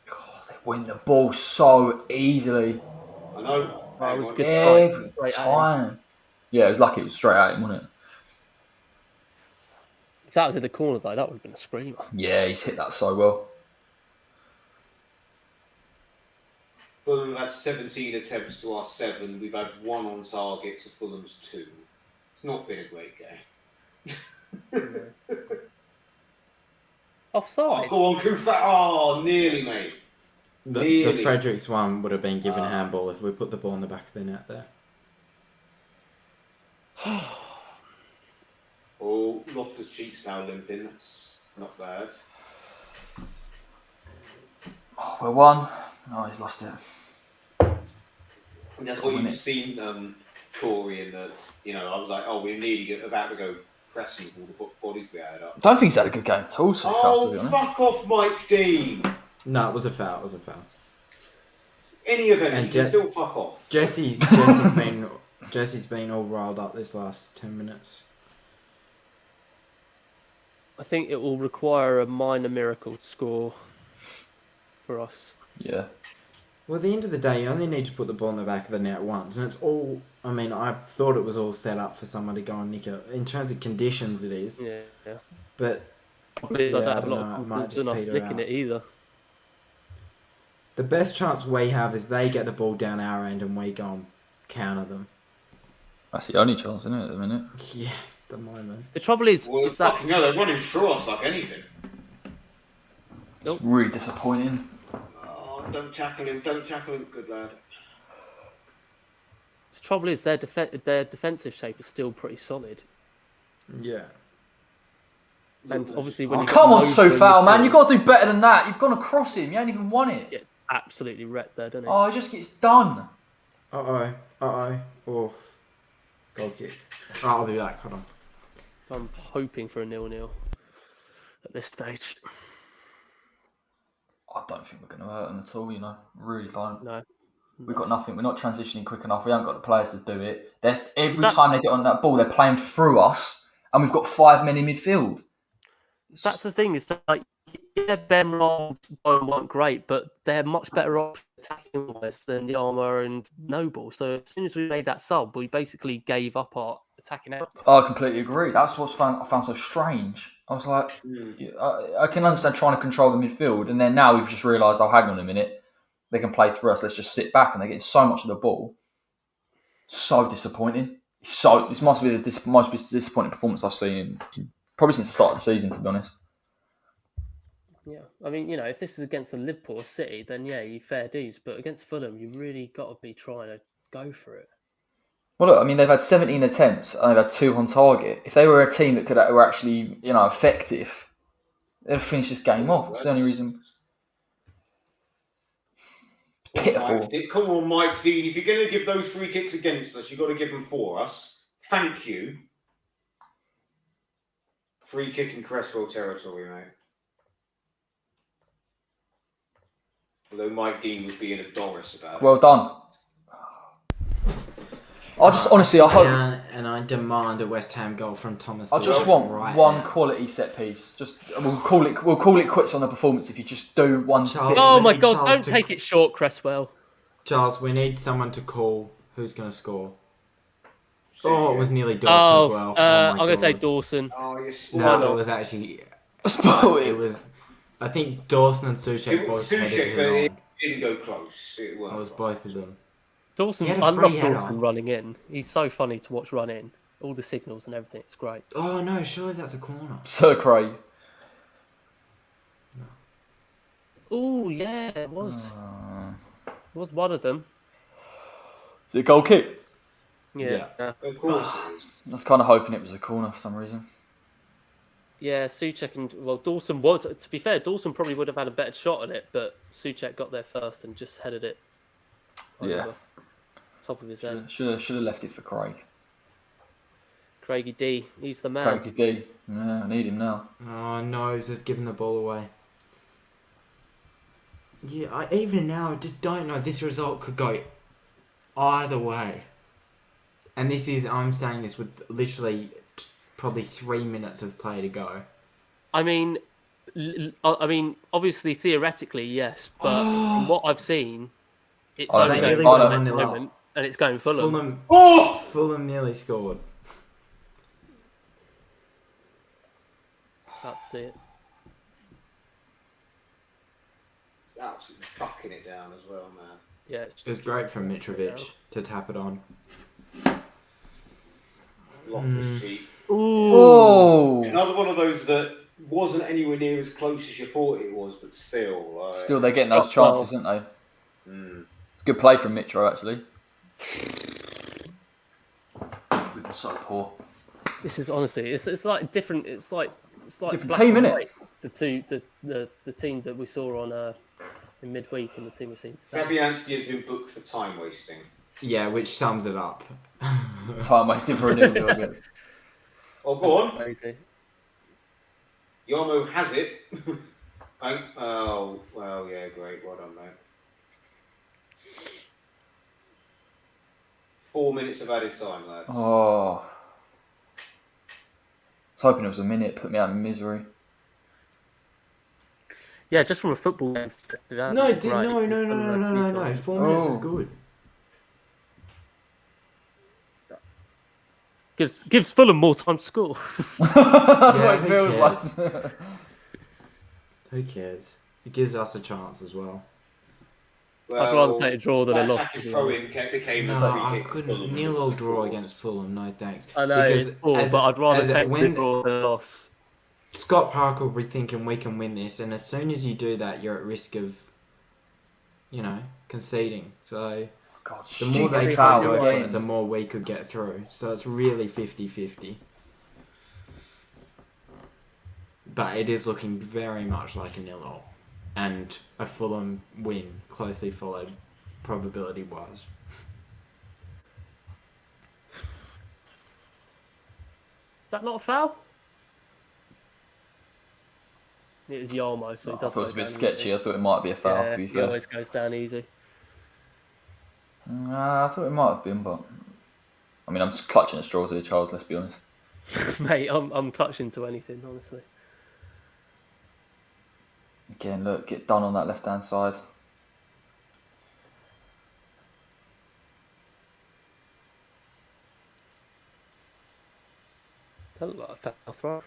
God, they win the ball so easily. I know. That was Hang on. good. Every Straight at him. time. Yeah, it was lucky it was straight at him, wasn't it? If that was in the corner though, that would have been a screamer. Yeah, he's hit that so well. Fulham have had 17 attempts to our 7. We've had 1 on target to Fulham's 2. It's not been a great game. Offside. Oh, go on, Kufa. Oh, nearly, mate. The Nearly. Fredericks one would have been given handball if we put the ball in the back of the net there. Oh, Loftus-Cheek's now limping. That's not bad. Oh, we're 1. Oh, he's lost it. And that's what you've Win it. just seen, Corey, in the, I was like, oh, we're nearly about to go pressing all the bodies we had up. Don't think he's had a good game at all so far, to be Oh, honest. fuck off, Mike Dean. No, it was a foul. It was a foul. Any event, And you can Je- still fuck off. Jesse's been all riled up this last 10 minutes. I think it will require a minor miracle to score for us. Yeah. Well, at the end of the day, you only need to put the ball in the back of the net once, and it's all. I mean, I thought it was all set up for someone to go and nick it. In terms of conditions, it is. Yeah. But Probably Yeah, I don't I have a don't lot know, it of might confidence just in us peter nicking out. it either. the best chance we have is they get the ball down our end and we go and counter them. That's the only chance, isn't it, at the minute? Yeah, the moment. The trouble is that fucking hell, they're running through us like anything. It's really disappointing. Oh, don't tackle him, good lad. the trouble is their defensive shape is still pretty solid. Yeah. And obviously, when Oh, you come on, get loads in Soufal, man. midfield, You've got to do better than that. You've gone across him. You ain't even won it. he gets absolutely wrecked there, doesn't he? Oh, it just gets done. Oh. Goal kick. Oh, I'll be back. Hold on. I'm hoping for a 0-0 at this stage. I don't think we're going to hurt them at all, you know. Really don't. No. We've got nothing. We're not transitioning quick enough. We haven't got the players to do it. Every time they get on that ball, they're playing through us, and we've got 5 men in midfield. That's the thing, is that, like, yeah, Ben Roll weren't great, but they're much better off attacking wise than the Armour and Noble. So as soon as we made that sub, we basically gave up our attacking out. I completely agree. That's what I found so strange. I was like, I can understand trying to control the midfield, and then now we've just realised, oh, hang on a minute, they can play through us. Let's just sit back, and they're getting so much of the ball. So disappointing. This must be the most disappointing performance I've seen in probably since the start of the season, to be honest. Yeah, I mean, you know, if this is against the Liverpool City, then yeah, you fair dues. But against Fulham, you really got to be trying to go for it. Well, look, I mean, they've had 17 attempts and they've had 2 on target. If they were a team that were actually, you know, effective, they'd finish this game off. It's the only reason. Pitiful. Come on, Mike Dean. If you're going to give those free kicks against us, you've got to give them for us. Thank you. Free kick in Cresswell territory, mate. Although Mike Dean was being a Doris about it. Well done. I just honestly, I hope. Down and I demand a West Ham goal from Thomas. I just want one quality set piece. Just we'll call it quits on the performance if you just do one. Charles, Oh we my need God! Charles Don't to- take it short, Cresswell. Charles, we need someone to call who's going to score. Soucek. Oh, it was nearly Dawson as well. I'm my going to say God. Dawson. Oh, you're No, spoiled. it was actually. Spoil It it. was. I think Dawson and Soucek It was both headed Soucek, him but on. it didn't go close. It It was. was both of them. Dawson, He had a I love free header. Dawson running in. He's so funny to watch run in. All the signals and everything. It's great. Oh no! Surely that's a corner. Sir Craig. Oh yeah, it was. It was one of them. Is it a goal kick? Yeah. Of course it is. I was kind of hoping it was a corner for some reason. Yeah, Soucek and Dawson was. To be fair, Dawson probably would have had a better shot at it, but Soucek got there first and just headed it. Yeah. Over top of his head. Should have left it for Craig. Craigie D, he's the man. Craigie D. Yeah, I need him now. Oh no! He's just giving the ball away. Yeah, even now, I just don't know. This result could go either way. And I'm saying this with literally probably 3 minutes of play to go. I mean, obviously theoretically yes, but from what I've seen, it's Oh, only they going really Fulham went at the 1-0 up. moment, and it's going Fulham. Fulham nearly scored. That's it. It's absolutely bucking it down as well, man. Yeah, It was great from Mitrovic to tap it on. Loftus cheek. Oh! Another one of those that wasn't anywhere near as close as you thought it was, but still. Like, Still, they're getting those chances, aren't they? It's good play from Mitro, actually. We've been so poor. this is honestly, it's like different. It's like Different black team, and innit? white. The team that we saw on in midweek and the team we've seen today. Fabianski has been booked for time wasting. Yeah, which sums it up. Time wasted for a 0-0 against. Oh, go on. Crazy. Yarmo has it. Oh, well, yeah, great. Well done, mate. 4 minutes of added time, lads. Oh. I was hoping it was a minute, put me out of misery. Yeah, just from a football game perspective. No, that'd be great. no. 4 minutes is Oh. good. Gives Fulham more time to score. That's Yeah, what it who feels cares? like. Who cares? It gives us a chance as well. I'd rather take a draw than a that loss. attacking throw-in became No, a free I kick. couldn't. 0-0 draw against Fulham, no thanks. I know it's poor, but I'd rather take a draw than a loss. Scott Parker will be thinking we can win this, and as soon as you do that, you're at risk of, conceding. So God, the more they stupid try foul to go for again. it, the more we could get through. So it's really 50-50. But it is looking very much like a 0-0. And a Fulham win, closely followed, probability-wise. Is that not a foul? It was Yarmo, so I it does thought it was a go bit down sketchy. easy. I thought it might be a foul, to be He fair. always goes down easy. I thought it might have been, but... I mean, I'm just clutching at straws here, Charles, let's be honest. Mate, I'm clutching to anything, honestly. Again, look, get done on that left-hand side. That looked like a foul throw.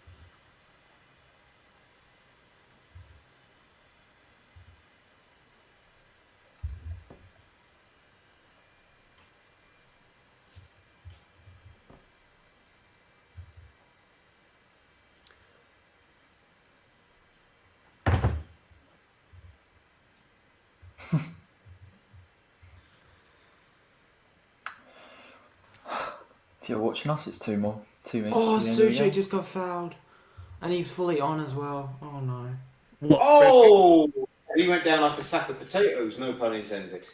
If you're watching us, it's 2 minutes. Oh, to the end of the Suchet game. just got fouled. And he's fully on as well. Oh, no. What? Oh! He went down like a sack of potatoes, no pun intended.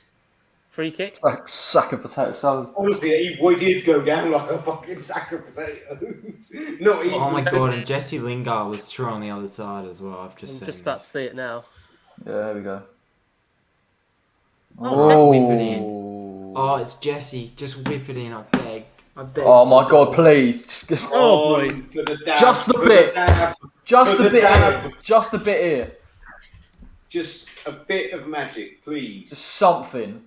Free kick? Like a sack of potato salad. Honestly, he did go down like a fucking sack of potatoes. Not even. Oh, my God. And Jesse Lingard was through on the other side as well. I've just I'm seen just about to this. see it now. Yeah, there we go. Oh, whip it in. Oh, it's Jesse. Just whip it in, I beg. I beg. Oh my God, please. Just Oh, boys. For the dab, Just the for bit. dab, just for a the bit dab. here. Just a bit here. Just a bit of magic, please. Just something.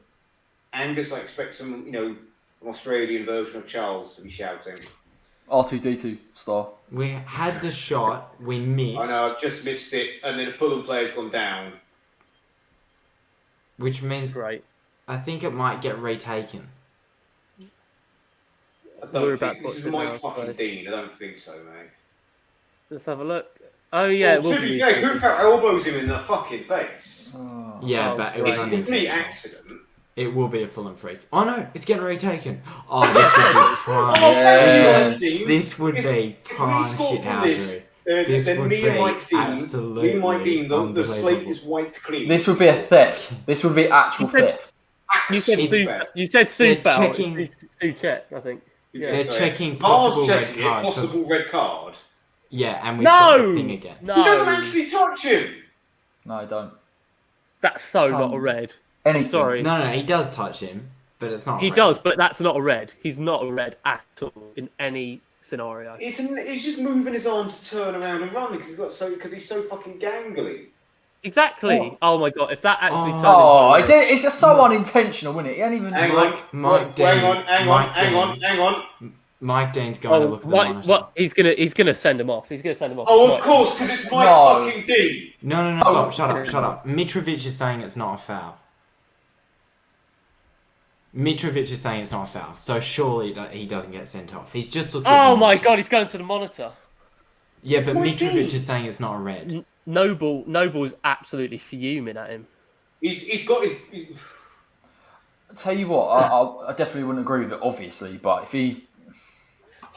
Angus, I expect some, an Australian version of Charles to be shouting. R2D2 star. We had the shot. We missed. I know, I've just missed it, and then a Fulham player's gone down. Which means Great. I think it might get retaken. I We're don't about think to this is watch it Mike now, fucking so- Dean. I don't think so, mate. Let's have a look. Oh, yeah. it will to be be fair, retaken. Kufau elbows him in the fucking face. Oh. Yeah, Oh, but it great. was It's a complete unintentional. accident. It will be a Fulham freak. Oh no, it's getting retaken. Oh, this would be prime. Oh, Yeah. Mike Dean. This would If- be If we prime score from this, shithousery. This then would me and be Mike Dean, absolutely me and Mike Dean, the unbelievable. slate is wiped clean. This would be a theft. This would be actual theft. You said It's Sue, fair. you said Sue They're foul. checking- It's Sue check, I think. Yeah. They're Sorry. checking VAR's possible red checking it, card. possible red card. Yeah, and we've got the No! thing again. No! He doesn't actually touch him. No, I don't. That's so not a red. Anything. I'm sorry. No, he does touch him, but it's not. He red. does, but that's not a red. He's not a red at all in any scenario. He's just moving his arm to turn around and run because he's so fucking gangly. Exactly. Oh, my God. If that actually turned Oh, into a I red- did. It's just so unintentional, isn't it? He ain't even. Hang Mike- on, Mike Dean. hang on. Mike Dean's going to Oh, look at the monitor. what? He's gonna send him off. He's gonna send him off. Oh, Right. of course, because it's Mike No. fucking Dean. No, stop, shut up. Mitrovic is saying it's not a foul. Mitrovic is saying it's not a foul, so surely he doesn't get sent off. He's just looking at Oh the my monitor. God, he's going to the monitor. Yeah, but Mike Mitrovic Dean. is saying it's not a red. Noble's absolutely fuming at him. He's got his. Tell you what, I definitely wouldn't agree with it, obviously, but if he.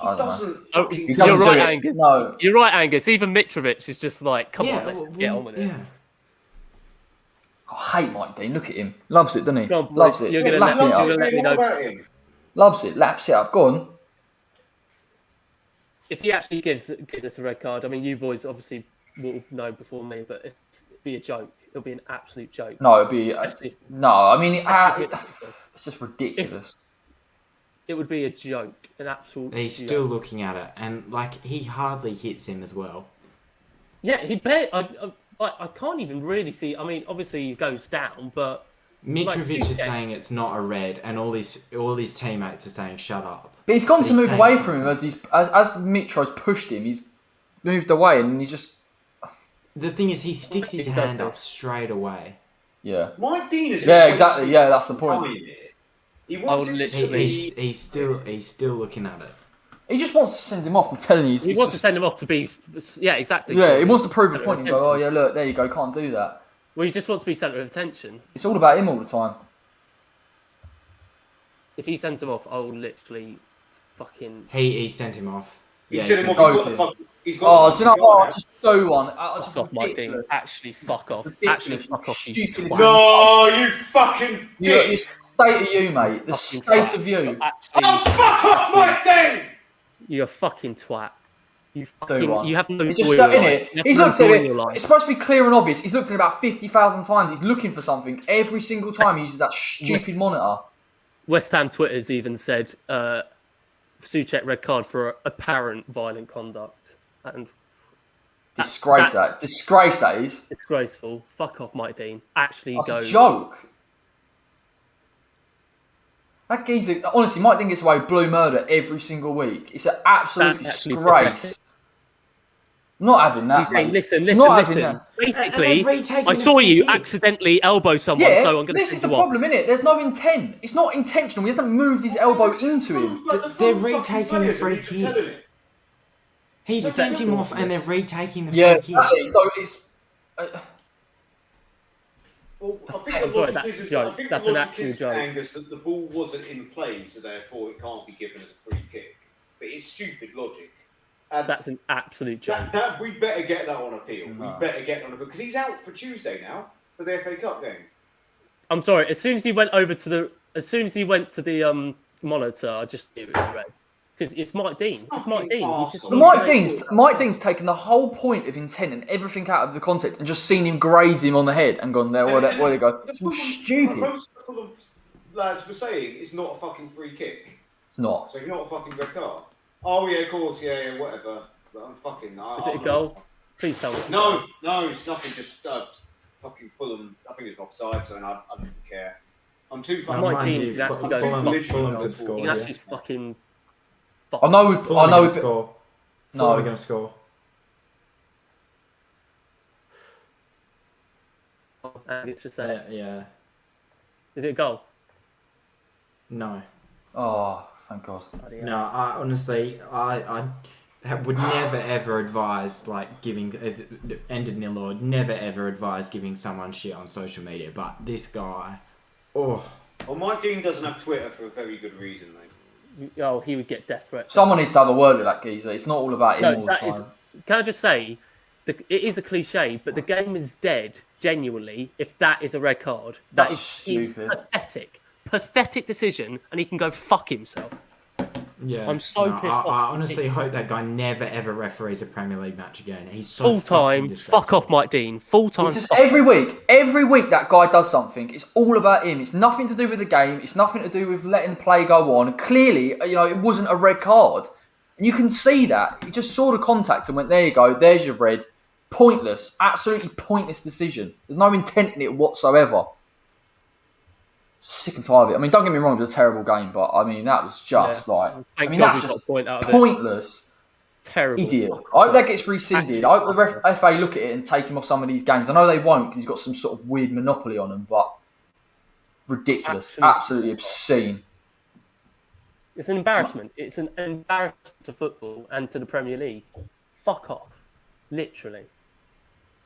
I don't know. Doesn't. Oh, fucking He You're doesn't right, do it. Angus. No. You're right, Angus. Even Mitrovic is just like, come Yeah, on, let's get on with it. Yeah. I hate Mike Dean. Look at him. Loves it, doesn't he? Go on, boys. Loves it. You're gonna Lap let- it you're up. gonna let me know. about him. Loves it. Laps it up. Go on. If he actually gives us a red card, I mean, you boys obviously will know before me, but it'd be a joke. It'll be an absolute joke. No, it'd be. Especially- No, I mean, especially- it's just ridiculous. It would be a joke, an absolute. He's joke. still looking at it, and like he hardly hits him as well. Yeah, he bet. I can't even really see. I mean, obviously he goes down, but Mitrovic Like, is saying it's not a red, and all his teammates are saying shut up. But he's gone But to he's move saying away something. from him as Mitro's pushed him. He's moved away and he's just. The thing is, he sticks his He does hand up this. straight away. Yeah. Mike Dean is. Yeah, exactly. Yeah, that's the point. He wants it to literally- be. He's still looking at it. He just wants to send him off. I'm telling you. He wants to send him off to be. Yeah, exactly. Yeah, he wants to prove a Centre of point and go, attention. oh yeah, look, there you go, can't do that. Well, he just wants to be centre of attention. It's all about him all the time. If he sends him off, I will literally fucking. He sent him off. He Yeah, sent he him sent off. him He's got the fuck. He's Oh, got. do you know what? Just do one. Fuck off, Mike Dean. Actually, fuck off. Ridiculous. Actually, fuck off. You Stupid. twat. No, you fucking Your dick. state of you, mate. The Fucking state twat. of you. Actually, Oh, fuck off, Mike Dean! you're a fucking twat. You Do fucking. one. You have no He joy just in got in life. it. You have He's no looked at joy in it. your life. It's supposed to be clear and obvious. He's looked at it about 50,000 times. He's looking for something every single time he uses that stupid monitor. West Ham Twitter's even said Souček red card for apparent violent conduct. And Disgrace that's that. Disgrace that is. disgraceful. Fuck off, Mike Dean. Actually That's go. a joke. That geezer, honestly, Mike Dean gets away with blue murder every single week. It's an absolute That's actually disgrace. pathetic. I'm not having that. He's saying, mate. listen, I'm listen, not having listen. that. Basically, And they're retaking I the saw free you kick. accidentally elbow someone, Yeah, so I'm going to this send is the you off. problem, innit? There's no intent. It's not intentional. He hasn't moved his elbow into him. They're retaking the free kick. He sent him off and they're retaking the Yeah, free kick. exactly. So it's. Well, I think That's the right, logic that's is, a joke. I think That's the an logic actual is, joke. Angus, that the ball wasn't in play, so therefore it can't be given as a free kick. But it's stupid logic. And That's an absolute joke. we better get that on appeal. No. We better get that on appeal because he's out for Tuesday now for the FA Cup game. I'm sorry. As soon as he went to the monitor, I just knew it was red because it's Mike Dean. It's Mike Dean. He just- Arsehole. Mike Dean's taken the whole point of intent and everything out of the context and just seen him graze him on the head and gone there. Where'd it go? The It's Fulham- stupid. Most of the Fulham lads were saying it's not a fucking free kick. It's not. So it's not a fucking red card. Oh yeah, of course, yeah, whatever. But I'm fucking. Is it a goal? Please tell me. No, it's nothing. Just fucking Fulham. I think it's offside, so I don't care. I'm too fucking. Mike Mind Dean you, can actually go Fulham fuck Fulham himself. could score. He can actually fucking. Fuck. I know. Fulham I are know. going to score. Fulham are going to score. It's just saying. Yeah. Is it a goal? No. Oh, thank God. Bloody hell. No, I honestly, I would never ever advise like giving ended nil or never ever advise giving someone shit on social media. But this guy, Well, Mike Dean doesn't have Twitter for a very good reason, mate. Oh, he would get death threats. Someone needs to have a word with that geezer. It's not all about him all No, the that time. is. Can I just say, it is a cliche, but the game is dead. Genuinely, if that is a red card, that That's is stupid. pathetic decision, and he can go fuck himself. yeah, I'm so pissed off. I honestly hope that guy never ever referees a Premier League match again. He's so Full time, fucking fuck off, Mike Dean. Full time. It's just every week that guy does something. It's all about him. It's nothing to do with the game. It's nothing to do with letting the play go on. Clearly, it wasn't a red card. And you can see that. He just saw the contact and went, there you go, there's your red. Pointless. Absolutely pointless decision. There's no intent in it whatsoever. Sick and tired of it. I mean, don't get me wrong, it was a terrible game, but I mean, that was just Thank God that's we got a point out of it. pointless. Terrible. Idiot. I hope that gets rescinded. I hope the FA look at it and take him off some of these games. I know they won't because he's got some sort of weird monopoly on them, but ridiculous. Absolutely obscene. It's an embarrassment. It's an embarrassment to football and to the Premier League. Fuck off. Literally.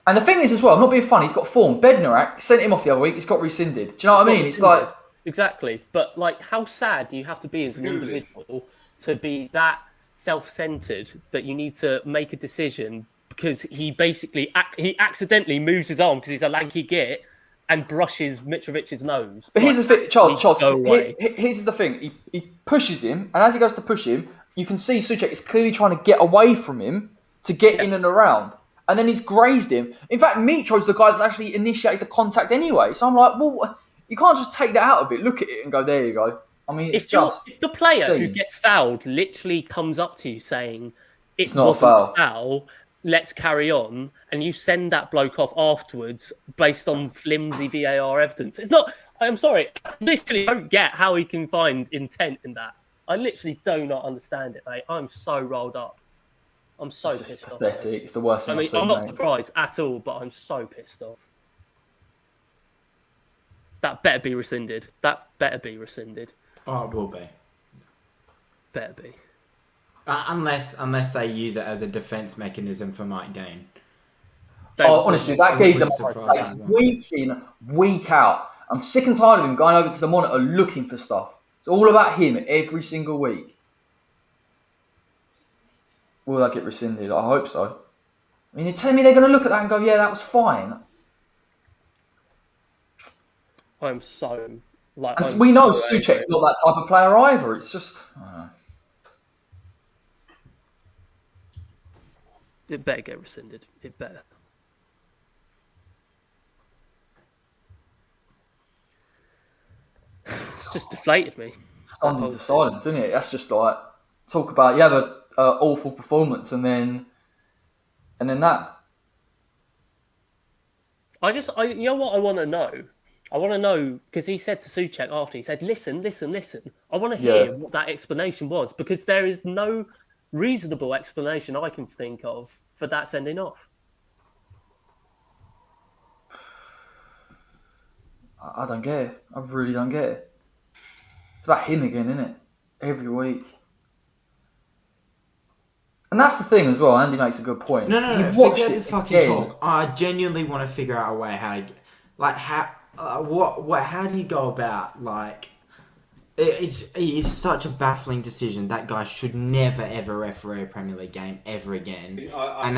And the thing is as well, I'm not being funny, he's got form. Bednarak sent him off the other week, he's got rescinded. Do you know what I mean? It's like... Exactly. But, like, how sad do you have to be as an individual to be that self-centered that you need to make a decision because he basically... he accidentally moves his arm because he's a lanky git and brushes Mitrovic's nose. But here's the thing, Charles, go away. here's the thing. He pushes him, and as he goes to push him, you can see Souček is clearly trying to get away from him to get in and around. And then he's grazed him. In fact, Mitro's the guy that's actually initiated the contact anyway. So I'm like, well, you can't just take that out of it, look at it and go, there you go. I mean, it's If the player who obscene. gets fouled literally comes up to you saying, It's not a wasn't foul. Let's carry on, and you send that bloke off afterwards based on flimsy VAR evidence. It's not... I'm sorry. I literally don't get how he can find intent in that. I literally do not understand it, mate. I'm so rolled up. I'm so It's just pissed off. pathetic. It's the worst thing I mean, I've seen, I'm not mate. surprised at all, but I'm so pissed off. That better be rescinded. That better be rescinded. Oh, it will be. Better be. Unless they use it as a defence mechanism for Mike Dean. Honestly, that geezer surprise me. week in, week out. I'm sick and tired of him going over to the monitor looking for stuff. It's all about him every single week. Will that get rescinded? I hope so. I mean, you're telling me they're going to look at that and go, yeah, that was fine. I'm so like. And we know Souček's not that type of player either. It's just. It better get rescinded. It better. It's just deflated me. Stunned into silence, isn't it? That's just like talk about you have an awful performance and then that. You know what I want to know? I want to know because he said to Souček after, he said, listen. I want to hear what that explanation was because there is no reasonable explanation I can think of for that sending off. I don't get it. I really don't get it. It's about him again, isn't it? Every week. And that's the thing as well. Andy makes a good point. No. Forget the fucking talk. I genuinely want to figure out a way how do you go about like? It's such a baffling decision. That guy should never ever referee a Premier League game ever again. I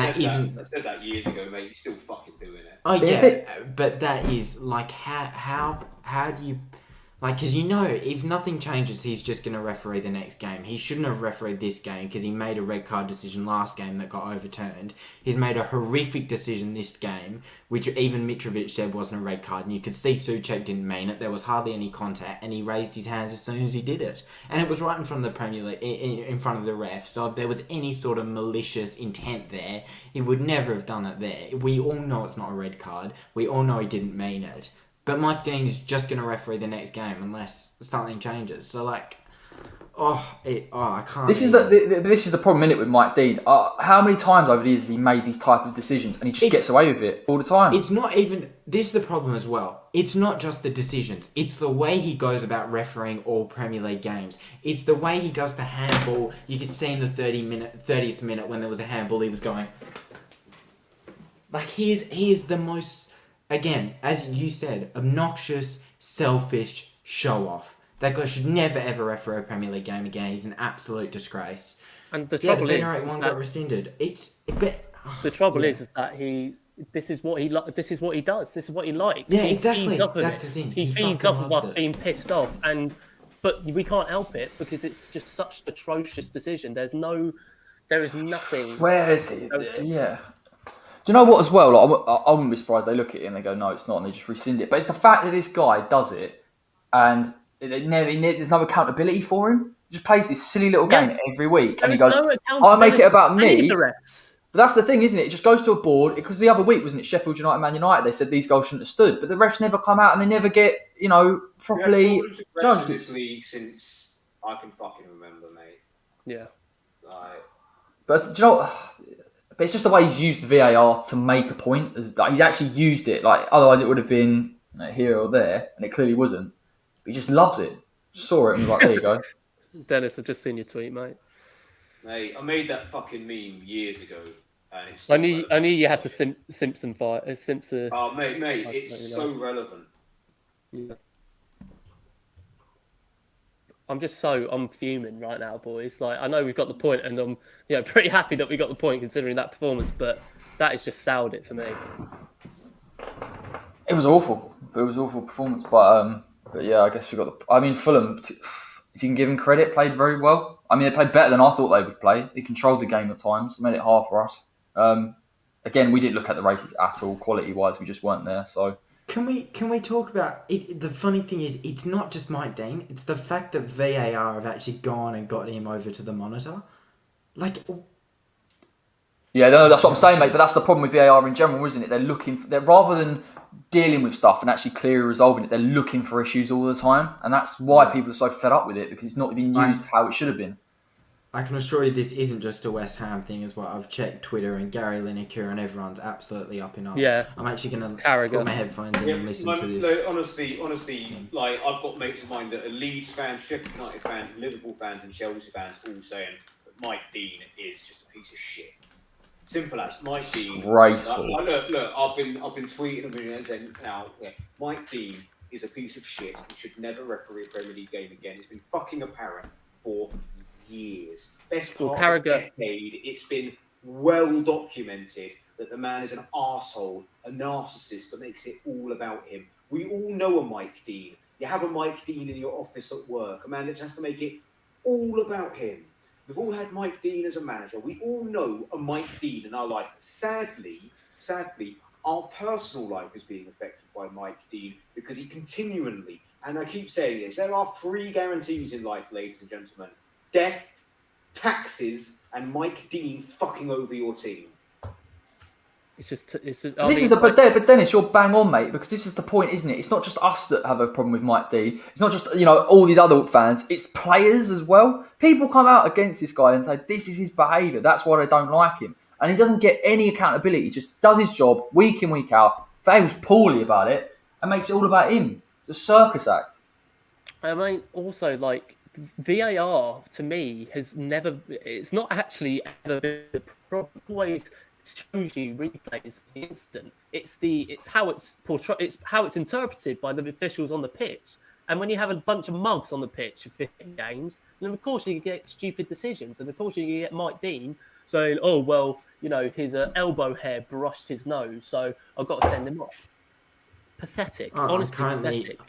said that years ago, mate. You're still fucking doing it. Oh yeah, but that is like how do you like? Because if nothing changes, he's just going to referee the next game. He shouldn't have refereed this game because he made a red card decision last game that got overturned. He's made a horrific decision this game, which even Mitrovic said wasn't a red card, and you could see Souček didn't mean it. There was hardly any contact, and he raised his hands as soon as he did it, and it was right in front of the Premier League, in front of the ref. So if there was any sort of malicious intent there, he would never have done it there. We all know it's not a red card. We all know he didn't mean it. But Mike Dean's just going to referee the next game unless something changes. So, like, I can't. This is the problem, isn't it, with Mike Dean? How many times over the years has he made these type of decisions and he just gets away with it all the time? It's not even... This is the problem as well. It's not just the decisions. It's the way he goes about refereeing all Premier League games. It's the way he does the handball. You could see in the 30th minute when there was a handball, he was going... Like, he is the most... Again, as you said, obnoxious, selfish, show-off. That guy should never, ever referee a Premier League game again. He's an absolute disgrace. And the trouble is... the one got rescinded. The trouble is that this is what he does. This is what he likes. Yeah, he exactly. Feeds off of That's the thing. He feeds off of us being pissed off. But we can't help it because it's just such an atrocious decision. There is nothing... Where is it? Yeah. Do you know what as well? Like, I wouldn't be surprised they look at it and they go, no, it's not, and they just rescind it. But it's the fact that this guy does it and there's no accountability for him. He just plays this silly little game every week and he goes, I make it about me. But that's the thing, isn't it? It just goes to a board because the other week, wasn't it, Sheffield United, Man United, they said these goals shouldn't have stood. But the refs never come out and they never get, properly judged. This league since I can fucking remember, mate. Yeah. But do you know But it's just the way he's used VAR to make a point. Like, he's actually used it. Like, otherwise, it would have been here or there, and it clearly wasn't. But he just loves it. Saw it and was like, there you go. Dennis, I've just seen your tweet, mate. Mate, I made that fucking meme years ago. And it's I knew you had to Simpson fight. Simpson. Oh, mate, it's so relevant. Yeah. I'm fuming right now, boys. Like, I know we've got the point, and I'm pretty happy that we got the point considering that performance, but that has just soured it for me. It was awful. It was an awful performance, but yeah, I guess we got Fulham, if you can give them credit, played very well. I mean, they played better than I thought they would play. They controlled the game at times, made it hard for us. Again, we didn't look at the races at all, quality-wise. We just weren't there, so... Can we talk about it? The funny thing is, it's not just Mike Dean. It's the fact that VAR have actually gone and got him over to the monitor. Like, yeah, no, that's what I'm saying, mate. But that's the problem with VAR in general, isn't it? They're rather than dealing with stuff and actually clearly resolving it, they're looking for issues all the time, and that's why people are so fed up with it because it's not being used how it should have been. I can assure you this isn't just a West Ham thing as well. I've checked Twitter and Gary Lineker and everyone's absolutely up in arms. Yeah. I'm actually going to Carragher. put my headphones in and listen to this. No, honestly, like I've got mates of mine that are Leeds fans, Sheffield United fans, Liverpool fans, and Chelsea fans all saying that Mike Dean is just a piece of shit. Simple as Mike Dean. Disgraceful. Look, I've been tweeting and now. Yeah, Mike Dean is a piece of shit and should never referee a Premier League game again. It's been fucking apparent for years. Best part of a decade. It's been well documented that the man is an arsehole, a narcissist that makes it all about him. We all know a Mike Dean. You have a Mike Dean in your office at work, a man that has to make it all about him. We've all had Mike Dean as a manager. We all know a Mike Dean in our life. Sadly, our personal life is being affected by Mike Dean because he continually, and I keep saying this, there are 3 guarantees in life, ladies and gentlemen. Death, taxes, and Mike Dean fucking over your team. But Dennis, you're bang on, mate, because this is the point, isn't it? It's not just us that have a problem with Mike Dean. It's not just, all these other fans. It's players as well. People come out against this guy and say, this is his behaviour. That's why they don't like him. And he doesn't get any accountability. He just does his job week in, week out, fails poorly about it, and makes it all about him. It's a circus act. I mean, also, VAR, to me, it's not actually ever been the problem. Always shows you replays of the instant. It's how it's portrayed. It's how it's interpreted by the officials on the pitch. And when you have a bunch of mugs on the pitch for 15 games, then of course you get stupid decisions, and of course you get Mike Dean saying, "Oh well, his elbow hair brushed his nose, so I've got to send him off." Pathetic. Honestly, pathetic.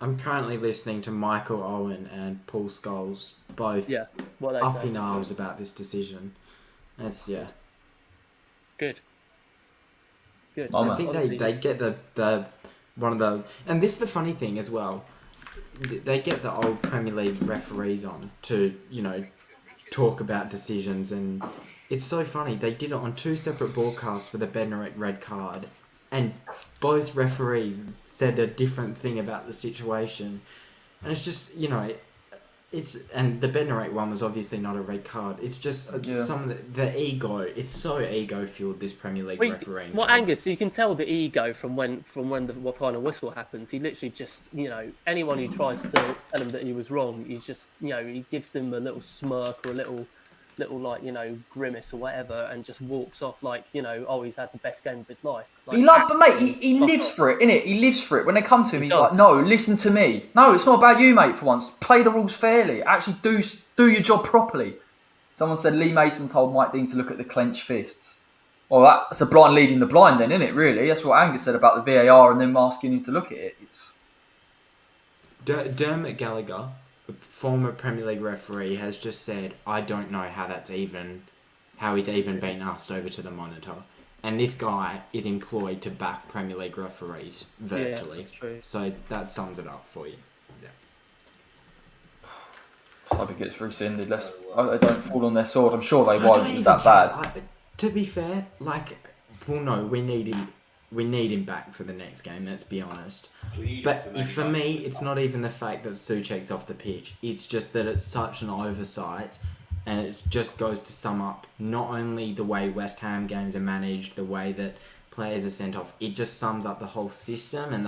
I'm currently listening to Michael Owen and Paul Scholes both up in arms about this decision. That's Good. I think they get the one of the, and this is the funny thing as well. They get the old Premier League referees on to talk about decisions, and it's so funny. They did it on 2 separate broadcasts for the Bednarek red card, and both referees said a different thing about the situation, and it's just and the Bednarek one was obviously not a red card. It's just some of the ego. It's so ego fueled, this Premier League refereeing. Well, Angus, you can tell the ego from when the final whistle happens. He literally just anyone who tries to tell him that he was wrong, he's just he gives them a little smirk or a little grimace or whatever, and just walks off oh, he's had the best game of his life. But mate, he lives for it, innit? He lives for it. When they come to him, he's like, no, listen to me. No, it's not about you, mate, for once. Play the rules fairly. Actually do your job properly. Someone said Lee Mason told Mike Dean to look at the clenched fists. Well, that's a blind leading the blind then, isn't it, really? That's what Angus said about the VAR and then asking him to look at it. It's Dermot Gallagher, a former Premier League referee, has just said, I don't know how he's even been asked over to the monitor. And this guy is employed to back Premier League referees virtually. Yeah, that's true. So that sums it up for you. I think it's rescinded. They don't fall on their sword. I'm sure they won't. It's that bad. To be fair, we need him back for the next game. Let's be honest. But for me, it's not even the fact that Souček's off the pitch. It's just that it's such an oversight, and it just goes to sum up not only the way West Ham games are managed, the way that players are sent off. It just sums up the whole system and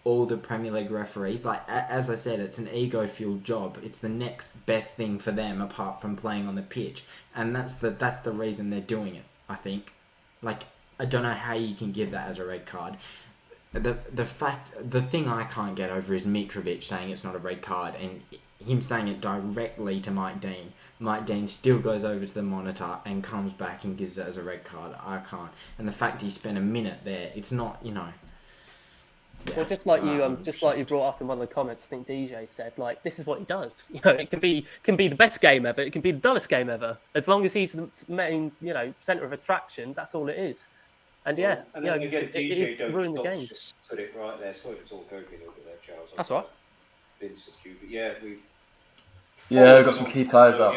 all the Premier League referees. As I said, it's an ego-fueled job. It's the next best thing for them apart from playing on the pitch, and that's the reason they're doing it. I think, I don't know how you can give that as a red card. The thing I can't get over is Mitrovic saying it's not a red card and him saying it directly to Mike Dean. Mike Dean still goes over to the monitor and comes back and gives it as a red card. I can't. And the fact he spent a minute there, it's not, Yeah. Well, just like you brought up in one of the comments, I think DJ said, this is what he does. It can be the best game ever. It can be the dullest game ever. As long as he's the main, centre of attraction, that's all it is. And again, DJ it ruined the game. Just put it right there. Sorry, it's all going a little bit there, Charles. That's all right. Been secure, but we've got some key players up.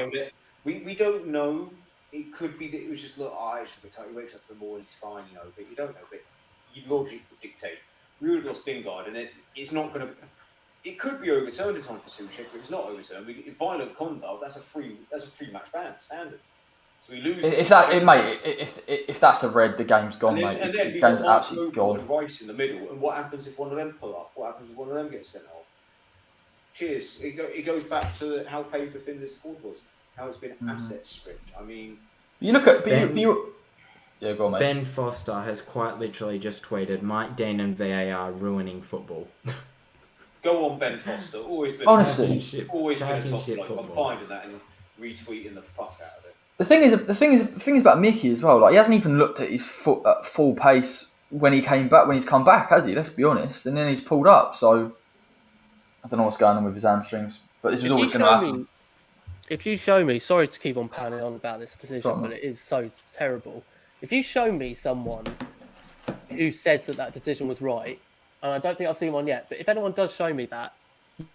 We don't know. It could be that it was just he wakes up in the morning, he's fine, but you don't know. But your logic would dictate. We would have lost Lingard, and it's not going to. it could be overturned in time for Souček, but it's not overturned. Violent conduct, that's a three match ban standard. So he loses. If that's a red, the game's gone, mate. And then the game's absolutely gone. And Rice in the middle, and what happens if one of them pull up? What happens if one of them gets sent off? Cheers. It goes back to how paper thin this squad was, how it's been asset stripped. I mean, you look at yeah, go on, mate. Ben Foster has quite literally just tweeted, "Mike Dean and VAR ruining football." Go on, Ben Foster. Always been always been a top bloke. I'm finding that and retweeting the fuck out of it. The thing is about Mickey as well. Like, he hasn't even looked at his foot at full pace when he's come back, has he? Let's be honest. And then he's pulled up. So I don't know what's going on with his hamstrings, but this was always going to happen. If you show me, sorry to keep on pounding on about this decision, but it is so terrible. If you show me someone who says that decision was right, and I don't think I've seen one yet, but if anyone does show me that,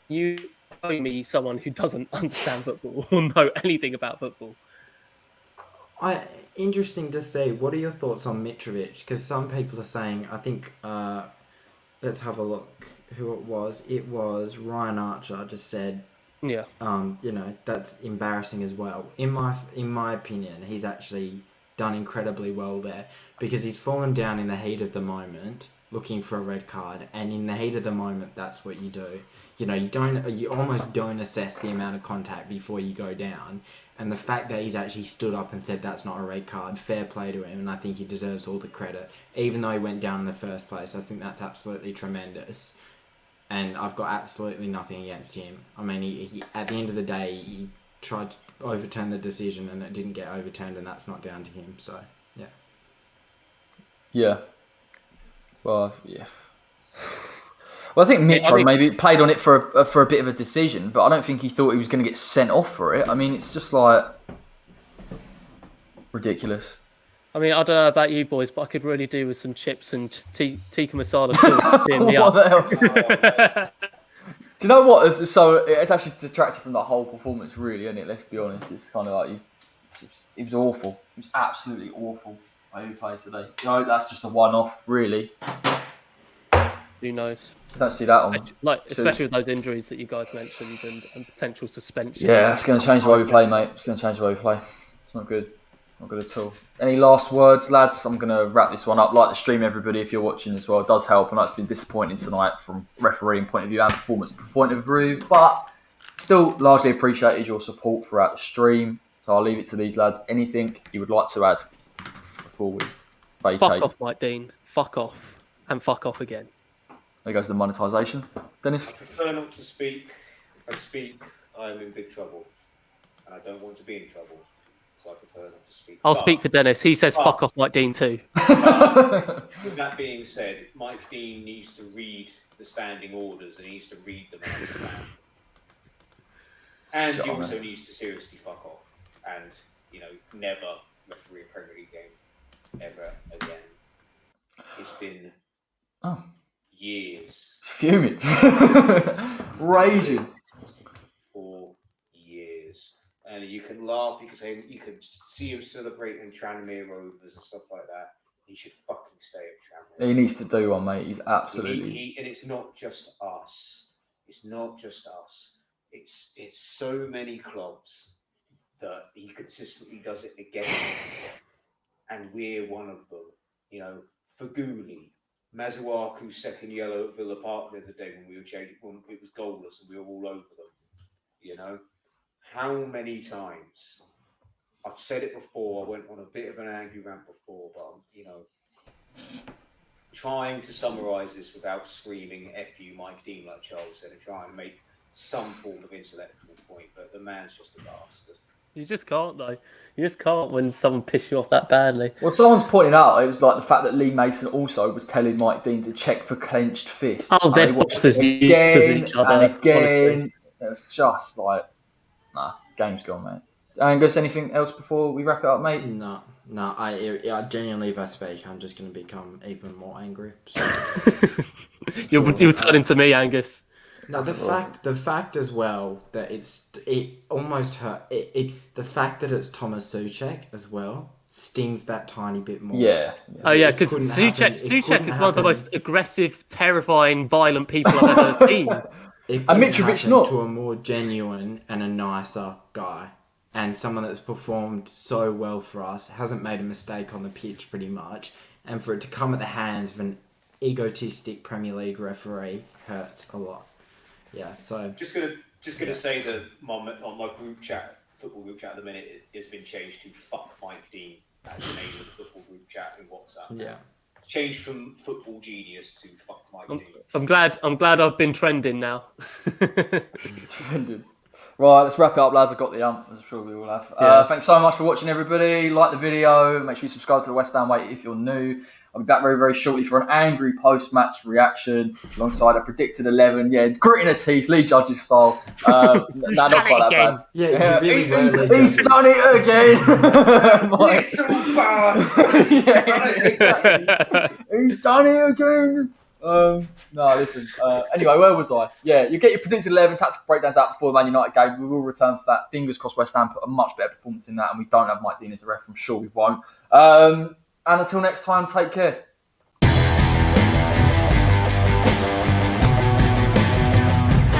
you show me someone who doesn't understand football or know anything about football. Interesting to see. What are your thoughts on Mitrovic? Because some people are saying, I think, let's have a look who it was. It was Ryan Archer just said, yeah, that's embarrassing as well. In my opinion, he's actually done incredibly well there because he's fallen down in the heat of the moment looking for a red card, and in the heat of the moment, that's what you do. You almost don't assess the amount of contact before you go down. And the fact that he's actually stood up and said that's not a red card, fair play to him, and I think he deserves all the credit. Even though he went down in the first place, I think that's absolutely tremendous. And I've got absolutely nothing against him. I mean, he at the end of the day, he tried to overturn the decision and it didn't get overturned, and that's not down to him. So, yeah. Yeah. Well, yeah. Well, I think Mitro maybe played on it for a bit of a decision, but I don't think he thought he was going to get sent off for it. I mean, it's just like ridiculous. I mean, I don't know about you boys, but I could really do with some chips and tikka masala sauce. What the hell? Do you know what? It's actually detracted from the whole performance, really, isn't it? Let's be honest. It's kind of like it was awful. It was absolutely awful how he played today. That's just a one-off, really. Who knows? I don't see that on. Especially with those injuries that you guys mentioned and potential suspension. Yeah, it's going to change the way we play, mate. It's going to change the way we play. It's not good. Not good at all. Any last words, lads? I'm going to wrap this one up. Like the stream, everybody, if you're watching as well. It does help. I know it's been disappointing tonight from refereeing point of view and performance point of view, but still largely appreciated your support throughout the stream. So I'll leave it to these lads. Anything you would like to add before we vacate? Fuck off, Mike Dean. Fuck off. And fuck off again. There goes the monetisation. Dennis? I prefer not to speak. If I speak, I'm in big trouble. And I don't want to be in trouble. So I prefer not to speak. I'll speak for Dennis. He says fuck off Mike Dean too. With that being said, Mike Dean needs to read the standing orders and he needs to read them and understand. And he also needs to seriously fuck off. And, never referee a Premier League game ever again. It's been years. Fuming. Raging. For years. And you can laugh, you can see him celebrating Tranmere Rovers and stuff like that. He should fucking stay at Tranmere. He needs to do one, mate. He's absolutely... And it's not just us. It's not just us. It's so many clubs that he consistently does it against. And we're one of them. Faguli, Masuaku's second yellow at Villa Park the other day when it was goalless and we were all over them. How many times? I've said it before. I went on a bit of an angry rant before, but trying to summarise this without screaming "F you, Mike Dean," like Charles said, and trying to make some form of intellectual point. But the man's just a bastard. You just can't, though. You just can't when someone pisses you off that badly. Well, someone's pointed out it was like the fact that Lee Mason also was telling Mike Dean to check for clenched fists. Oh, they're bosses used to each other. And again, it was just like, game's gone, mate. Angus, anything else before we wrap it up, mate? No. I genuinely, if I speak, I'm just going to become even more angry. So. You'll turn into me, Angus. No, the fact as well that it almost hurt. The fact that it's Thomas Souček as well stings that tiny bit more. Yeah. Oh yeah, because Souček is one of the most aggressive, terrifying, violent people I've ever seen. it And could Mitrovic happen not. to a more genuine and a nicer guy, and someone that's performed so well for us, hasn't made a mistake on the pitch pretty much, and for it to come at the hands of an egotistic Premier League referee hurts a lot. Yeah, so Just gonna say that on my group chat, football group chat at the minute, it has been changed to "fuck Mike Dean." That's the name of the football group chat in WhatsApp. yeah. Changed from "football genius" to "fuck Mike Dean." I'm glad I've been trending now. Right, let's wrap it up, lads. I've got the as I'm sure we all have. Yeah. Thanks so much for watching, everybody. Like the video. Make sure you subscribe to the West Ham Way if you're new. I'll be back very, very shortly for an angry post-match reaction alongside a predicted 11. Yeah, gritting the teeth, Lee Judge's style. Not quite that bad. Yeah, you really were He's legit. done it again. Little bastard! Yeah, he's done it again. No, listen. Anyway, where was I? Yeah, you get your predicted 11 tactical breakdowns out before the Man United game. We will return for that. Fingers crossed West Ham put a much better performance in that, and we don't have Mike Dean as a ref. I'm sure we won't. And until next time, take care.